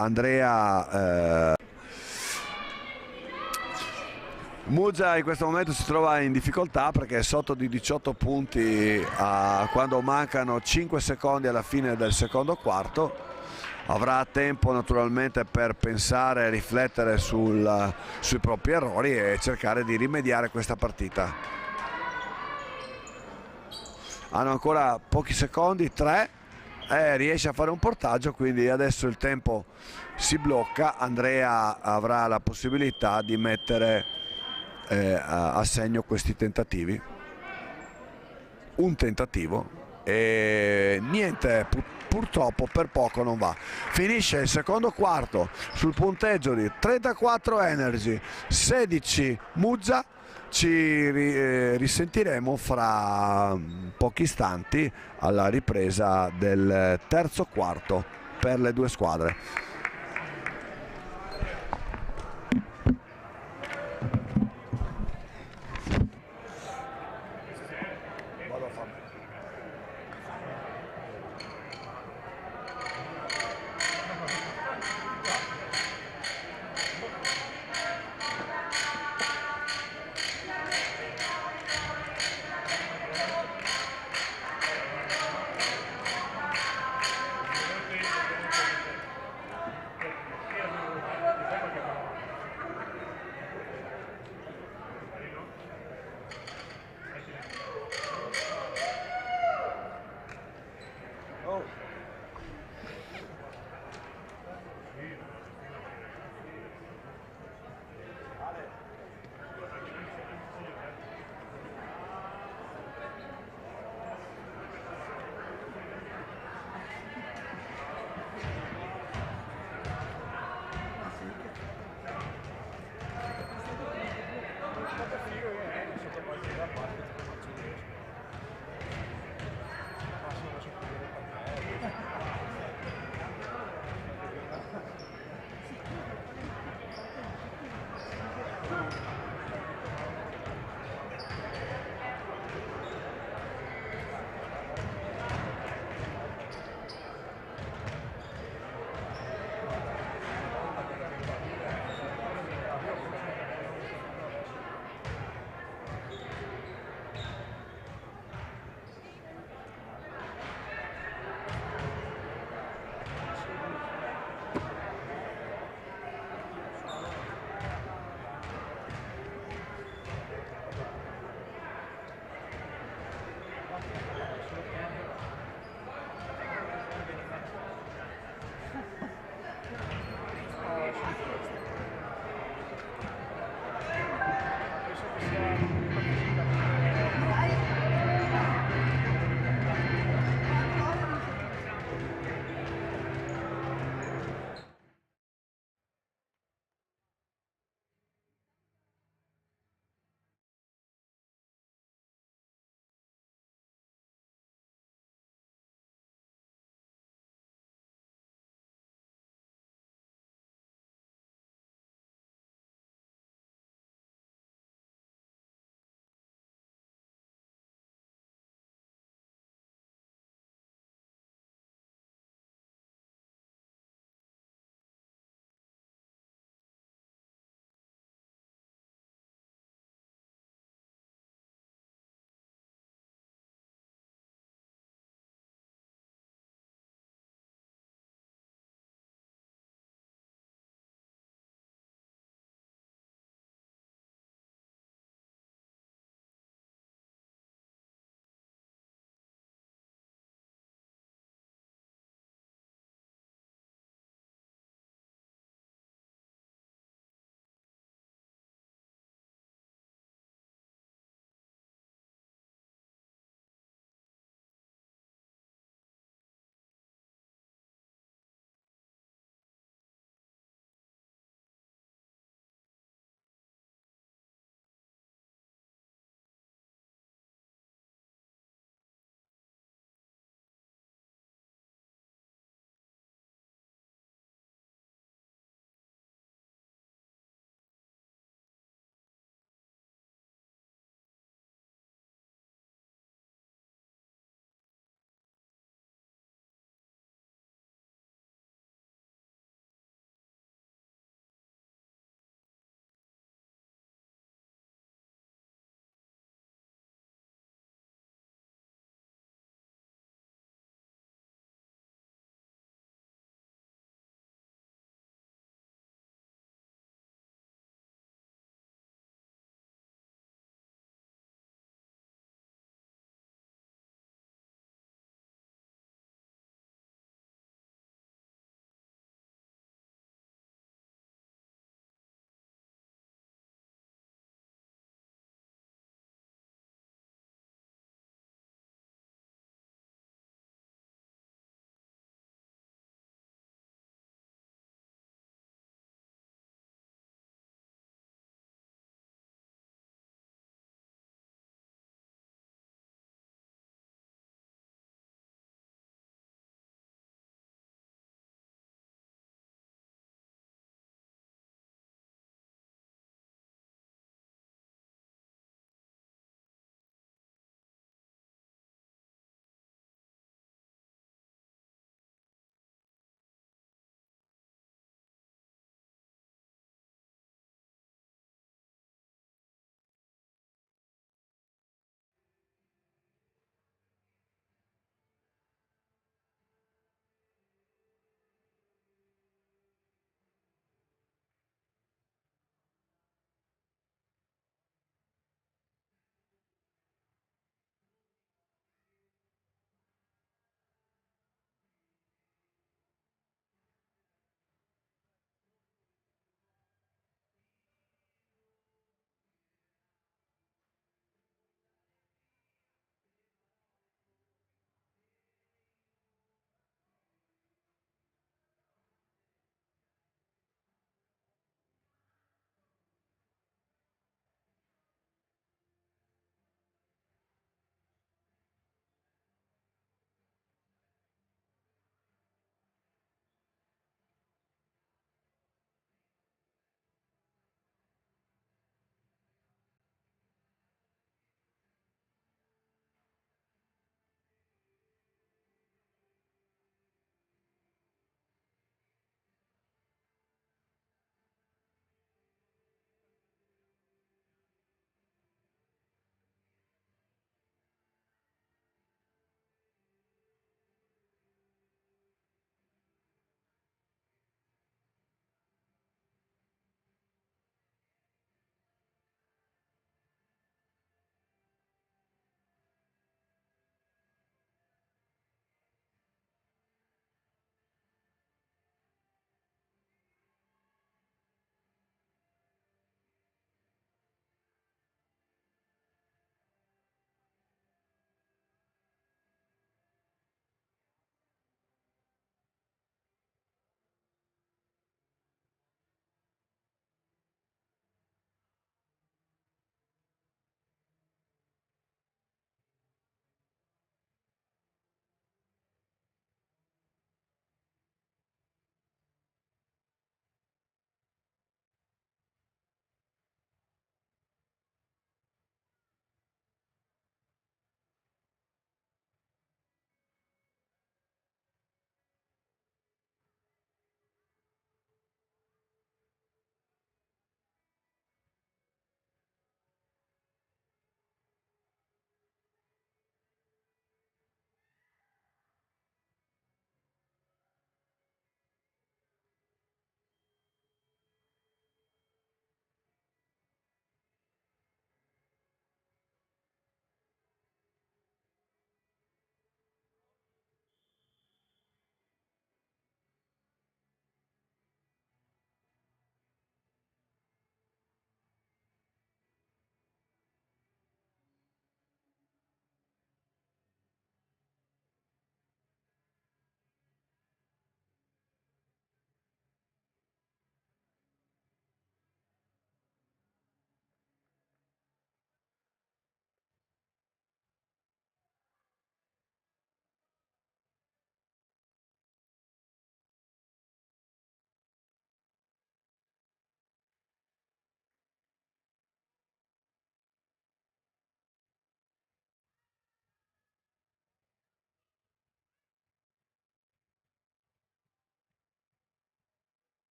Andrea. Muggia in questo momento si trova in difficoltà, perché è sotto di 18 punti quando mancano 5 secondi alla fine del secondo quarto. Avrà tempo naturalmente per pensare e riflettere sui propri errori e cercare di rimediare questa partita. hanno ancora pochi secondi, 3, riesce a fare un portaggio, quindi adesso il tempo si blocca. Andrea avrà la possibilità di mettere a segno questi tentativi, un tentativo e niente, purtroppo per poco non va. Finisce il secondo quarto sul punteggio di 34 Energy, 16 Muzza. Ci risentiremo fra pochi istanti alla ripresa del terzo quarto per le due squadre.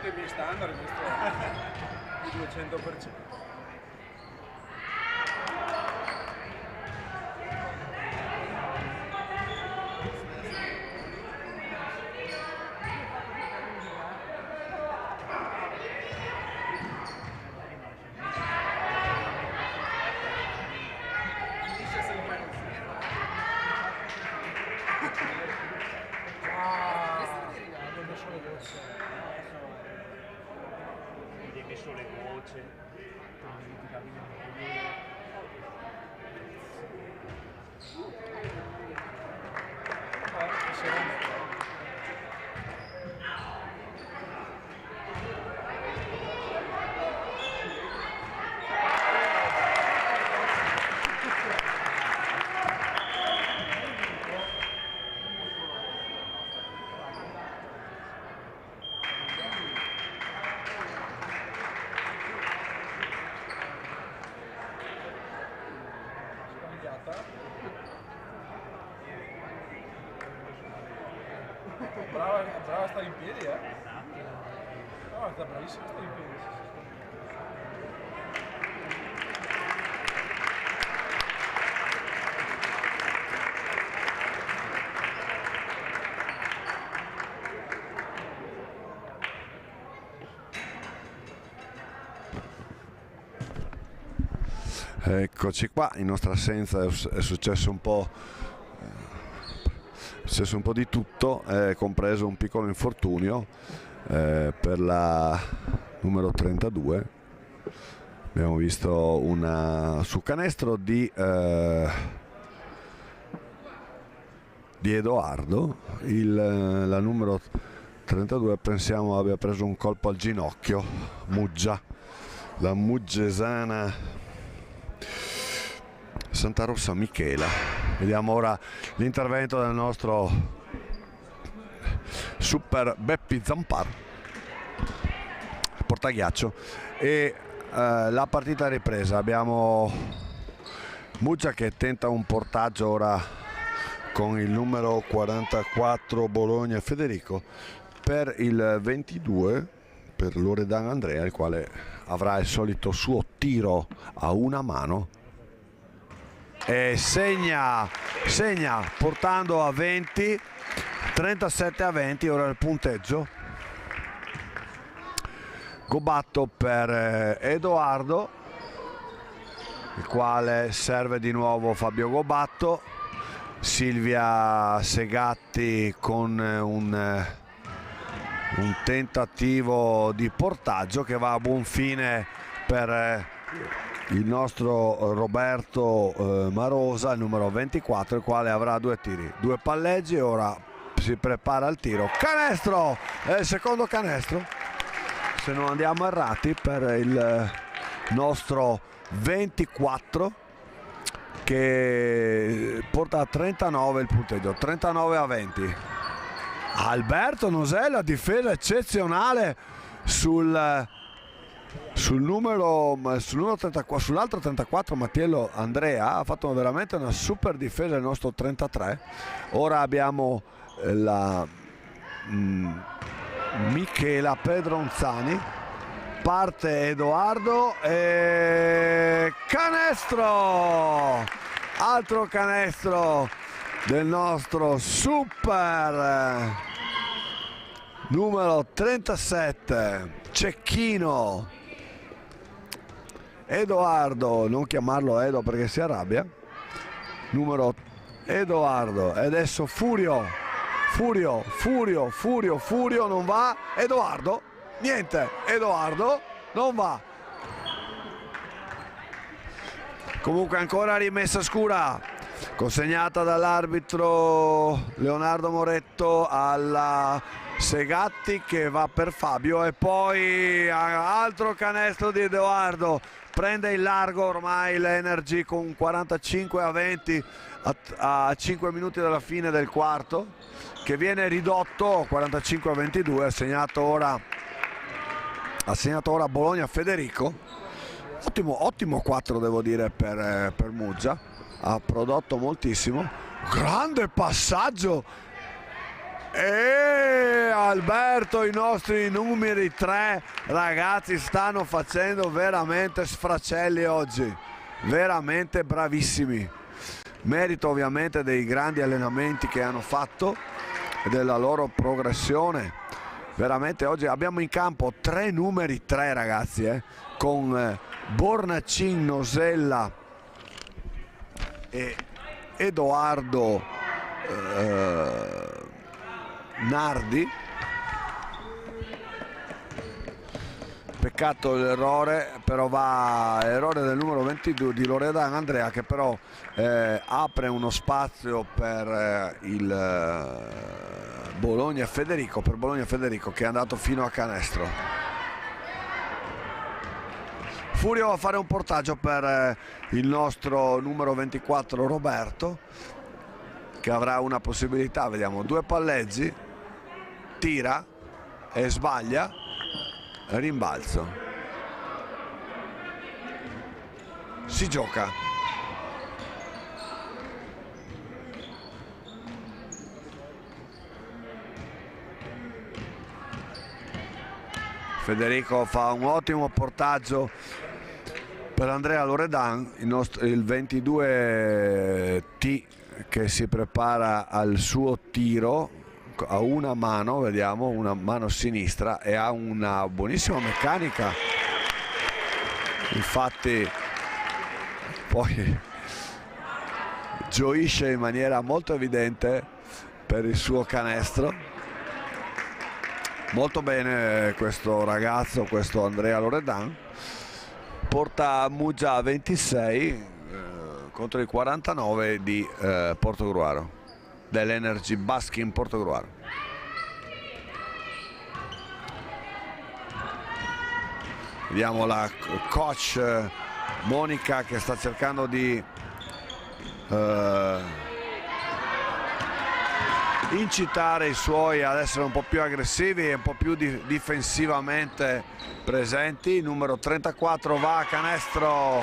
rispetto ai miei standard questo è il 200%. Brava a stare in piedi, No, sta bravissima a stare in piedi. Eccoci qua, in nostra assenza è successo un po'. È successo un po' di tutto, compreso un piccolo infortunio per la numero 32. Abbiamo visto su canestro di Edoardo, la numero 32 pensiamo abbia preso un colpo al ginocchio. Muggia, la muggesana Santa Rossa Michela. Vediamo ora l'intervento del nostro super Beppi Zampar, portaghiaccio, e la partita è ripresa. Abbiamo Muggia che tenta un portaggio ora con il numero 44 Bologna Federico per il 22 per Loredan Andrea, il quale avrà il solito suo tiro a una mano e segna portando a 20, 37 a 20 ora il punteggio. Gobatto per Edoardo, il quale serve di nuovo Fabio Gobatto. Silvia Segatti con un tentativo di portaggio che va a buon fine per il nostro Roberto Marosa, il numero 24, il quale avrà 2 tiri, 2 palleggi. Ora si prepara al tiro, canestro, è il secondo canestro se non andiamo errati per il nostro 24, che porta a 39 il punteggio, 39 a 20. Alberto Nosella, difesa eccezionale sull'altro 34 Mattiello Andrea, ha fatto veramente una super difesa il nostro 33. Ora abbiamo la Michela Pedronzani, parte Edoardo e canestro, altro canestro del nostro super numero 37 Cecchino. Edoardo, non chiamarlo Edo perché si arrabbia, numero Edoardo, e adesso Furio, non va, Edoardo, niente, Edoardo non va. Comunque ancora rimessa scura, consegnata dall'arbitro Leonardo Moretto alla Segatti, che va per Fabio, e poi altro canestro di Edoardo. Prende il largo ormai l'Energy con 45 a 20 a 5 minuti dalla fine del quarto, che viene ridotto 45 a 22. Ha segnato ora Bologna Federico. Ottimo 4 devo dire per Muggia, ha prodotto moltissimo. Grande passaggio E Alberto, i nostri numeri 3 ragazzi stanno facendo veramente sfracelli oggi, veramente bravissimi, merito ovviamente dei grandi allenamenti che hanno fatto e della loro progressione. Veramente oggi abbiamo in campo 3 numeri 3 ragazzi, con Bornacin, Nosella e Edoardo Nardi. Peccato l'errore, però errore del numero 22 di Loredan Andrea, che però apre uno spazio per il Bologna Federico, che è andato fino a canestro. Furio va a fare un portaggio per il nostro numero 24 Roberto, che avrà una possibilità, vediamo, 2 palleggi, tira e sbaglia, rimbalzo, si gioca. Federico fa un ottimo portaggio per Andrea Loredan, il 22T che si prepara al suo tiro a una mano, vediamo, una mano sinistra, e ha una buonissima meccanica, infatti poi gioisce in maniera molto evidente per il suo canestro. Molto bene questo ragazzo, questo Andrea Loredan, porta Muggia a 26 contro i 49 di Portogruaro, dell'Energy Baskin Portogruaro. Vediamo la coach Monica che sta cercando di incitare i suoi ad essere un po' più aggressivi e un po' più difensivamente presenti. Numero 34 va a canestro,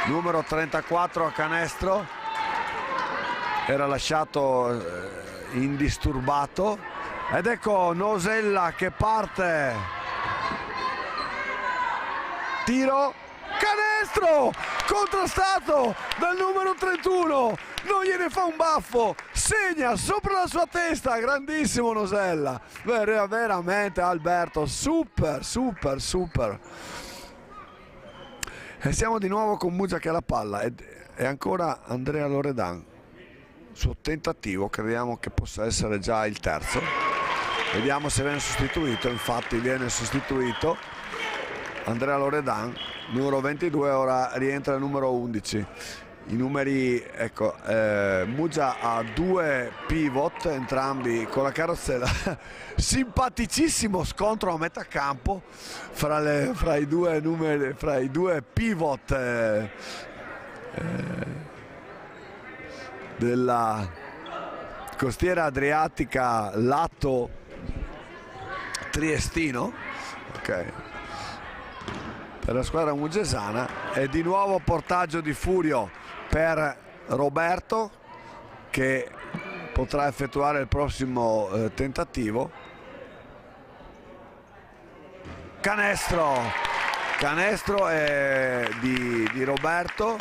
numero 34 a canestro, era lasciato indisturbato, ed ecco Nosella che parte, tiro, canestro contrastato dal numero 31, non gliene fa un baffo, segna sopra la sua testa, grandissimo Nosella, veramente Alberto, super. E siamo di nuovo con Muggia che ha la palla e ancora Andrea Loredan, suo tentativo, crediamo che possa essere già il terzo, vediamo se viene sostituito. Infatti viene sostituito Andrea Loredan, numero 22, ora rientra il numero 11. I numeri, ecco, Muggia ha 2 pivot, entrambi con la carrozzella. Simpaticissimo scontro a metà campo fra i due pivot della costiera adriatica lato triestino, ok, per la squadra muggesana. E di nuovo portaggio di Furio per Roberto, che potrà effettuare il prossimo tentativo. Canestro di Roberto,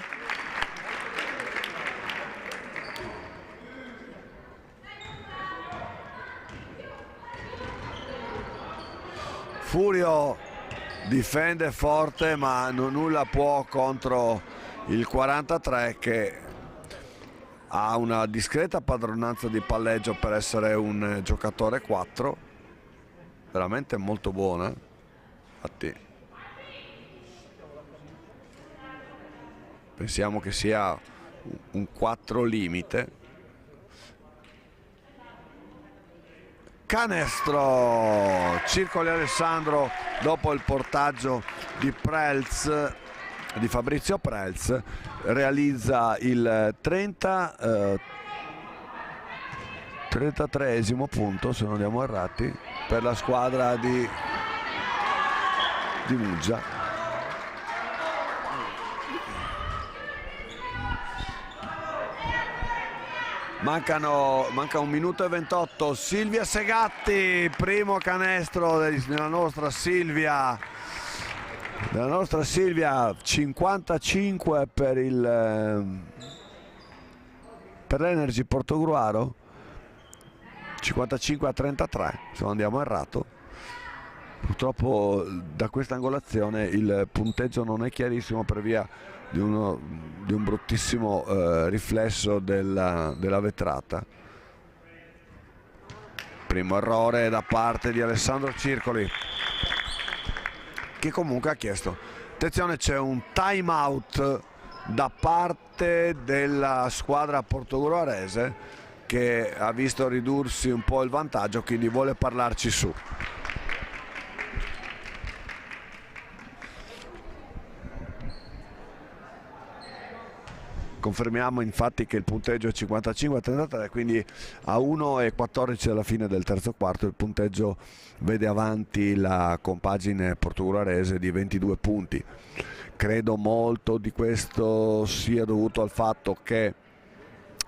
Furio difende forte ma nulla può contro il 43, che ha una discreta padronanza di palleggio per essere un giocatore 4, veramente molto buona. Infatti pensiamo che sia un 4 limite. Canestro, Circoli Alessandro dopo il portaggio di Fabrizio Prelz, realizza il 33esimo punto, se non andiamo errati, per la squadra di Muggia. manca 1 minuto e 28. Silvia Segatti, primo canestro della nostra Silvia, 55 per l'Energy Portogruaro, 55-33, se non andiamo errato. Purtroppo da questa angolazione il punteggio non è chiarissimo per via di un bruttissimo riflesso della vetrata. Primo errore da parte di Alessandro Circoli, che comunque ha chiesto. Attenzione, c'è un time out da parte della squadra portogruarese che ha visto ridursi un po' il vantaggio, quindi vuole parlarci su. Confermiamo infatti che il punteggio è 55-33, quindi a 1:14 alla fine del terzo quarto il punteggio vede avanti la compagine portoghese di 22 punti. Credo molto di questo sia dovuto al fatto che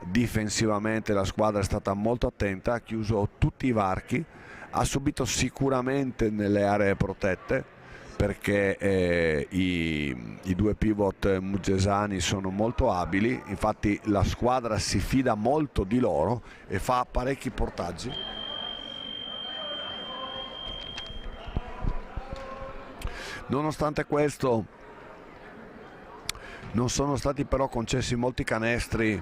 difensivamente la squadra è stata molto attenta, ha chiuso tutti i varchi, ha subito sicuramente nelle aree protette, perché i due pivot muggesani sono molto abili, infatti la squadra si fida molto di loro e fa parecchi portaggi. Nonostante questo non sono stati però concessi molti canestri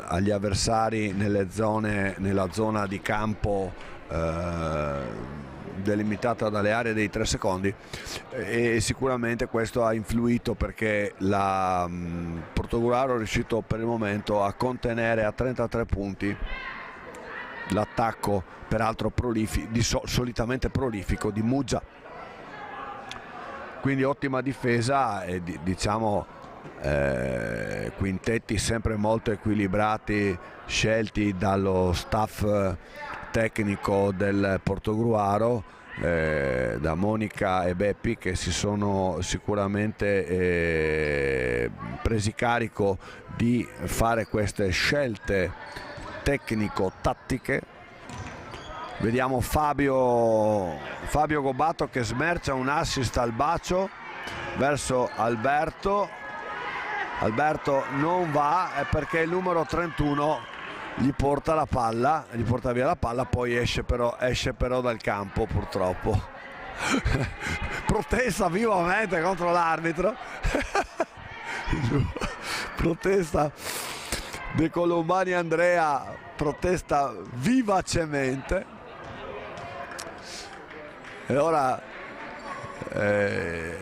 agli avversari nella zona di campo delimitata dalle aree dei 3 secondi, e sicuramente questo ha influito, perché la Portogruaro è riuscito per il momento a contenere a 33 punti l'attacco, peraltro solitamente prolifico, di Muggia. Quindi ottima difesa e diciamo quintetti sempre molto equilibrati scelti dallo staff tecnico del Portogruaro, da Monica e Beppi, che si sono sicuramente presi carico di fare queste scelte tecnico-tattiche. Vediamo Fabio Gobbato che smercia un assist al bacio verso Alberto. Alberto non va, è perché il numero 31 gli porta via la palla, poi esce però dal campo, purtroppo. Protesta vivamente contro l'arbitro. Protesta De Colombani Andrea, protesta vivacemente. E ora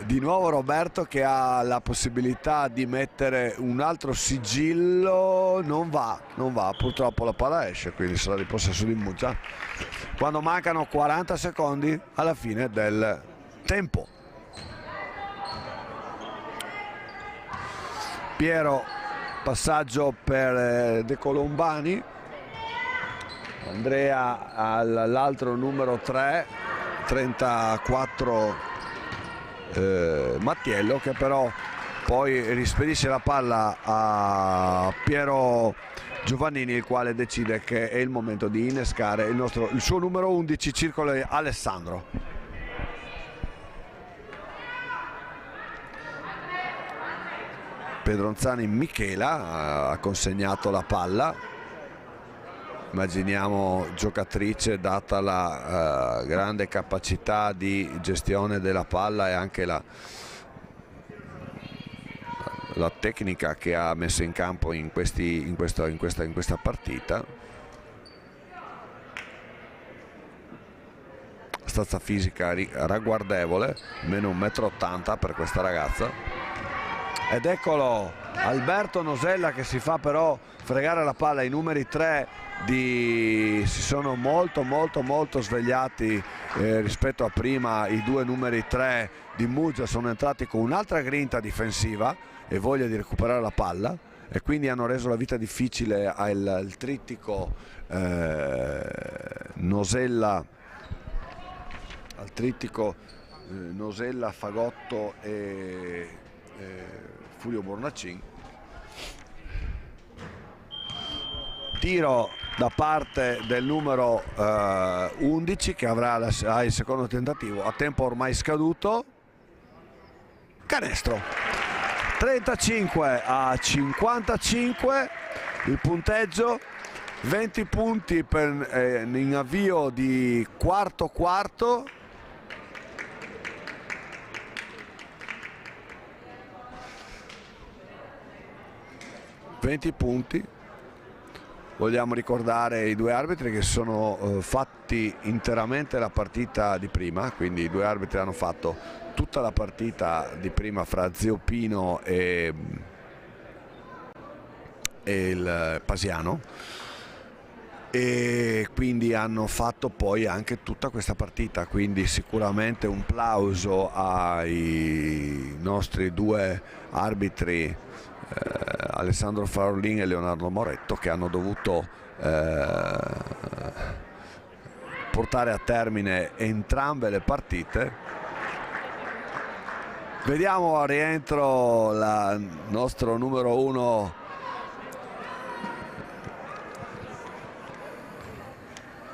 di nuovo Roberto, che ha la possibilità di mettere un altro sigillo, non va, purtroppo la palla esce, quindi sarà di possesso di Muggia quando mancano 40 secondi alla fine del tempo. Piero, passaggio per De Colombani, Andrea all'altro numero 3, 34 Mattiello, che però poi rispedisce la palla a Piero Giovannini, il quale decide che è il momento di innescare il suo numero 11, Circolo Alessandro. Pedronzani Michela ha consegnato la palla. Immaginiamo giocatrice, data la grande capacità di gestione della palla e anche la tecnica che ha messo in campo in questa partita. Stazza fisica ragguardevole, meno 1,80 m per questa ragazza. Ed eccolo Alberto Nosella che si fa però fregare la palla. I numeri 3 si sono molto svegliati rispetto a prima. I due numeri 3 di Muggia sono entrati con un'altra grinta difensiva e voglia di recuperare la palla, e quindi hanno reso la vita difficile al trittico Nosella, Fagotto e Fulvio Bornacin. tiro da parte del numero 11 che avrà il secondo tentativo a tempo ormai scaduto. Canestro. 35-55 il punteggio, 20 punti in avvio di quarto quarto. Punti. Vogliamo ricordare i due arbitri che sono fatti interamente la partita di prima, quindi i due arbitri hanno fatto tutta la partita di prima fra Zio Pino e il Pasiano, e quindi hanno fatto poi anche tutta questa partita, quindi sicuramente un plauso ai nostri due arbitri Alessandro Farolin e Leonardo Moretto, che hanno dovuto portare a termine entrambe le partite. Vediamo a rientro il nostro numero 1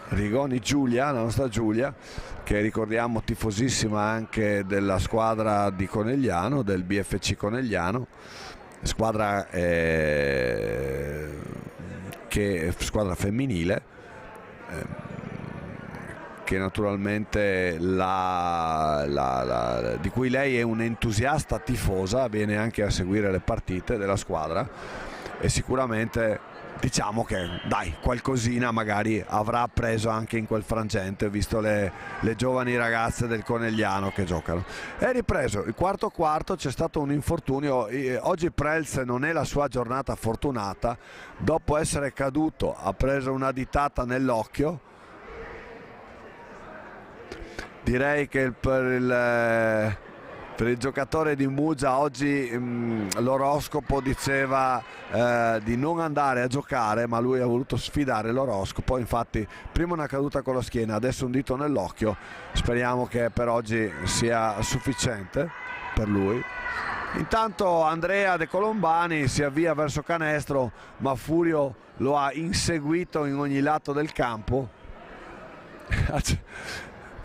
Rigoni Giulia, la nostra Giulia, che ricordiamo tifosissima anche della squadra di Conegliano, del BFC Conegliano, squadra squadra femminile, che naturalmente di cui lei è un'entusiasta tifosa, viene anche a seguire le partite della squadra, e sicuramente diciamo che dai, qualcosina magari avrà preso anche in quel frangente, visto le giovani ragazze del Conegliano che giocano. È ripreso il quarto quarto, c'è stato un infortunio, oggi Prelz non è la sua giornata fortunata, dopo essere caduto ha preso una ditata nell'occhio. Direi che per il giocatore di Muggia oggi l'oroscopo diceva di non andare a giocare, ma lui ha voluto sfidare l'oroscopo, infatti prima una caduta con la schiena, adesso un dito nell'occhio. Speriamo che per oggi sia sufficiente per lui. Intanto Andrea De Colombani si avvia verso canestro, ma Furio lo ha inseguito in ogni lato del campo.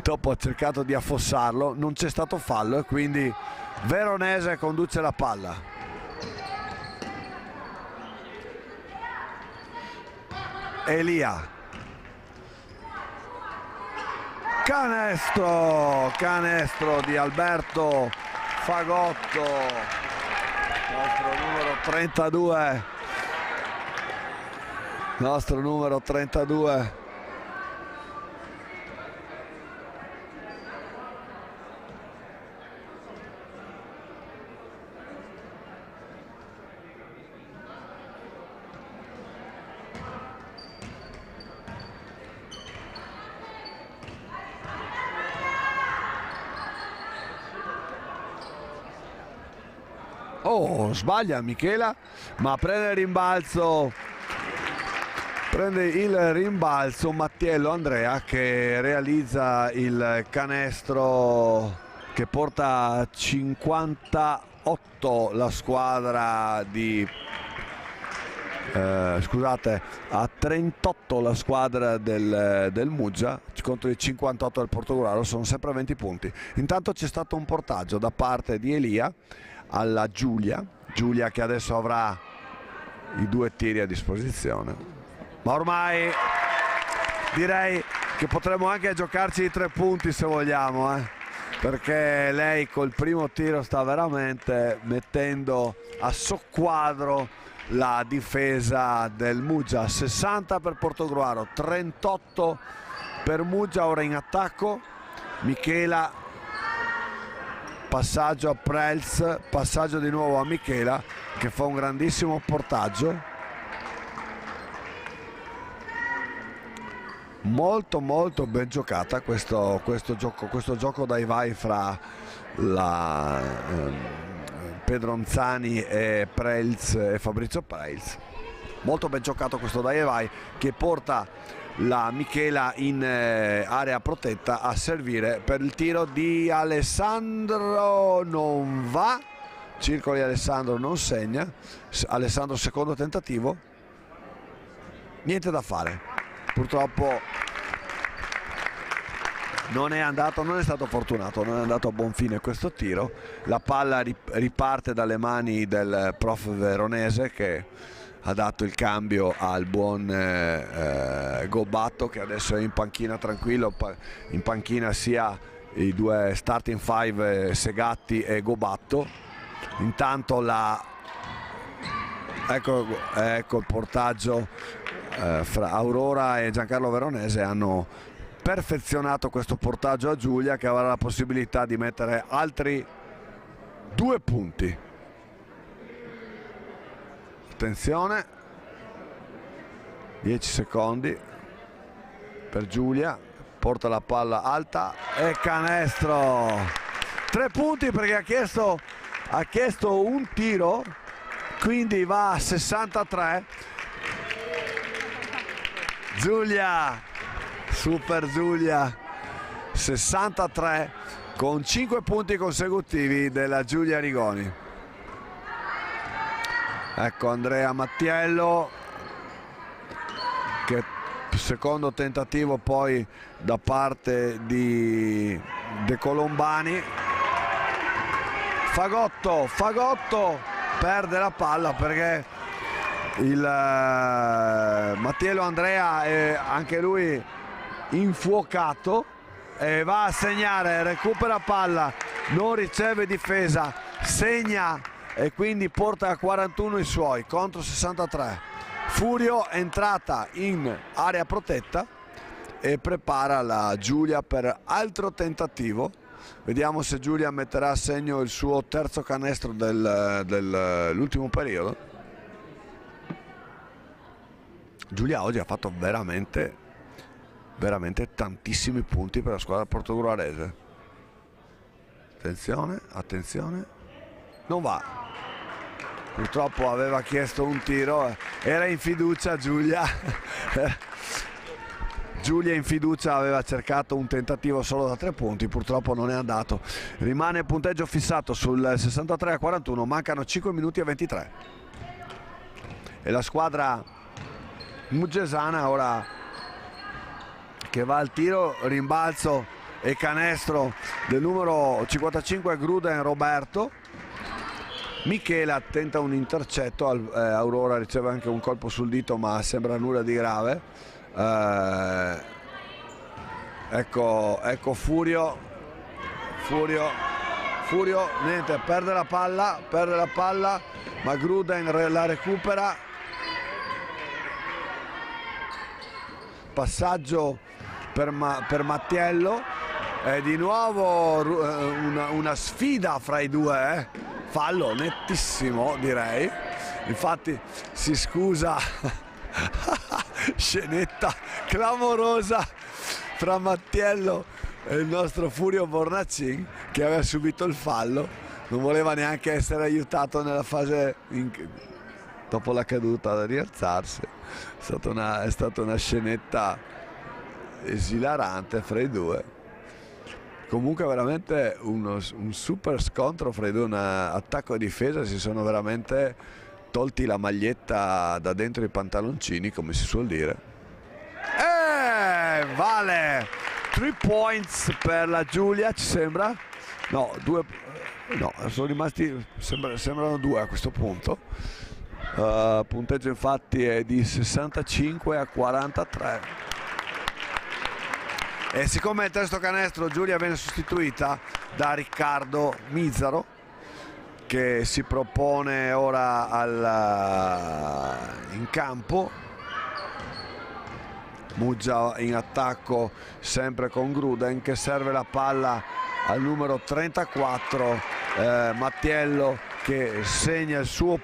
Dopo ha cercato di affossarlo, non c'è stato fallo e quindi Veronese conduce la palla. Elia, canestro di Alberto Fagotto, nostro numero 32. Oh, sbaglia Michela, ma prende il rimbalzo Mattiello Andrea, che realizza il canestro che porta a 58 la squadra di a 38 la squadra del Muggia contro i 58 del Portogruaro, sono sempre 20 punti. Intanto c'è stato un portaggio da parte di Elia alla Giulia che adesso avrà i due tiri a disposizione, ma ormai direi che potremmo anche giocarci i 3 punti se vogliamo, perché lei col primo tiro sta veramente mettendo a soqquadro la difesa del Muggia. 60 per Portogruaro, 38 per Muggia. Ora in attacco Michela, passaggio a Prelz, passaggio di nuovo a Michela che fa un grandissimo portaggio, molto ben giocata questo gioco dai vai fra Pedronzani e Prelz e Fabrizio Prelz. Molto ben giocato questo dai vai che porta la Michela in area protetta a servire per il tiro di Alessandro. Non va, circoli Alessandro, non segna. Alessandro secondo tentativo. niente da fare, purtroppo non è stato fortunato, non è andato a buon fine questo tiro. La palla riparte dalle mani del prof veronese, che ha dato il cambio al buon Gobatto, che adesso è in panchina tranquillo, in panchina sia i due starting five Segatti e Gobatto. Intanto ecco il portaggio fra Aurora e Giancarlo Veronese hanno perfezionato questo portaggio a Giulia, che avrà la possibilità di mettere altri 2 punti. Attenzione, 10 secondi per Giulia, porta la palla alta e canestro. 3 punti perché ha chiesto un tiro, quindi va a 63. Giulia, super Giulia, 63 con 5 punti consecutivi della Giulia Rigoni. Ecco Andrea Mattiello, che secondo tentativo poi da parte di De Colombani. Fagotto perde la palla perché il Mattiello Andrea è anche lui infuocato e va a segnare, recupera palla, non riceve difesa, segna e quindi porta a 41 i suoi contro 63. Furio è entrata in area protetta e prepara la Giulia per altro tentativo. Vediamo se Giulia metterà a segno il suo terzo canestro dell'ultimo periodo. Giulia oggi ha fatto veramente tantissimi punti per la squadra portogruarese. Attenzione, non va, purtroppo aveva chiesto un tiro, era in fiducia Giulia. Giulia in fiducia aveva cercato un tentativo solo da 3 punti, purtroppo non è andato. Rimane il punteggio fissato sul 63-41, mancano 5 minuti e 23 e la squadra muggesana ora che va al tiro, rimbalzo e canestro del numero 55 Gruden Roberto. Michela tenta un intercetto, Aurora riceve anche un colpo sul dito ma sembra nulla di grave. Ecco Furio, niente, perde la palla ma Gruden la recupera. Passaggio per Mattiello e di nuovo una sfida fra i due, fallo nettissimo direi, infatti si scusa. Scenetta clamorosa fra Mattiello e il nostro Furio Bornacin, che aveva subito il fallo, non voleva neanche essere aiutato nella fase dopo la caduta da rialzarsi. È stata una scenetta esilarante fra i due. Comunque veramente un super scontro fra i due, un attacco e difesa, si sono veramente tolti la maglietta da dentro i pantaloncini, come si suol dire. Vale 3 points per la Giulia, ci sembra? No, 2, no, sono rimasti, sembrano 2 a questo punto. Punteggio infatti è di 65-43 e siccome il terzo canestro Giulia viene sostituita da Riccardo Mizzaro, che si propone ora in campo. Muggia in attacco sempre con Gruden, che serve la palla al numero 34 Mattiello, che segna il suoi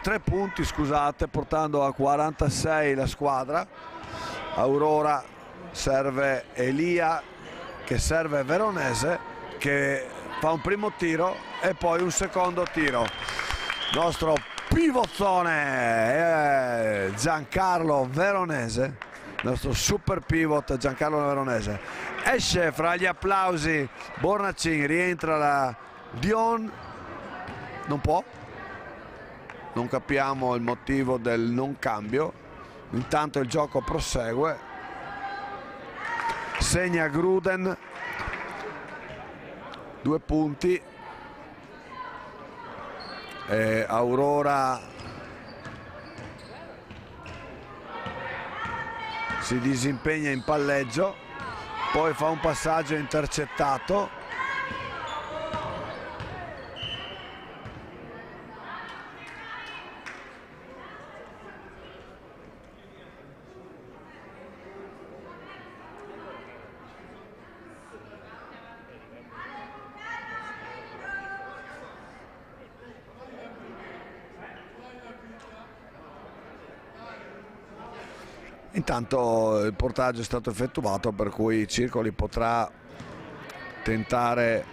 3 punti, scusate, portando a 46 la squadra. Aurora serve Elia, che serve Veronese, che fa un primo tiro e poi un secondo tiro. Nostro pivozzone Giancarlo Veronese, nostro super pivot Giancarlo Veronese. Esce fra gli applausi Bornacin, rientra la Dion, non può, non capiamo il motivo del non cambio. Intanto il gioco prosegue, segna Gruden, 2 punti, e Aurora si disimpegna in palleggio, poi fa un passaggio intercettato. Intanto il portaggio è stato effettuato, per cui Circoli potrà tentare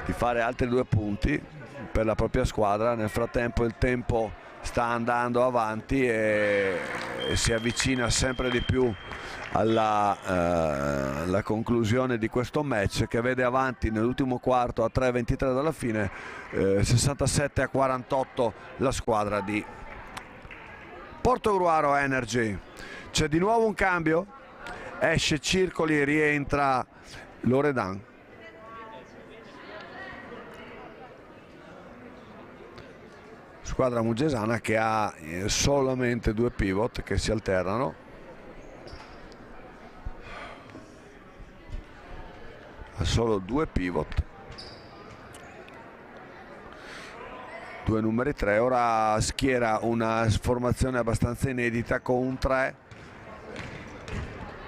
di fare altri 2 punti per la propria squadra. Nel frattempo il tempo sta andando avanti e si avvicina sempre di più alla conclusione di questo match, che vede avanti nell'ultimo quarto a 3:23 dalla fine, 67-48 la squadra di Portogruaro Energy. C'è di nuovo un cambio, esce Circoli e rientra Loredan. Squadra mugesana che ha solamente 2 pivot che si alternano. Ha solo 2 pivot. 2 numeri 3, ora schiera una formazione abbastanza inedita con un 3,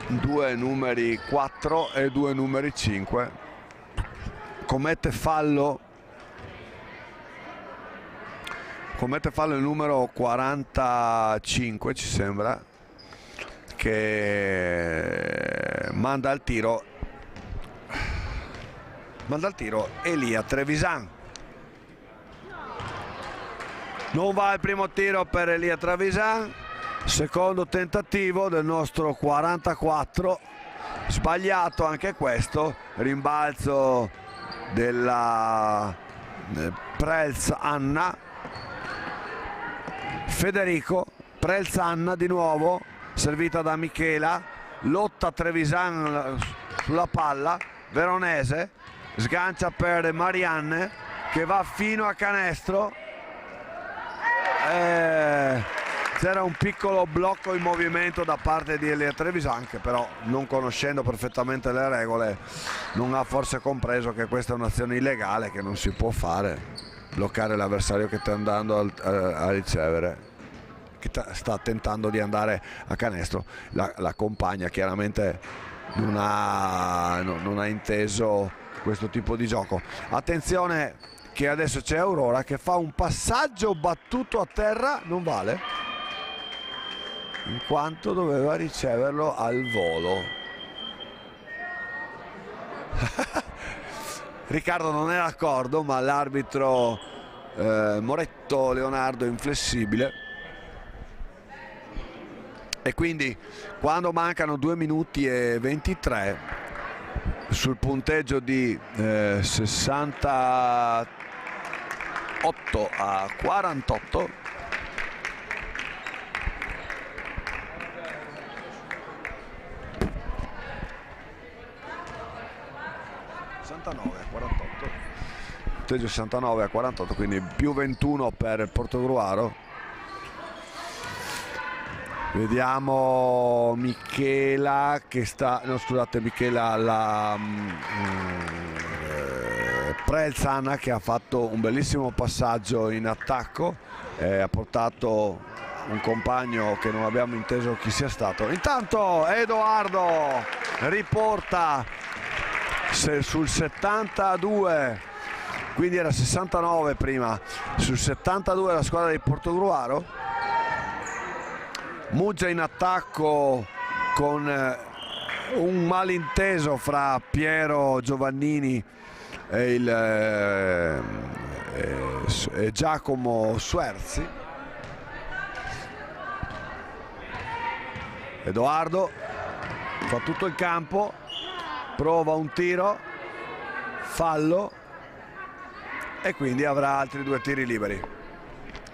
2 numeri 4 e 2 numeri 5. Commette fallo il numero 45, ci sembra, che manda al tiro Elia Trevisan. Non va il primo tiro per Elia Trevisan, secondo tentativo del nostro 44, sbagliato anche questo, rimbalzo della Prelz Anna. Federico, Prelz Anna di nuovo, servita da Michela, lotta Trevisan sulla palla, Veronese, sgancia per Marianne che va fino a canestro. C'era un piccolo blocco in movimento da parte di Elia Trevisan, che però, non conoscendo perfettamente le regole, non ha forse compreso che questa è un'azione illegale, che non si può fare, bloccare l'avversario che sta andando a ricevere, che sta tentando di andare a canestro. La compagna chiaramente non ha inteso questo tipo di gioco. Attenzione che adesso c'è Aurora che fa un passaggio battuto a terra, non vale, in quanto doveva riceverlo al volo. Riccardo non è d'accordo, ma l'arbitro Moretto Leonardo è inflessibile, e quindi quando mancano 2 minuti e 23 sul punteggio di 68-48, punteggio 69-48, quindi più 21 per Portogruaro. Vediamo Michela che sta, no scusate, Michela, la Prelz Anna, che ha fatto un bellissimo passaggio in attacco, ha portato un compagno che non abbiamo inteso chi sia stato. Intanto Edoardo riporta sul 72, quindi era 69 prima, sul 72 la squadra di Portogruaro. Muggia in attacco con un malinteso fra Piero Giovannini e Giacomo Suerzi. Edoardo fa tutto il campo, prova un tiro, fallo, e quindi avrà altri 2 tiri liberi.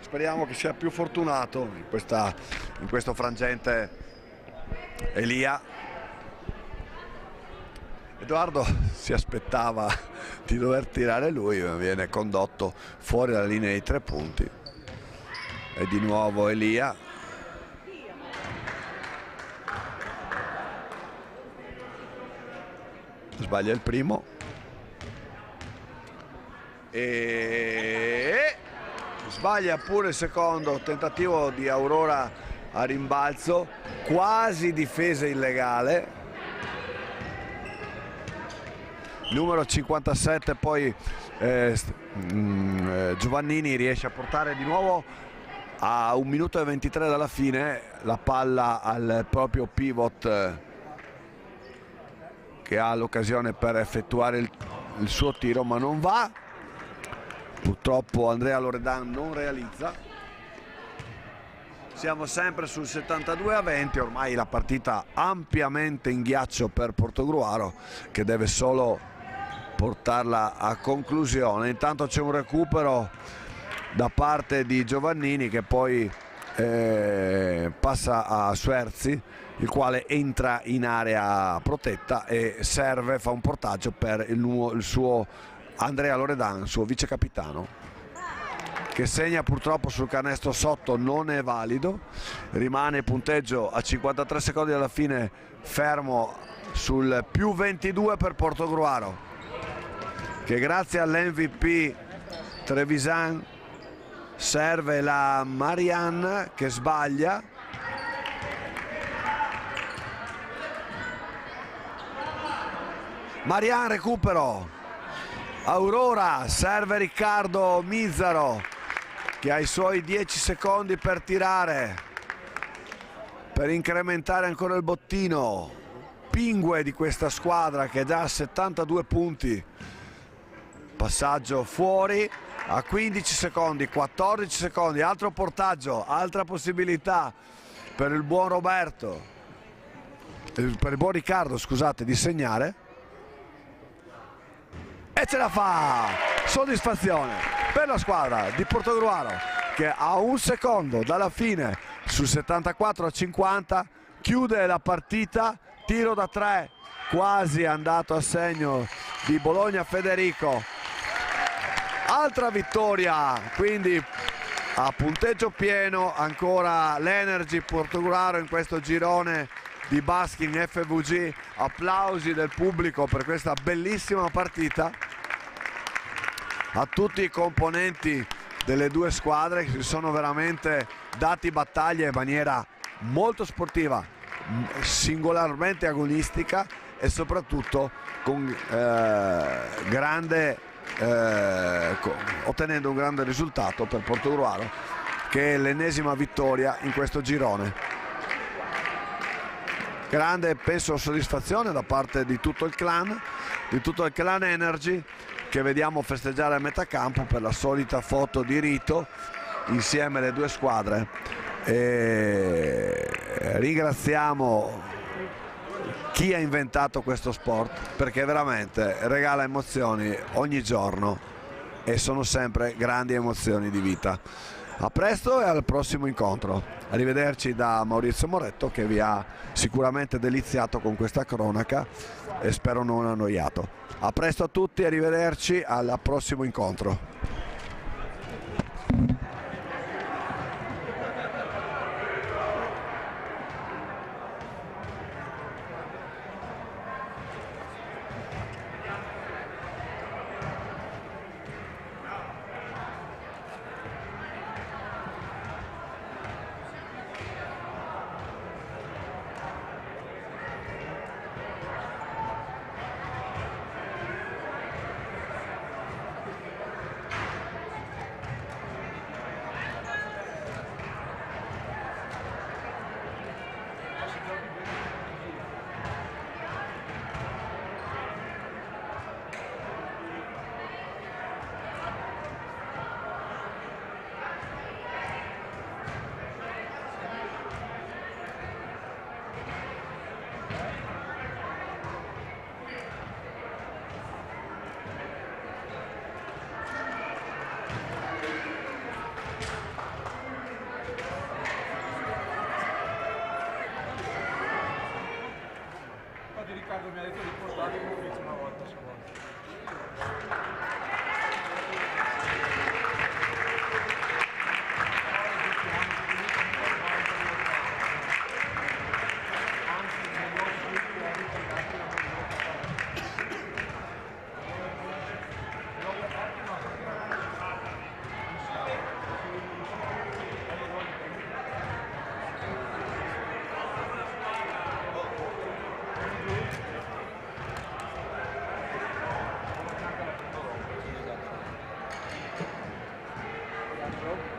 speriamo che sia più fortunato in questo frangente Elia. Edoardo si aspettava di dover tirare lui, ma viene condotto fuori dalla linea dei 3 punti. E di nuovo Elia. Sbaglia il primo. E sbaglia pure il secondo. Tentativo di Aurora a rimbalzo, quasi difesa illegale. Numero 57 poi Giovannini riesce a portare di nuovo a 1 minuto e 23 dalla fine la palla al proprio pivot, che ha l'occasione per effettuare il suo tiro, ma non va. Purtroppo Andrea Loredan non realizza. Siamo sempre sul 72-20, ormai la partita ampiamente in ghiaccio per Portogruaro, che deve solo portarla a conclusione. Intanto c'è un recupero da parte di Giovannini, che poi passa a Suerzi, il quale entra in area protetta e serve, fa un portaggio per il suo Andrea Loredan, suo vice capitano, che segna purtroppo sul canestro sotto, non è valido. Rimane il punteggio a 53 secondi alla fine fermo sul più 22 per Portogruaro, che grazie all'MVP Trevisan serve la Marianne, che sbaglia. Marianne recupero. Aurora, serve Riccardo Mizzaro, che ha i suoi 10 secondi per tirare, per incrementare ancora il bottino. Pingue di questa squadra che è già a 72 punti. Passaggio fuori a 15 secondi, 14 secondi, altro portaggio, altra possibilità per il buon Roberto, per il buon Riccardo, scusate, di segnare. E ce la fa! Soddisfazione per la squadra di Portogruaro, che a 1 secondo dalla fine, sul 74-50, chiude la partita. Tiro da 3 quasi andato a segno di Bologna Federico. Altra vittoria, quindi a punteggio pieno ancora l'Energy Portogruaro in questo girone di basking FVG. Applausi del pubblico per questa bellissima partita. A tutti i componenti delle due squadre, che si sono veramente dati battaglia in maniera molto sportiva, singolarmente agonistica e soprattutto con ottenendo un grande risultato per Portogruaro, che è l'ennesima vittoria in questo girone. Grande, penso, soddisfazione da parte di tutto il clan Energy, che vediamo festeggiare a metà campo per la solita foto di rito insieme le due squadre. E ringraziamo chi ha inventato questo sport, perché veramente regala emozioni ogni giorno e sono sempre grandi emozioni di vita. A presto e al prossimo incontro. Arrivederci da Maurizio Moretto, che vi ha sicuramente deliziato con questa cronaca e spero non annoiato. A presto a tutti, arrivederci al prossimo incontro. Ciao.